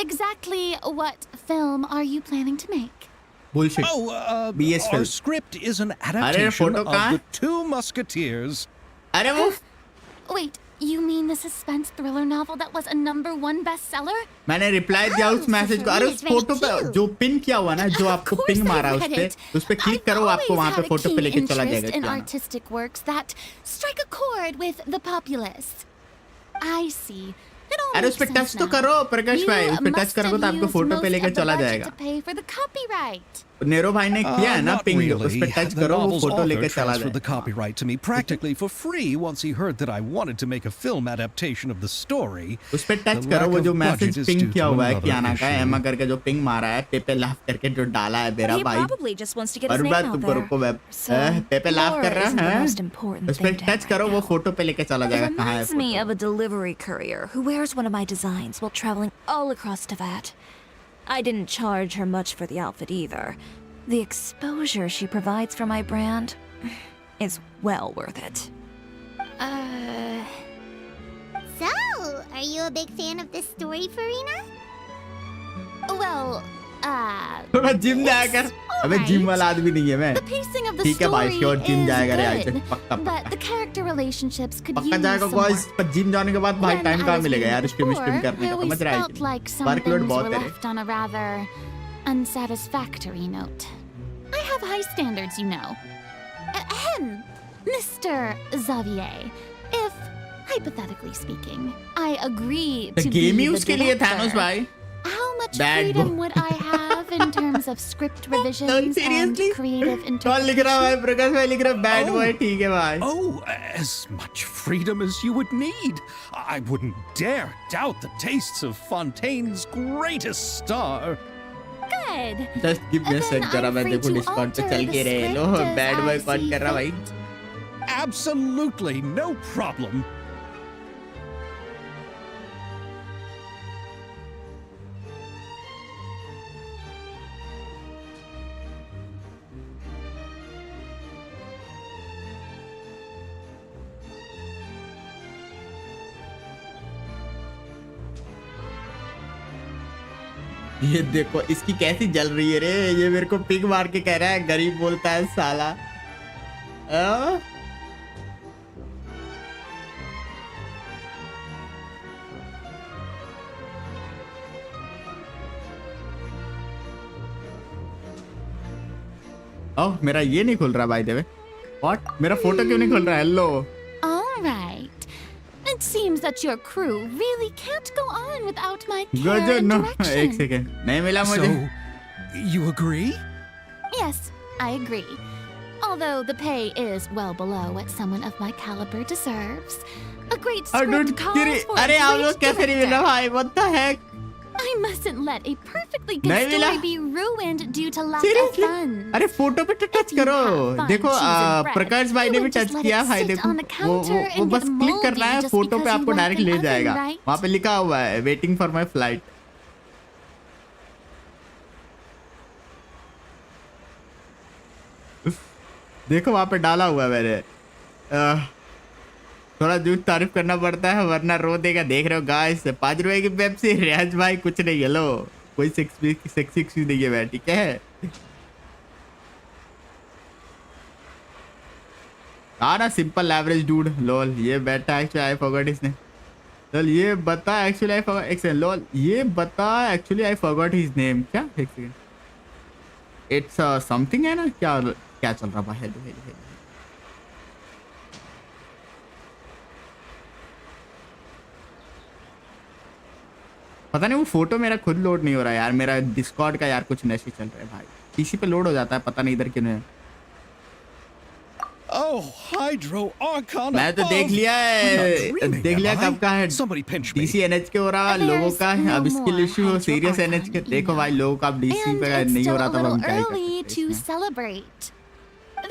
Exactly what film are you planning to make?
Bullshit.
Oh,
BS
our
film.
script is an adaptation
photo
of
कहाँ?
The Two Musketeers.
अरे वो
Wait, you mean the suspense thriller novel that was a #1 bestseller?
मैंने reply दिया उस message को। अरे उस photo पे जो पिन किया हुआ ना, जो आपको पिंग मारा उस पे क्लिक करो, आपको वहाँ पे फोटो पे लेके चला जाएगा।
in artistic works that strike a chord with the populace. I see. It all
अरे उस पे
makes sense
टच तो
now.
करो प्रकाश भाई, उस पे
You
टच
must
करोगे तो
have
आपको
used
फोटो पे
most
लेके
of the
चला
budget
जाएगा।
to pay for the copyright.
Narrow भाई ने किया है ना
Not
पिंग,
really.
उस पे टच
The
करो वो
novel's
फोटो
author
लेके चला
transferred the
जाएगा।
copyright to me practically for free once he heard that I wanted to make a film adaptation of the story.
उस पे टच
The
करो, वो
lack
जो
of
message
budget is
ping
due
किया
to
हुआ है
another
Kiana का,
issue.
एमा करके जो पिंग मारा है, पेपे लाफ करके जो डाला है मेरा
He
भाई।
probably just wants to get his
और
name
बात
out
तुमको
there.
रुको वेब
So,
पेपे लाफ
Laura
कर
isn't
रहा
the
है,
most important
उस पे
thing to
टच
have
करो
right
वो
now.
फोटो पे लेके चला
It
जाएगा। कहाँ है
reminds me
photo?
of a delivery courier who wears one of my designs while traveling all across Teyvat. I didn't charge her much for the outfit either. The exposure she provides for my brand is well worth it.
So, are you a big fan of this story, Farina? Well,
थोड़ा gym जाया कर। अबे
alright.
Gym वाला आदमी नहीं है मैं।
The pacing of the
ठीक है भाई,
story
श्योर जिम
is
जाएगा रे
good,
आइजन, पक्का
but
पक्का
the character relationships could
पक्का
use
जाएगा
some
गाइस।
work.
पर जिम जाने के बाद भाई
When
टाइम
I
कहाँ
was
मिलेगा यार
reading
स्ट्रीम
before,
करने
I
का,
always
समझ रहा है
felt like some
workload
things
बहुत
were
है रे।
left on a rather unsatisfactory note. I have high standards, you know. Ahem, Mr. Xavier, if, hypothetically speaking, I agree
तो
to be
game he
the
उसके लिए Thanos
director,
भाई।
how much
Bad
freedom
boy.
would I have in terms of script revisions and
seriously?
creative
कौन लिख रहा है भाई?
interpretation?
प्रकाश भाई लिख रहा है बैड
Oh.
बॉय, ठीक है भाई।
Oh, as much freedom as you would need. I wouldn't dare doubt the tastes of Fontaine's greatest star.
Good.
Just give me a
Then
sec, जरा
I'm
मैं
free
देखो
to
डिस्कॉर्ड पे
alter
चल
the
के रहे लो।
script as
bad boy
I
कौन
see
कर रहा भाई?
fit.
Absolutely, no problem.
ये देखो इसकी कैसी जल रही है रे। ये मेरे को पिग मार के कह रहा है गरीब बोलता है साला। आ? ओह मेरा ये नहीं खुल रहा भाई देवे व्हाट मेरा फोटो क्यों नहीं खुल रहा hello
All right. It seems that your crew really can't go on without my care
गजब
and
नो
direction.
एक सेकंड नहीं मिला मुझे
So, you agree?
Yes, I agree. Although the pay is well below what someone of my caliber deserves. A great script calls for
अरे
a
आप लोग
great
कैसे नहीं मिल रहा
director.
भाई what the heck
I mustn't let a perfectly good
नहीं मिला?
story be ruined due to lack of
Seriously?
funds.
अरे फोटो पे तो टच
If you
करो
have fun
देखो
choosing bread,
प्रकाश भाई
you
ने भी
would just
टच
let
किया
it
भाई
sit
देखो
on the counter
वो
and
बस
get
क्लिक करना है
moldy just
फोटो पे
because
आपको
you want
डायरेक्ट
an
ले
oven,
जाएगा
right?
वहाँ पे लिखा हुआ है वेटिंग फॉर माय फ्लाइट देखो वहाँ पे डाला हुआ है मैंने थोड़ा दूर तारीफ करना पड़ता है वरना रो देगा देख रहे हो गाइस 5 रुपए की पेप्सी रियाज भाई कुछ नहीं है लो कोई सेक्सी नहीं है भाई ठीक है ना सिंपल एवरेज डूड लोल ये बेटा एक्चुअली आई फॉरगॉट इसने लोल ये बता एक्चुअली आई फॉरगॉट एक सेकंड लोल ये बता actually I forgot his name क्या एक सेकंड इट्स समथिंग है ना क्या क्या चल रहा भाई हेलो हेलो हेलो पता नहीं वो फोटो मेरा खुद लोड नहीं हो रहा है यार मेरा डिस्कॉर्ड का यार कुछ नशे चल रहा है भाई पीसी पे लोड हो जाता है पता नहीं इधर क्यों है
Oh, Hydro Archon
मैं तो
above.
देख लिया
I'm not
है
dreaming,
देख लिया
am
कब
I?
का है
Somebody pinch me.
DC NH के हो रहा लोगों का
There's
अब
no
स्किल
more
इश्यू हो
Hydro
सीरियस
Archon
एनएच के देखो
either.
भाई लोगों का अब डीसी
And
पे
it's
नहीं हो
still
रहा
a
था
little
हम क्या ही
early
कर
to
सकते हैं
celebrate.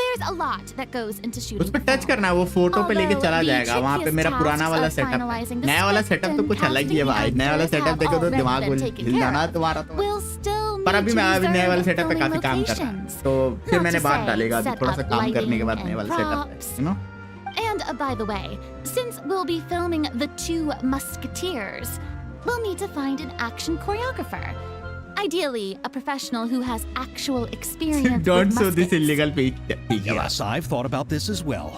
There's a lot that goes into
उस
shooting
पे
the
टच
film.
करना है वो फोटो पे लेके
Although
चला
the
जाएगा वहाँ पे
trickiest
मेरा पुराना
tasks
वाला
of
सेटअप
finalizing the
नया वाला
script
सेटअप तो
and
कुछ अलग ही है
casting
भाई
the
नया वाला
actors
सेटअप
have
देखो तो
already
दिमाग
been taken
हिल
care
जाना
of.
तुम्हारा तो
We'll still
पर
need
अभी
to
मैं अभी नए वाले
reserve
सेटअप पे
filming
काफी काम कर रहा हूँ
locations.
तो फिर
Not
मैंने
to
बात
say
डालेगा अभी
set
थोड़ा सा
up
काम करने के बाद
lighting
नए वाले
and
सेटअप
props.
पे you know
And by the way, since we'll be filming The Two Musketeers, we'll need to find an action choreographer. Ideally, a professional who has actual experience
Don't
with
show this
muskets.
illegal page.
Yes, I've thought about this as well.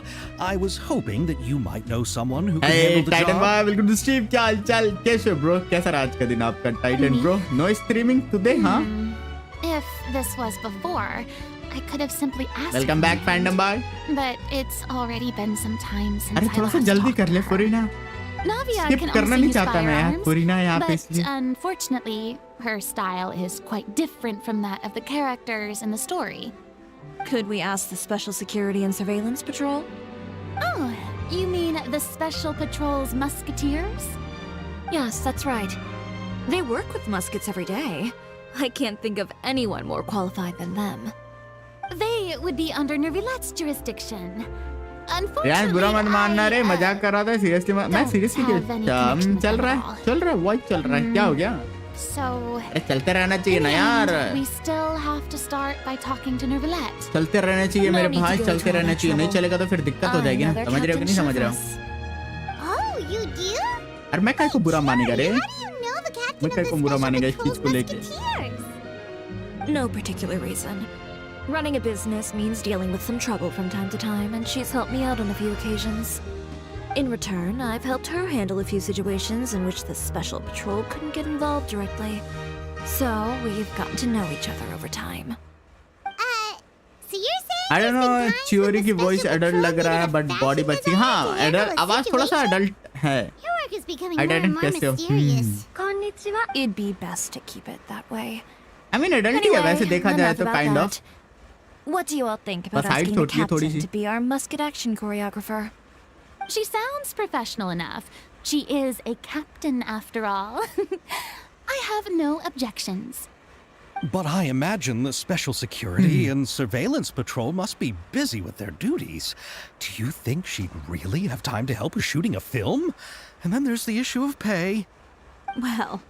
I was hoping that you might know someone who could
Hey,
handle the
Titan
job.
boy, welcome to stream. क्या हालचाल कैसे हो bro? कैसा रहा आज का दिन आपका Titan bro? No streaming today, हाँ?
If this was before, I could have simply asked
Welcome
him,
back, fandom boy.
but it's already been some time since
अरे
I
थोड़ा सा
last
जल्दी
talked
कर ले
to her.
Farina
Navia
Skip
can
करना
also
नहीं
use
चाहता मैं यार
firearms,
फरीना यहाँ पे
but
इसलिए
unfortunately, her style is quite different from that of the characters in the story.
Could we ask the Special Security and Surveillance Patrol?
Oh, you mean the Special Patrol's musketeers?
Yes, that's right. They work with muskets every day. I can't think of anyone more qualified than them.
They would be under Nervilette's jurisdiction.
यार
Unfortunately,
बुरा मत मानना रे
I,
मजाक कर रहा था seriously मैं
don't
seriously
have any connection with
चल
them
रहा
at
है
all.
चल रहा है वॉइस चल रहा है क्या हो गया
So,
अरे चलते रहना चाहिए
in
ना
the
यार
end, we still have to start by talking to Nervilette.
चलते रहना चाहिए
No
मेरे
need to
भाई
go
चलते
through all
रहना
that
चाहिए नहीं
trouble.
चलेगा तो फिर दिक्कत हो जाएगी ना
Another
समझ रहे हो कि नहीं
Captain
समझ रहे हो
Chauffeur's.
Oh, you do?
अरे मैं काय को बुरा मानेगा रे
How do you know the captain
मैं
of
काय
the
को बुरा
Special
मानेगा इस चीज
Patrol's
को लेके
Musketeers?
No particular reason. Running a business means dealing with some trouble from time to time, and she's helped me out on a few occasions. In return, I've helped her handle a few situations in which the Special Patrol couldn't get involved directly. So, we've gotten to know each other over time.
So you're saying
I don't
there's
know
been times
च्योरी
when
की
the
voice
Special
adult
Patrol
लग रहा है
needed a
but
fashion
body बच्ची
designer
हाँ
to handle
adult
a
आवाज थोड़ा सा
situation?
Adult है
Your work is becoming
I
more and
didn't
more
guess so.
mysterious.
It'd be best to keep it that way.
I mean adult ही है वैसे देखा जाए
enough
तो
about
kind of
that. What do you all think about
बस height
asking the
छोटी है थोड़ी
captain
C
to be our musket action choreographer?
She sounds professional enough. She is a captain after all. I have no objections.
But I imagine the Special Security and Surveillance Patrol must be busy with their duties. Do you think she'd really have time to help with shooting a film? And then there's the issue of pay.
Well,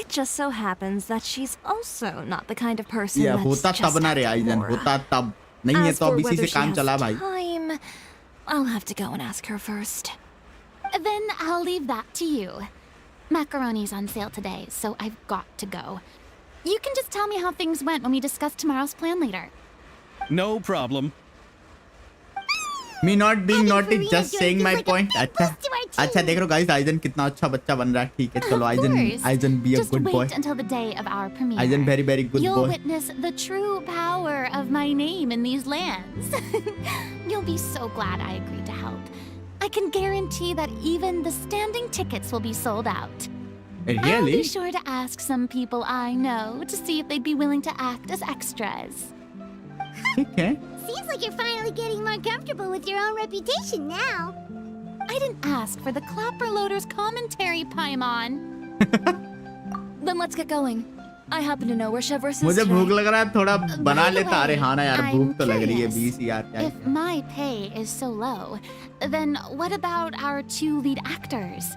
it just so happens that she's also not the kind of person
या
that's
होता
just
तब ना रे
after
eigen
Laura.
होता तब नहीं है
As
तो
for
अब इसी
whether
से
she
काम
has
चला भाई
time, I'll have to go and ask her first.
Then I'll leave that to you. Macaroni's on sale today, so I've got to go. You can just tell me how things went when we discuss tomorrow's plan later.
No problem.
Me not being
Having
naughty
Faria
just
join
saying
is
my
like a
point.
big
अच्छा
boost to our team.
अच्छा देख रहे हो guys, eigen कितना अच्छा बच्चा बन रहा है. ठीक है चलो, eigen be a
Just
good boy.
wait until the day of our premiere.
Eigen very very good
You'll
boy.
witness the true power of my name in these lands. You'll be so glad I agreed to help. I can guarantee that even the standing tickets will be sold out. I'll
Really?
be sure to ask some people I know to see if they'd be willing to act as extras.
ठीक है.
Seems like you're finally getting more comfortable with your own reputation now.
I didn't ask for the Clapper Loader's commentary, Paimon.
Then let's get going. I happen to know where Chevrolet is
मुझे भूख
today.
लग रहा है, थोड़ा बना
By the
लेता. अरे
way,
हाँ ना यार,
I'm
भूख तो लग रही है.
curious.
20 यार क्या.
If my pay is so low, then what about our 2 lead actors?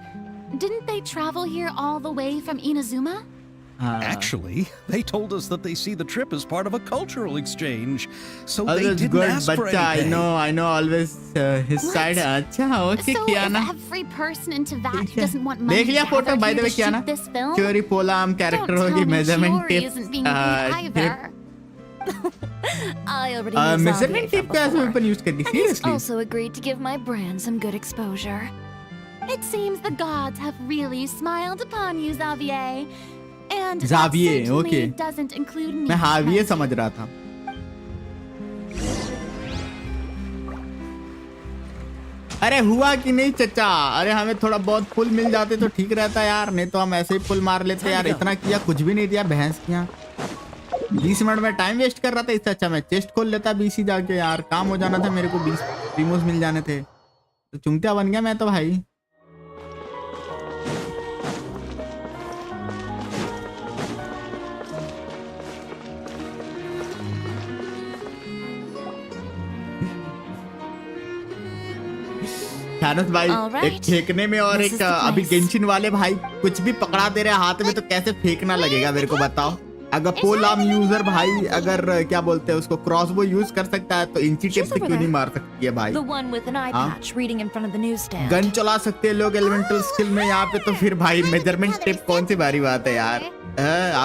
Didn't they travel here all the way from Inazuma?
Actually, they told us that they see the trip as part of a cultural exchange, so they
Always
didn't
good
ask for
बच्चा.
anything.
I know always his
What?
side. अच्छा okay
So
किया
is
ना.
every person into that
ठीक
who
है.
doesn't want money
देख लिया photo
gathered
by
here
the way
to
किया
shoot
ना.
this film?
चोरी पोलाम
Don't
कैरेक्टर
tell
होगी,
me
measurement
Shiori
tip.
isn't being paid either.
I already knew
measurement
Xavier
tip को ऐसे
before.
Weapon use करनी.
And he's
Seriously.
also agreed to give my brand some good exposure.
It seems the gods have really smiled upon you, Xavier. And that
Xavier,
certainly
okay.
doesn't include me.
मैं हाविये
Right?
समझ रहा था. अरे हुआ कि नहीं चचा? अरे हमें थोड़ा बहुत पुल मिल जाते तो ठीक रहता यार, नहीं तो हम ऐसे ही पुल मार लेते यार. इतना किया, कुछ भी नहीं दिया भैंस किया. 20 मिनट में टाइम वेस्ट कर रहा था. इससे अच्छा मैं चेस्ट खोल लेता बीसी जाके यार. काम हो जाना था मेरे को, 20 प्रीमोस मिल जाने थे. तो चुंगटिया बन गया मैं तो भाई. थानोस भाई
Alright.
एक फेंकने में और
This
एक
is the
अभी
place.
गेंशिन वाले भाई कुछ भी पकड़ा दे रहे हाथ में तो कैसे फेंकना लगेगा मेरे को बताओ. अगर पोलाम यूजर भाई अगर क्या बोलते हैं उसको क्रॉसबो यूज कर सकता है तो इंची टिप से क्यों नहीं मार सकती है भाई.
The one with an eye patch reading in front of the newsstand.
Gun चला सकते हैं लोग एलिमेंटल स्किल में यहाँ पे, तो फिर भाई मेजरमेंट टिप कौन सी भारी बात है यार.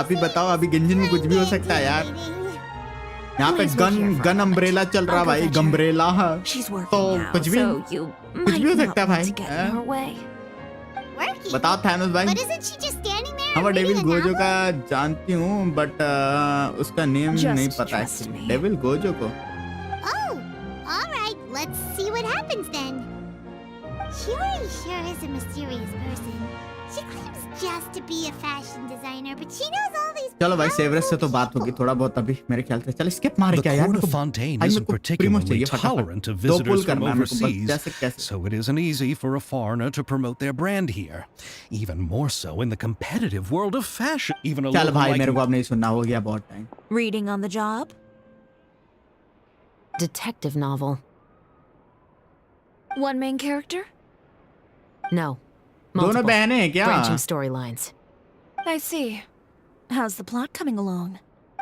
आप ही बताओ, अभी गेंशिन में कुछ भी हो सकता है यार. यहाँ पे गन अम्ब्रेला चल रहा भाई, गम्ब्रेला.
She's
तो
working now,
कुछ भी
so you
भी
might
हो
not
सकता है
want
भाई.
to get in her way.
Working.
बताओ थानोस भाई.
But isn't she just standing there?
हाँ,
reading
devil
a
Gojo
novel?
का जानती हूँ बट उसका नेम
Just
नहीं पता
trust
है.
me.
डेविल गोजो को.
Oh, all right. Let's see what happens then. Shiori sure is a mysterious person. She claims just to be a fashion designer, but she knows all these.
चलो भाई, Severus से तो
powerful
बात होगी
people.
थोड़ा बहुत अभी मेरे ख्याल से. चल स्किप मार
The
क्या यार.
court
मेरे
of
को
Fontaine
भाई,
isn't
मेरे को प्रीमोस
particularly
चाहिए फटाफट.
tolerant of
2 pull
visitors from
करना है मेरे को बस.
overseas,
कैसे कैसे.
so it isn't easy for a foreigner to promote their brand here. Even more so in the competitive world of fashion. Even a
चल
local
भाई
like
मेरे को अब नहीं सुनना, हो गया बहुत time.
Reading on the job?
Detective novel.
One main character?
No.
दोनों
Multiple.
बहनें हैं क्या?
Branching storylines.
I see. How's the plot coming along?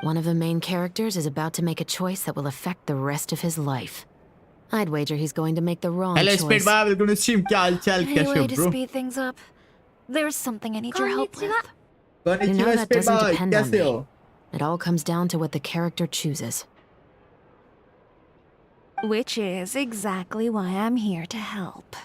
One of the main characters is about to make a choice that will affect the rest of his life. I'd wager he's going to make the wrong
hello
choice.
Speed bye, welcome to stream. क्या हालचाल,
Any
कैसे
way
हो
to
bro?
speed things up? There's something I need your help with.
You know
कॉनिचिवा
that
speed
doesn't
bye,
depend on
कैसे
me.
हो?
It all comes down to what the character chooses.
Which is exactly why I'm here to help.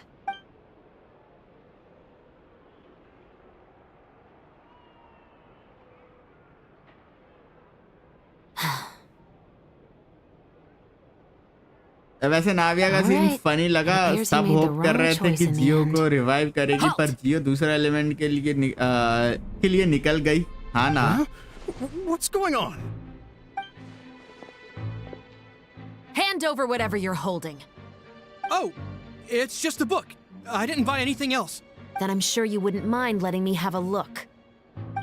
वैसे नाविया का scene
Alright.
Funny लगा.
Appears he
सब
made the
hope कर
wrong
रहे थे
choice
कि
in the
जियो
end.
को revive करेगी, पर जियो दूसरा एलिमेंट के लिए निकल गई. हाँ ना.
What's going on?
Hand over whatever you're holding.
Oh, it's just a book. I didn't buy anything else.
Then I'm sure you wouldn't mind letting me have a look.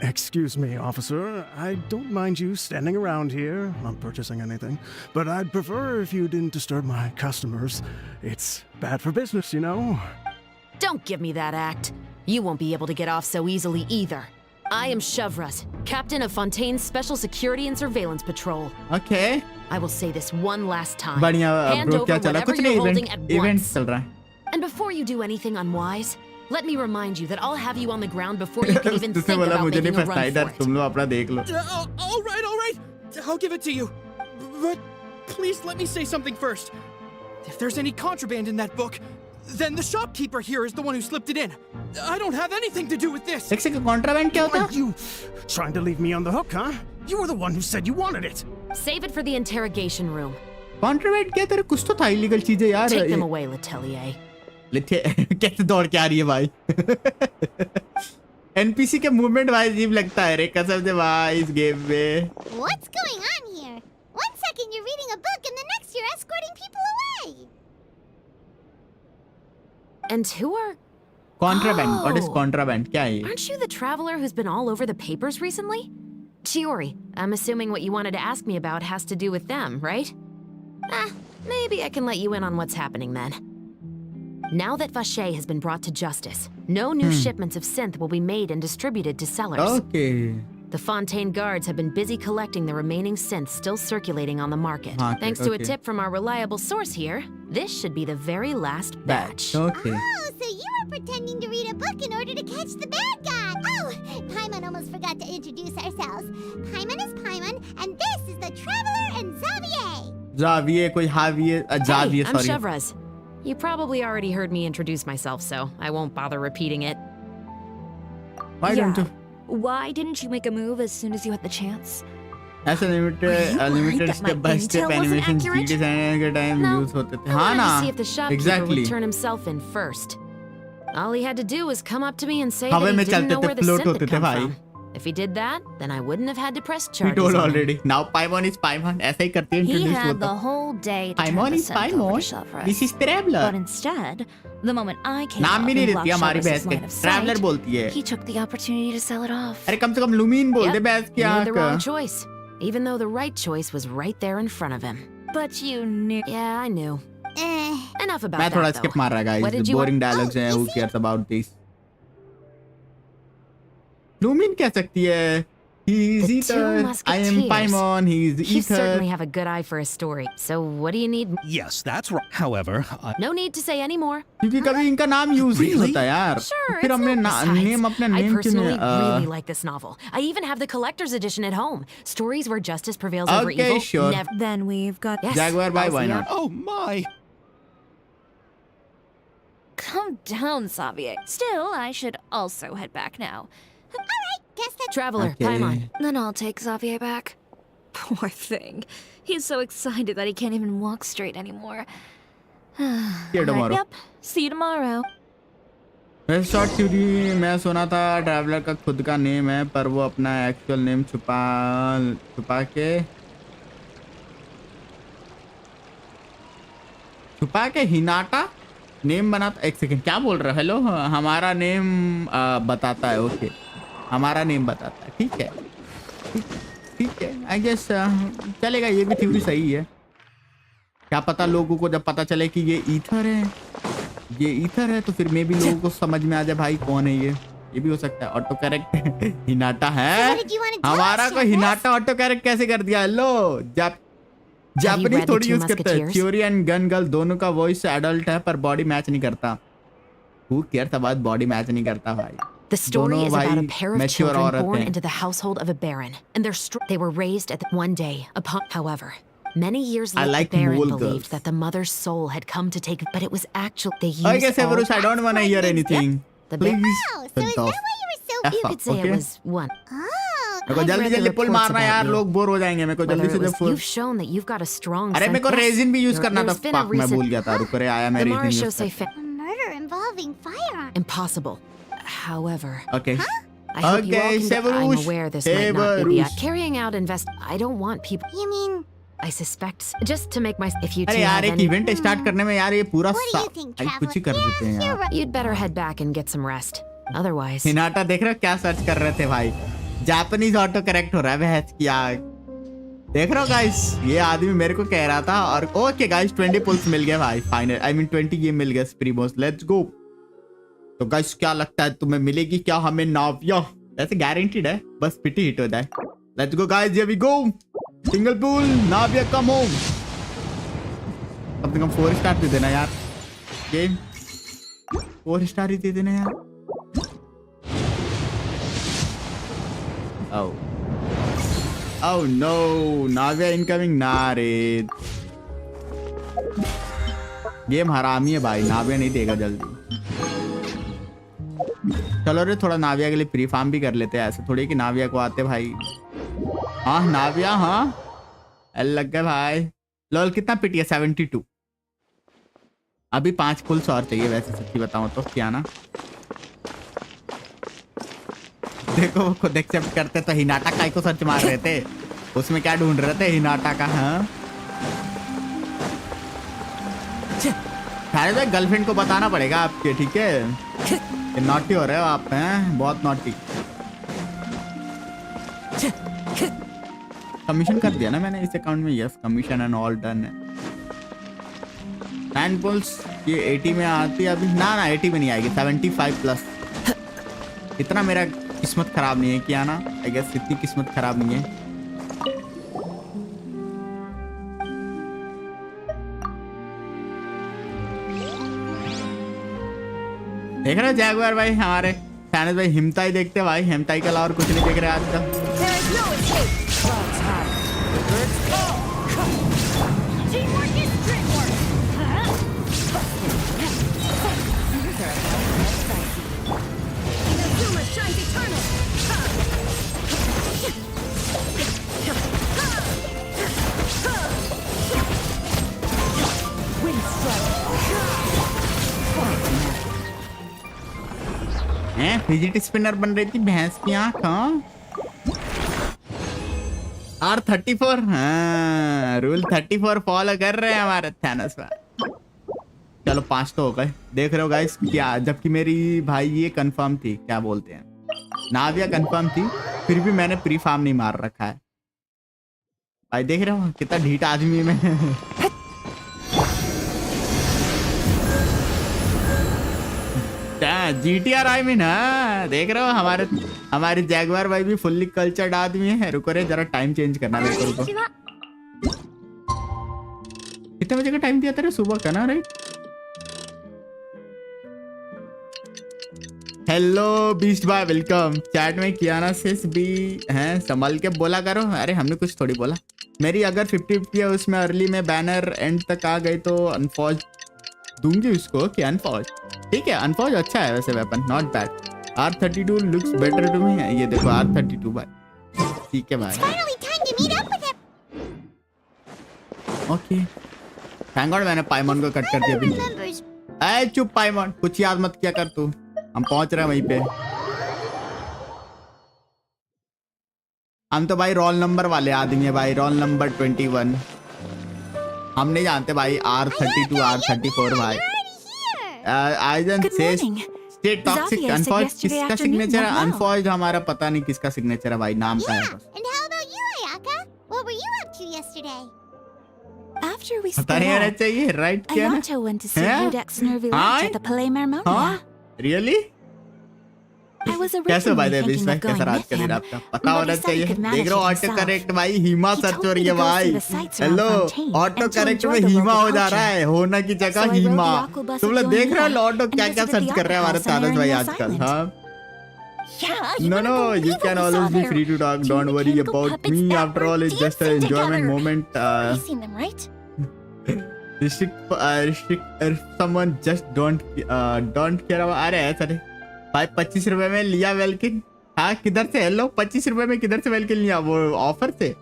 Excuse me, officer. I don't mind you standing around here, not purchasing anything, but I'd prefer if you didn't disturb my customers. It's bad for business, you know.
Don't give me that act. You won't be able to get off so easily either. I am Chevrolet, captain of Fontaine's Special Security and Surveillance Patrol.
Okay.
I will say this one last time.
बढ़िया
Hand
bro.
over
क्या चला?
whatever
कुछ
you're
नहीं,
holding at
event
once.
चल रहा है.
And before you do anything unwise, let me remind you that I'll have you on the ground before you can even
उसने
think
बोला
about
मुझे नहीं
making a
फंसना
run
इधर,
for it.
तुम लोग अपना देख लो.
All right. I'll give it to you. But please let me say something first. If there's any contraband in that book, then the shopkeeper here is the one who slipped it in. I don't have anything to do with this.
एक second contraband क्या होता
Are you trying to leave me on the hook, huh? You were the one who said you wanted it.
Save it for the interrogation room.
Contraband क्या तेरे कुछ तो था illegal चीजें यार
Take them away, Letelier.
कैसे दौड़ के आ रही है भाई एनपीसी के मूवमेंट भाई अजीब लगता है रे कसम से भाई इस गेम में
What's going on here? One second you're reading a book and the next you're escorting people away.
And who are...
contraband what is
Oh.
Contraband क्या है ये
Aren't you the traveler who's been all over the papers recently? Chiori, I'm assuming what you wanted to ask me about has to do with them, right? Maybe I can let you in on what's happening then. Now that Vache has been brought to justice, no new shipments of synth will be made and distributed to sellers.
Okay
The Fontaine guards have been busy collecting the remaining synths still circulating on the market.
Okay,
Thanks to a
okay.
tip from our reliable source here, this should be the very last batch.
Okay
Oh, so you were pretending to read a book in order to catch the bad guy. Oh, Paimon almost forgot to introduce ourselves. Paimon is Paimon, and this is the Traveler and Xavier.
जाविये कोई हाविये
Hey,
जाविये
I'm
sorry
Chevraz. You probably already heard me introduce myself, so I won't bother repeating it.
Why don't you
Why didn't you make a move as soon as you had the chance?
ऐसे
Are you
limited
worried that my
step by step
intel wasn't
animation
accurate?
Series के time
No.
Use होते थे
I
हाँ
wanted
ना
to see if the shopkeeper
exactly
would turn himself in first. All he had to do was come up to me and say
हवा
that
में
he didn't
चलते
know
थे,
where the
float
synth
होते
had
थे
come
भाई।
from. If he did that, then I wouldn't have had to press
We
charges
told
on him.
already. Now Paimon is Paimon. ऐसा ही करते हैं
He
introduce
had
होता
the whole day to turn
Paimon
the
is
synth over
Paimon.
to Chevraz.
This is Traveler.
But instead, the moment I came
नाम
up
भी नहीं
and
देती
blocked
हमारी
Chevraz's
बहस के
line of
ट्रैवलर
sight,
बोलती है
he took the opportunity to sell it off.
अरे कम से कम लुमीन बोल दे
Yep,
बहस की
he made the wrong
आंख
choice, even though the right choice was right there in front of him.
But you knew.
Yeah, I knew. Enough about
मैं थोड़ा
that,
skip
though.
मार रहा
What
guys
did you
boring
want?
Dialogues हैं
Oh,
who
you
cares about this लुमीन कह सकती है he is
The
ether
two
I am
musketeers.
Paimon he is
You
ether
certainly have a good eye for a story. So what do you need?
Yes, that's right. However,
No need to say any more.
क्योंकि कभी इनका नाम use नहीं
Really?
होता यार
Sure,
फिर
it's
हमने
not. Besides,
name अपने
I
नेम
personally
क्यों
really like this novel. I even have the collector's edition at home. Stories where justice prevails over
Okay,
evil.
sure.
Never.
Then we've got.
Yes,
Jaguar by
I'll
why
see ya.
not
oh my!
Calm down, Xavier. Still, I should also head back now.
Guess that's
Traveler,
Okay.
Paimon.
Then I'll take Xavier back. Poor thing. He's so excited that he can't even walk straight anymore.
See you tomorrow.
Yep. See you tomorrow.
वैसे short theory मैं सुना था traveller का खुद का name है पर वो अपना एक्चुअल नेम छुपा के हिनाटा नेम बनाता एक सेकंड क्या बोल रहा है हेलो हमारा नेम बताता है ओके हमारा नेम बताता है ठीक है ठीक है आई गेस चलेगा ये भी थ्योरी सही है क्या पता लोगों को जब पता चले कि ये ईथर है तो फिर मे भी लोगों को समझ में आ जाए भाई कौन है ये भी हो सकता है ऑटो करेक्ट हिनाटा है
What did you wanna do,
हमारा को
Chevraz?
हिनाटा ऑटो करेक्ट कैसे कर दिया हेलो जापानीज
read The
थोड़ी
Two
यूज करते हैं
Musketeers?
Theory and gun girl दोनों का वॉइस एडल्ट है पर बॉडी मैच नहीं करता who cares about body match नहीं करता भाई
The story
दोनों
is about a
भाई
pair of
mature
children
औरत
born
हैं।
into the household of a baron, and they were raised at one day upon. However, many years
I
later,
like
the baron
mole
believed
girls.
that the mother's soul had come to take, but it was actually they used.
I guess
all-
Everus, I don't want to hear anything.
The big-
Please.
Wow, so is that why you were so...
F
You
up,
could say
okay?
it was one.
Oh,
मेरे को
I've
जल्दी
read the
जल्दी पुल
reports
मारना
about
यार
you.
लोग bore हो जाएंगे मेरे को
Whether
जल्दी
it
से
was,
pull
you've shown that you've got a strong.
अरे मेरे को
sense.
रेजिन भी यूज
There-
करना था
there's been a
फक मैं भूल
recent-
गया था रुक रे आया मैं
The
रेजिन यूज
Marishose
कर
a murder involving firearms.
impossible. However,
okay
I hope you all
Okay,
can. I'm
Severus.
aware this might not be the
Severus.
carrying out I don't want people.
You mean...
I suspect just to make my. If you two
अरे यार
have
एक
any,
event start करने में यार ये पूरा
What do you think,
कुछ ही कर
Traveler?
देते हैं यार
you'd better head back and get some rest. Otherwise,
Hinata देख रहे हो क्या सर्च कर रहे थे भाई जापानीज ऑटो करेक्ट हो रहा है बहस की आग देख रहे हो गाइस ये आदमी मेरे को कह रहा था और ओके गाइस 20 पुल्स मिल गए भाई फाइनल आई मीन 20 गेम मिल गए प्रीमोस लेट्स गो तो गाइस क्या लगता है तुम्हें मिलेगी क्या हमें नाविया ऐसे गारंटीड है बस पिटी हिट हो जाए let's go guys here we go single pull Navia come home कम से कम 4 स्टार दे देना यार गेम 4 स्टार ही दे देना यार Oh. Oh no, Navia incoming. Nah, रे. गेम हरामी है भाई, नाविया नहीं देगा जल्दी। चलो रे थोड़ा नाविया के लिए प्री फार्म भी कर लेते हैं, ऐसे थोड़ी कि नाविया को आते भाई। हाँ नाविया, हाँ लग गया भाई। लॉल कितना पिटिया 72। अभी 5 फुल और चाहिए वैसे सच्ची बताऊं तो क्या ना। देखो वो खुद एक्सेप्ट करते तो हिनाटा काय को सर्च मार रहे थे, उसमें क्या ढूंढ रहे थे हिनाटा का। हाँ सारे तो गर्लफ्रेंड को बताना पड़ेगा आपके, ठीक है। नॉटी हो रहे हो आप, हैं बहुत नॉटी। कमीशन कर दिया ना मैंने इस अकाउंट में, yes commission and all done है। 9 पुल्स ये 80 में आती है अभी ना 80 में नहीं आएगी, 75 प्लस। इतना मेरा किस्मत खराब नहीं है क्या ना, आई गेस इतनी किस्मत खराब नहीं है। देख रहे हो जैगुआर भाई, हमारे फैनस भाई हिमताई देखते भाई, हिमताई के अलावा और कुछ नहीं देख रहे आज तक। फिजिट स्पिनर बन रही थी भैंस की आंख। R34, हाँ रूल 34 फॉलो कर रहे हैं हमारे थैनस पर। चलो 5 तो हो गए। देख रहे हो गाइस क्या, जबकि मेरी भाई ये कंफर्म थी, क्या बोलते हैं नाविया कंफर्म थी, फिर भी मैंने प्री फार्म नहीं मार रखा है भाई। देख रहे हो कितना ढीठ आदमी में। GTR आई मीन, हाँ देख रहे हो हमारे जैगुआर भाई भी फुल्ली कल्चर्ड आदमी है। रुको रे जरा टाइम चेंज करना मेरे को, रुको। कितने बजे का टाइम दिया तेरे सुबह का ना रे? हेलो बीस्ट भाई वेलकम। चैट में कियाना सिस भी हैं, संभाल के बोला करो। अरे हमने कुछ थोड़ी बोला। मेरी अगर 50 है उसमें अर्ली में बैनर एंड तक आ गई तो अनफॉर्ज दूंगी उसको कि अनफॉर्ज। ठीक है अनफॉर्ज अच्छा है वैसे weapon, not bad. R32 looks better to me. ये देखो R32 भाई, ठीक है भाई। ओके थैंक गॉड मैंने पाइमॉन को कट कर दिया अभी। ऐ चुप पाइमॉन, कुछ याद मत किया कर तू, हम पहुंच रहे हैं वहीं पे। हम तो भाई रोल नंबर वाले आदमी है भाई, रोल नंबर 21। हम नहीं जानते भाई R32 R34 भाई। आइजन से स्टेट टॉक्सिक अनफॉर्ज किसका सिग्नेचर है? अनफॉर्ज हमारा पता नहीं किसका सिग्नेचर है भाई, नाम का है बस।
After we
पता नहीं रहना चाहिए राइट क्या ना?
Elgato went to see Udex Nervillage at the Palais Marmonia.
Really?
I was
कैसे भाई
originally
देविश
thinking
भाई,
of going
कैसा राज
with
का दिन
him,
आपका पता
but
होना
he said he
चाहिए।
could
देख
manage
रहे हो
it
ऑटो
himself.
करेक्ट भाई, हिमा
He
सर्च
told
हो रही
me
है
to go
भाई।
see the sights around
hello
Fontaine
auto
and to
correct
enjoy
में
the
हिमा
local
हो जा रहा
culture.
है, होना की जगह
So I rode the
Hima.
aqua bus
तुम
at
लोग देख रहे हो
Yonia
ऑटो
and
क्या क्या
visited
सर्च
the
कर रहे हैं हमारे
opera house on
तारस भाई
Aranis
आजकल।
Island.
हाँ
Yeah, you
no
wouldn't
no you
believe
can
what we saw
always be
there.
free to talk,
Two
don't worry
mechanical
about
puppets
me,
that
after
were
all it's just an
dancing
enjoyment
together.
moment.
You've seen them, right?
restrict someone just don't care about। अरे ऐसा नहीं भाई, 25 रुपए में लिया वेलकिन। हाँ किधर से? हेलो 25 रुपए में किधर से वेलकिन लिया? वो ऑफर से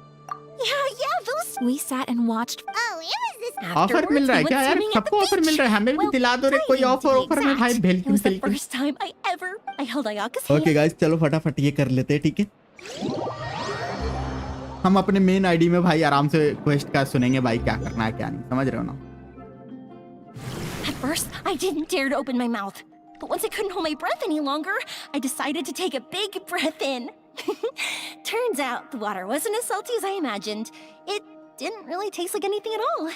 Yeah, those. We sat and watched.
Offer मिल रहा है क्या यार? सबको ऑफर मिल रहा है, हमें भी दिला दो रे कोई ऑफर में भाई।
It was the first time I held Ayaka's hand.
Okay guys चलो फटाफट ये कर लेते हैं, ठीक है। हम अपने मेन आईडी में भाई आराम से क्वेस्ट का सुनेंगे भाई, क्या करना है क्या नहीं, समझ रहे हो ना?
At first, I didn't dare to open my mouth. But once I couldn't hold my breath any longer, I decided to take a big breath in. Turns out the water wasn't as salty as I imagined. It didn't really taste like anything at all.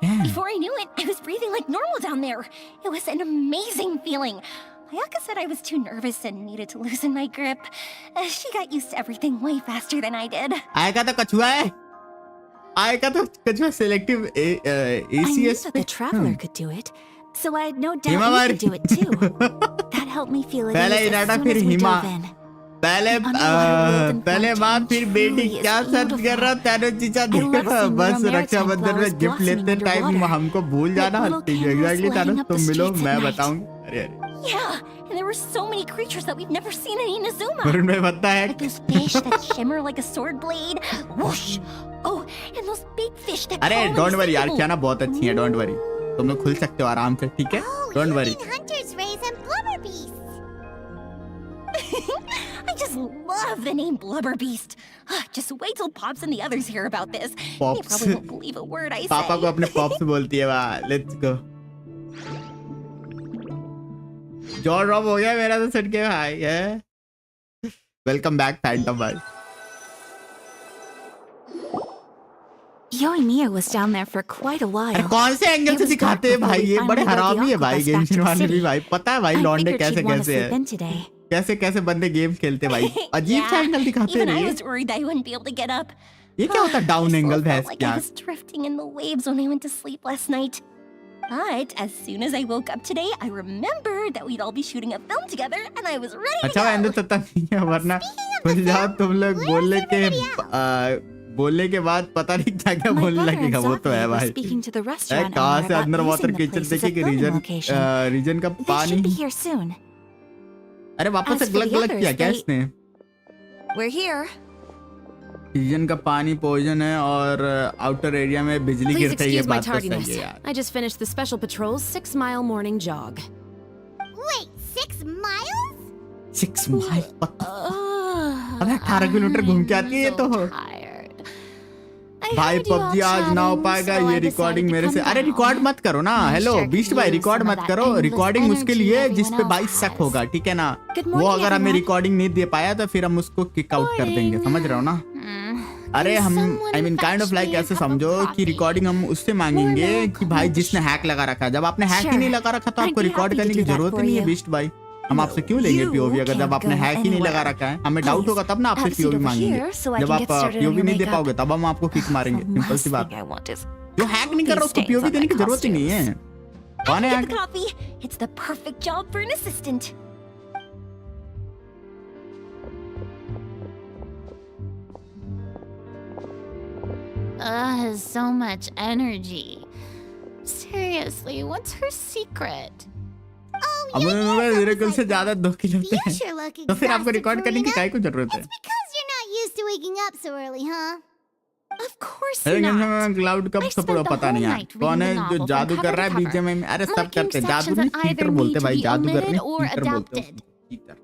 Damn.
Before I knew it, I was breathing like normal down there. It was an amazing feeling. Ayaka said I was too nervous and needed to loosen my grip. She got used to everything way faster than I did.
आएगा तो कछुआ है, आएगा तो कछुआ selective
I knew
ACS
that the traveler could do it, so I had no doubt
Hima
you
मार
could do it too. That helped me feel at
पहले
ease as
इनाटा
soon
फिर
as we
Hima,
dove in.
पहले माँ फिर बेटी क्या search कर रहा तेरे चीचा देखो बस रक्षाबंधन में गिफ्ट लेते टाइम हमको भूल जाना एग्जैक्टली तानो तुम मिलो मैं बताऊंगी अरे
Yeah, and there were so many creatures that we've never seen in Inazuma.
Varun में पता है
Like those fish that shimmer like a sword blade. Whoosh! Oh, and those big fish that
अरे
crawl
डोंट वरी यार
invisible.
क्या ना बहुत अच्छी है डोंट वरी तुम लोग खुल सकते हो आराम से ठीक है don't worry
Hunters, rays, and blubber beasts.
I just love the name Blubber Beast. Just wait till Pops and the others hear about this. They
Pops.
probably won't believe a word I say.
पापा को अपने pops बोलती है वाह let's go John Rob हो गया मेरा तो सट के भाई है वेलकम बैक फैंटम भाई
Yoimiya was down there for quite a while.
अरे कौन से एंगल से दिखाते हैं भाई ये बड़े हरामी है भाई गेंशिन वाले भी भाई पता है भाई लौंडे कैसे कैसे है कैसे कैसे बंदे गेम खेलते भाई अजीब सा एंगल दिखाते
Even I
हैं
was worried I wouldn't be able to get up.
ये क्या होता है डाउन एंगल
I
भैंस
felt like
क्या
I was drifting in the waves when I went to sleep last night. But as soon as I woke up today, I remembered that we'd all be shooting a film together, and I was ready to
अच्छा
go.
मैंने तो तब नहीं है वरना खुल जाओ तुम लोग बोलने के बाद पता नहीं क्या क्या बोलने लगेगा वो तो है भाई कहाँ से अंडर वाटर किचन देखिए कि रीजन का पानी अरे वापस से गलत गलत किया क्या इसने
We're here.
रीजन का पानी पॉइजन है और आउटर एरिया में बिजली
Please
गिरता है ये
excuse my
बात तो सही
tardiness.
है यार
I just finished the special patrol's 6-mile morning jog.
Wait, 6 miles?
6 mile अबे 18 किलोमीटर घूम के आती है तो भाई पबजी आज ना हो पाएगा ये रिकॉर्डिंग मेरे से अरे रिकॉर्ड मत करो ना हेलो बीस्ट भाई रिकॉर्ड मत करो रिकॉर्डिंग उसके लिए जिस पे भाई शक होगा ठीक है ना वो अगर हमें रिकॉर्डिंग नहीं दे पाया तो फिर हम उसको किक आउट कर देंगे समझ रहे हो ना अरे हम आई मीन काइंड ऑफ लाइक ऐसे समझो कि रिकॉर्डिंग हम उससे मांगेंगे कि भाई जिसने हैक लगा रखा है जब आपने हैक ही नहीं लगा रखा तो आपको रिकॉर्ड करने की जरूरत ही नहीं है बीस्ट भाई हम आपसे क्यों लेंगे पीओवी अगर जब आपने हैक ही नहीं लगा रखा है हमें डाउट होगा तब ना आपसे पीओवी मांगेंगे जब आप पीओवी नहीं दे पाओगे तब हम आपको किक मारेंगे सिंपल सी बात जो हैक नहीं कर रहा उसको पीओवी देने की जरूरत ही नहीं है कौन है
Get the coffee. It's the perfect job for an assistant.
So much energy. Seriously, what's her secret?
अब मेरे कल से ज्यादा 2 किलो पे है
Sure look
तो फिर आपको
exhausted,
रिकॉर्ड करने की
Karina.
काय को जरूरत है
It's because you're not used to waking up so early, huh?
Of course
अरे
not.
क्लाउड कब
I
सब
spent the
पता नहीं
whole
यार
night
कौन है
reading the
जो
novel
जादू
from
कर रहा है
cover to
बीजीएमआई में अरे सब
Marking
करते हैं जादू
sections
नहीं
that
चीटर
either
बोलते
need
भाई
to be
जादू करने
omitted or
चीटर बोलते हैं
adapted.
चीटर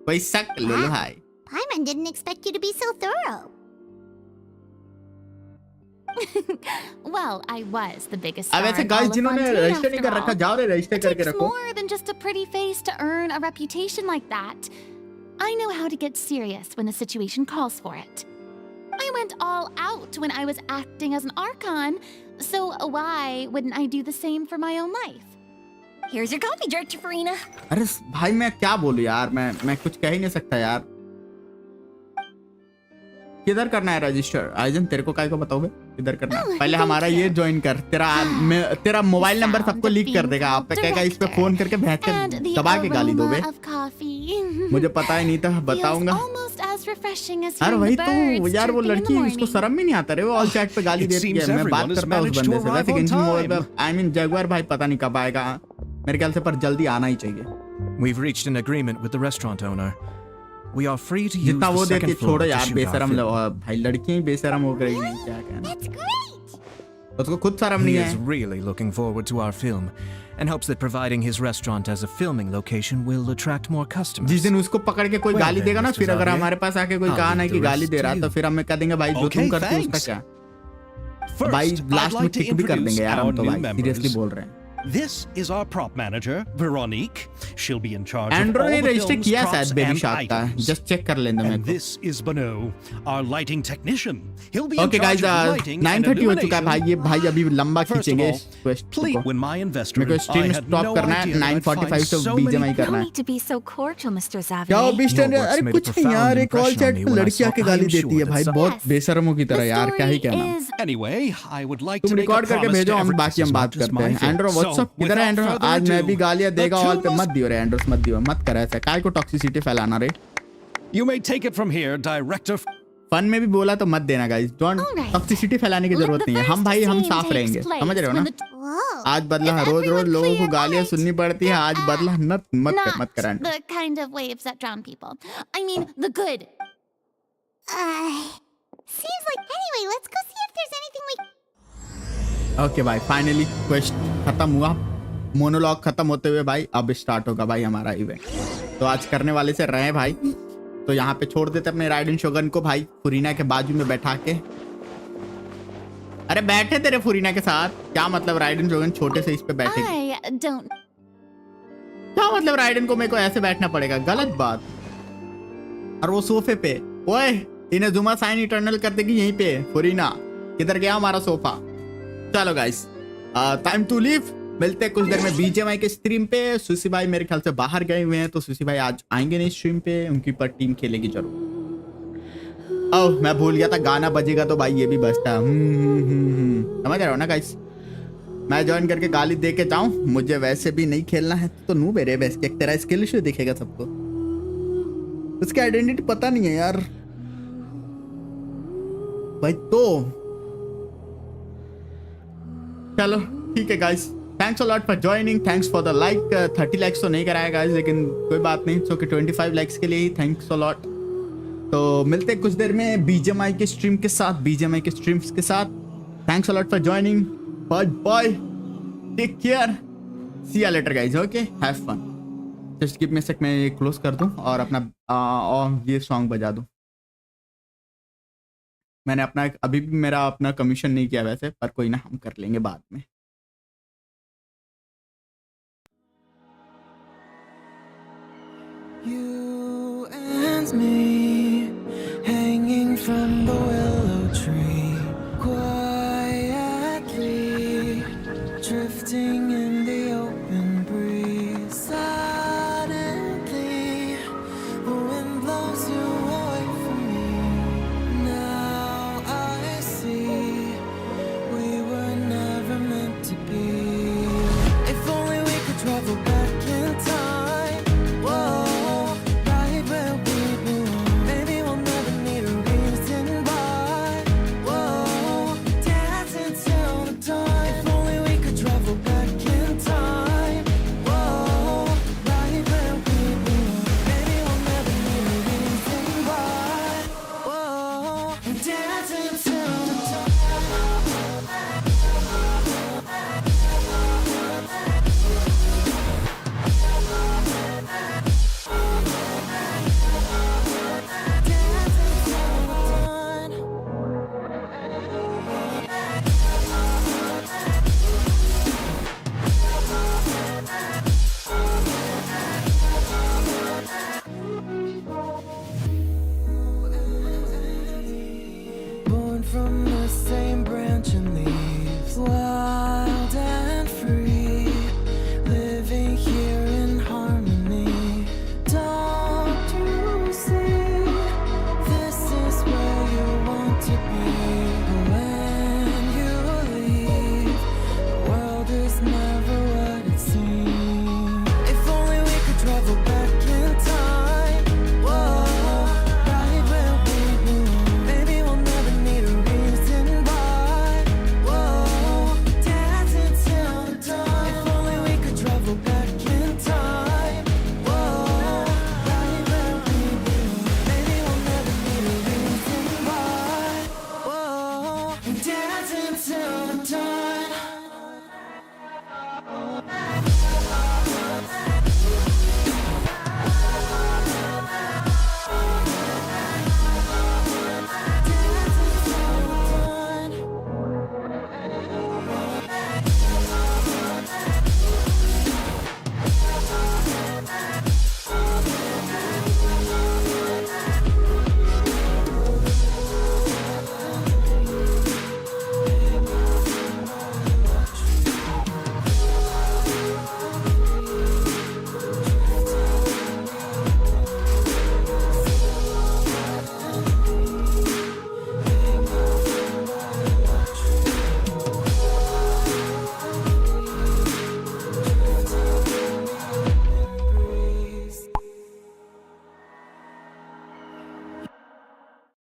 कोई शक लो भाई
Paimon didn't expect you to be so thorough.
Well, I was the biggest
अब
star
ऐसे
in
गाइस
all of
जिन्होंने
Fontaine
रजिस्टर नहीं
after
कर रखा
all.
जाओ रे रजिस्टर
It
करके
takes
रखो
more than just a pretty face to earn a reputation like that. I know how to get serious when the situation calls for it. I went all out when I was acting as an Archon, so why wouldn't I do the same for my own life?
Here's your coffee, Director Farina.
अरे भाई मैं क्या बोलूं यार मैं कुछ कह ही नहीं सकता यार किधर करना है रजिस्टर आइजन तेरे को काय को बताओगे किधर करना है पहले हमारा ये ज्वाइन कर तेरा मोबाइल नंबर सबको लीक कर देगा आप पे कहेगा इस पे फोन करके भैंस के दबा के गाली दोगे मुझे पता ही नहीं था बताऊंगा अरे वही तो यार वो लड़की उसको शर्म भी नहीं आता रे वो ऑल चैट पे गाली देती है मैं बात करता हूँ उस बंदे से वैसे गेंशिन मोबाइल पे आई मीन जगुआर भाई पता नहीं कब आएगा मेरे ख्याल से पर जल्दी आना ही चाहिए
We've reached an agreement with the restaurant owner. We are free to use
जितना वो
the
देती
second floor
छोड़ो
to
यार
shoot our
बेशरम
film.
भाई लड़कियां ही बेशरम हो गई हैं क्या कहना
That's great!
उसको खुद शर्म
He
नहीं
is
है
really looking forward to our film and hopes that providing his restaurant as a filming location will attract more customers.
जिस दिन उसको पकड़ के कोई
Well
गाली
then,
देगा ना
Mr.
फिर अगर
Xavier,
हमारे पास आके कोई
I'll
कहा ना
leave
कि
the
गाली
rest
दे रहा
to
है तो
you.
फिर हमें कह देंगे भाई जो
Okay,
तुम करते हो उसका
thanks.
क्या भाई
First, I'd
लास्ट में
like to
टिक भी कर
introduce
देंगे यार
our
हम तो
new
भाई सीरियसली
members.
बोल रहे हैं
This is our prop manager, Veronique. She'll be in charge of
एंड्रो
all
ने
the
रजिस्टर
film's
किया
props
शायद बेबी
and
शार्क का
items.
जस्ट चेक कर लेना मेरे
And
को
this is Bono, our lighting technician. He'll be in
okay
charge
guys
of lighting and
9:30 हो चुका है भाई ये भाई अभी लंबा
First of
खींचेंगे
all,
इस क्वेस्ट
Please,
को
when my investor,
मेरे को
I
stream
had
stop
no
करना है
idea that I'd
9:45
find
से
so
बीजीएमआई
many
करना
No
है
need to be so cordial, Mr.
क्या
Xavier.
बिस्टन
Your works
अरे
made a
कुछ नहीं
profound
यार एक all
impression on
chat
me
पे
when I
लड़की
saw-
आके
I
गाली
am
देती है
sure
भाई
that
बहुत बेशर्मों की तरह यार क्या ही कहना
Anyway, I would like to
तुम
make a
रिकॉर्ड करके
promise
भेजो
to
हम
every
बाकी हम बात
as much as
करते
my
हैं
film.
एंड्रो
So,
व्हाट्सअप किधर है
without
एंड्रो
further
आज मैं
ado,
भी गालियां
the
देगा
two
ऑल पे
most
मत दियो रे एंड्रोस मत दियो मत कर ऐसा काय को टॉक्सिसिटी फैलाना रे
You may take it from here, Director.
Fun में भी बोला तो मत देना गाइस, डोंट टॉक्सिसिटी फैलाने की जरूरत नहीं है। हम भाई हम साफ रहेंगे, समझ रहे हो ना। आज बदला, रोज रोज लोगों को गालियां सुननी पड़ती है, आज बदला मत कराना।
The kind of waves that drown people. I mean, the good.
Seems like anyway, let's go see if there's anything we...
okay भाई, फाइनली क्वेस्ट खत्म हुआ, मोनोलॉग खत्म होते हुए भाई अब स्टार्ट होगा भाई हमारा इवेंट। तो आज करने वाले से रहे भाई, तो यहाँ पे छोड़ देते अपने राइडन शोगन को भाई फुरीना के बाजू में बैठा के। अरे बैठे तेरे फुरीना के साथ, क्या मतलब राइडन शोगन छोटे से इस पे बैठे? क्या मतलब राइडन को मेरे को ऐसे बैठना पड़ेगा? गलत बात। और वो सोफे पे, ओए इन्हें जुमा साइन इटर्नल कर देगी यहीं पे। फुरीना किधर गया हमारा सोफा? चलो गाइस, टाइम टू लीव। मिलते हैं कुछ देर में बीजीएमआई के स्ट्रीम पे। सुशी भाई मेरे ख्याल से बाहर गए हुए हैं, तो सुशी भाई आज आएंगे नहीं स्ट्रीम पे, उनकी पर टीम खेलेगी जरूर। ओह मैं भूल गया था, गाना बजेगा तो भाई ये भी बजता है। समझ रहे हो ना गाइस। मैं ज्वाइन करके गाली दे के जाऊं, मुझे वैसे भी नहीं खेलना है तो नू मेरे बेस के तेरा स्किल इशू दिखेगा सबको। उसकी आइडेंटिटी पता नहीं है यार भाई। तो चलो ठीक है guys, thanks a lot for joining, thanks for the like. 30 likes तो नहीं कराया गाइस, लेकिन कोई बात नहीं, सो कि 25 लाइक्स के लिए ही थैंक्स अ लॉट। तो मिलते हैं कुछ देर में बीजीएमआई के स्ट्रीम के साथ, बीजीएमआई के स्ट्रीम्स के साथ। Thanks a lot for joining, bye bye, take care, see you later guys, okay, have fun. Just give me a sec, मैं ये क्लोज कर दूं और अपना और ये सॉन्ग बजा दूं। मैंने अपना अभी भी मेरा अपना कमीशन नहीं किया वैसे, पर कोई ना, हम कर लेंगे बाद में।
You and me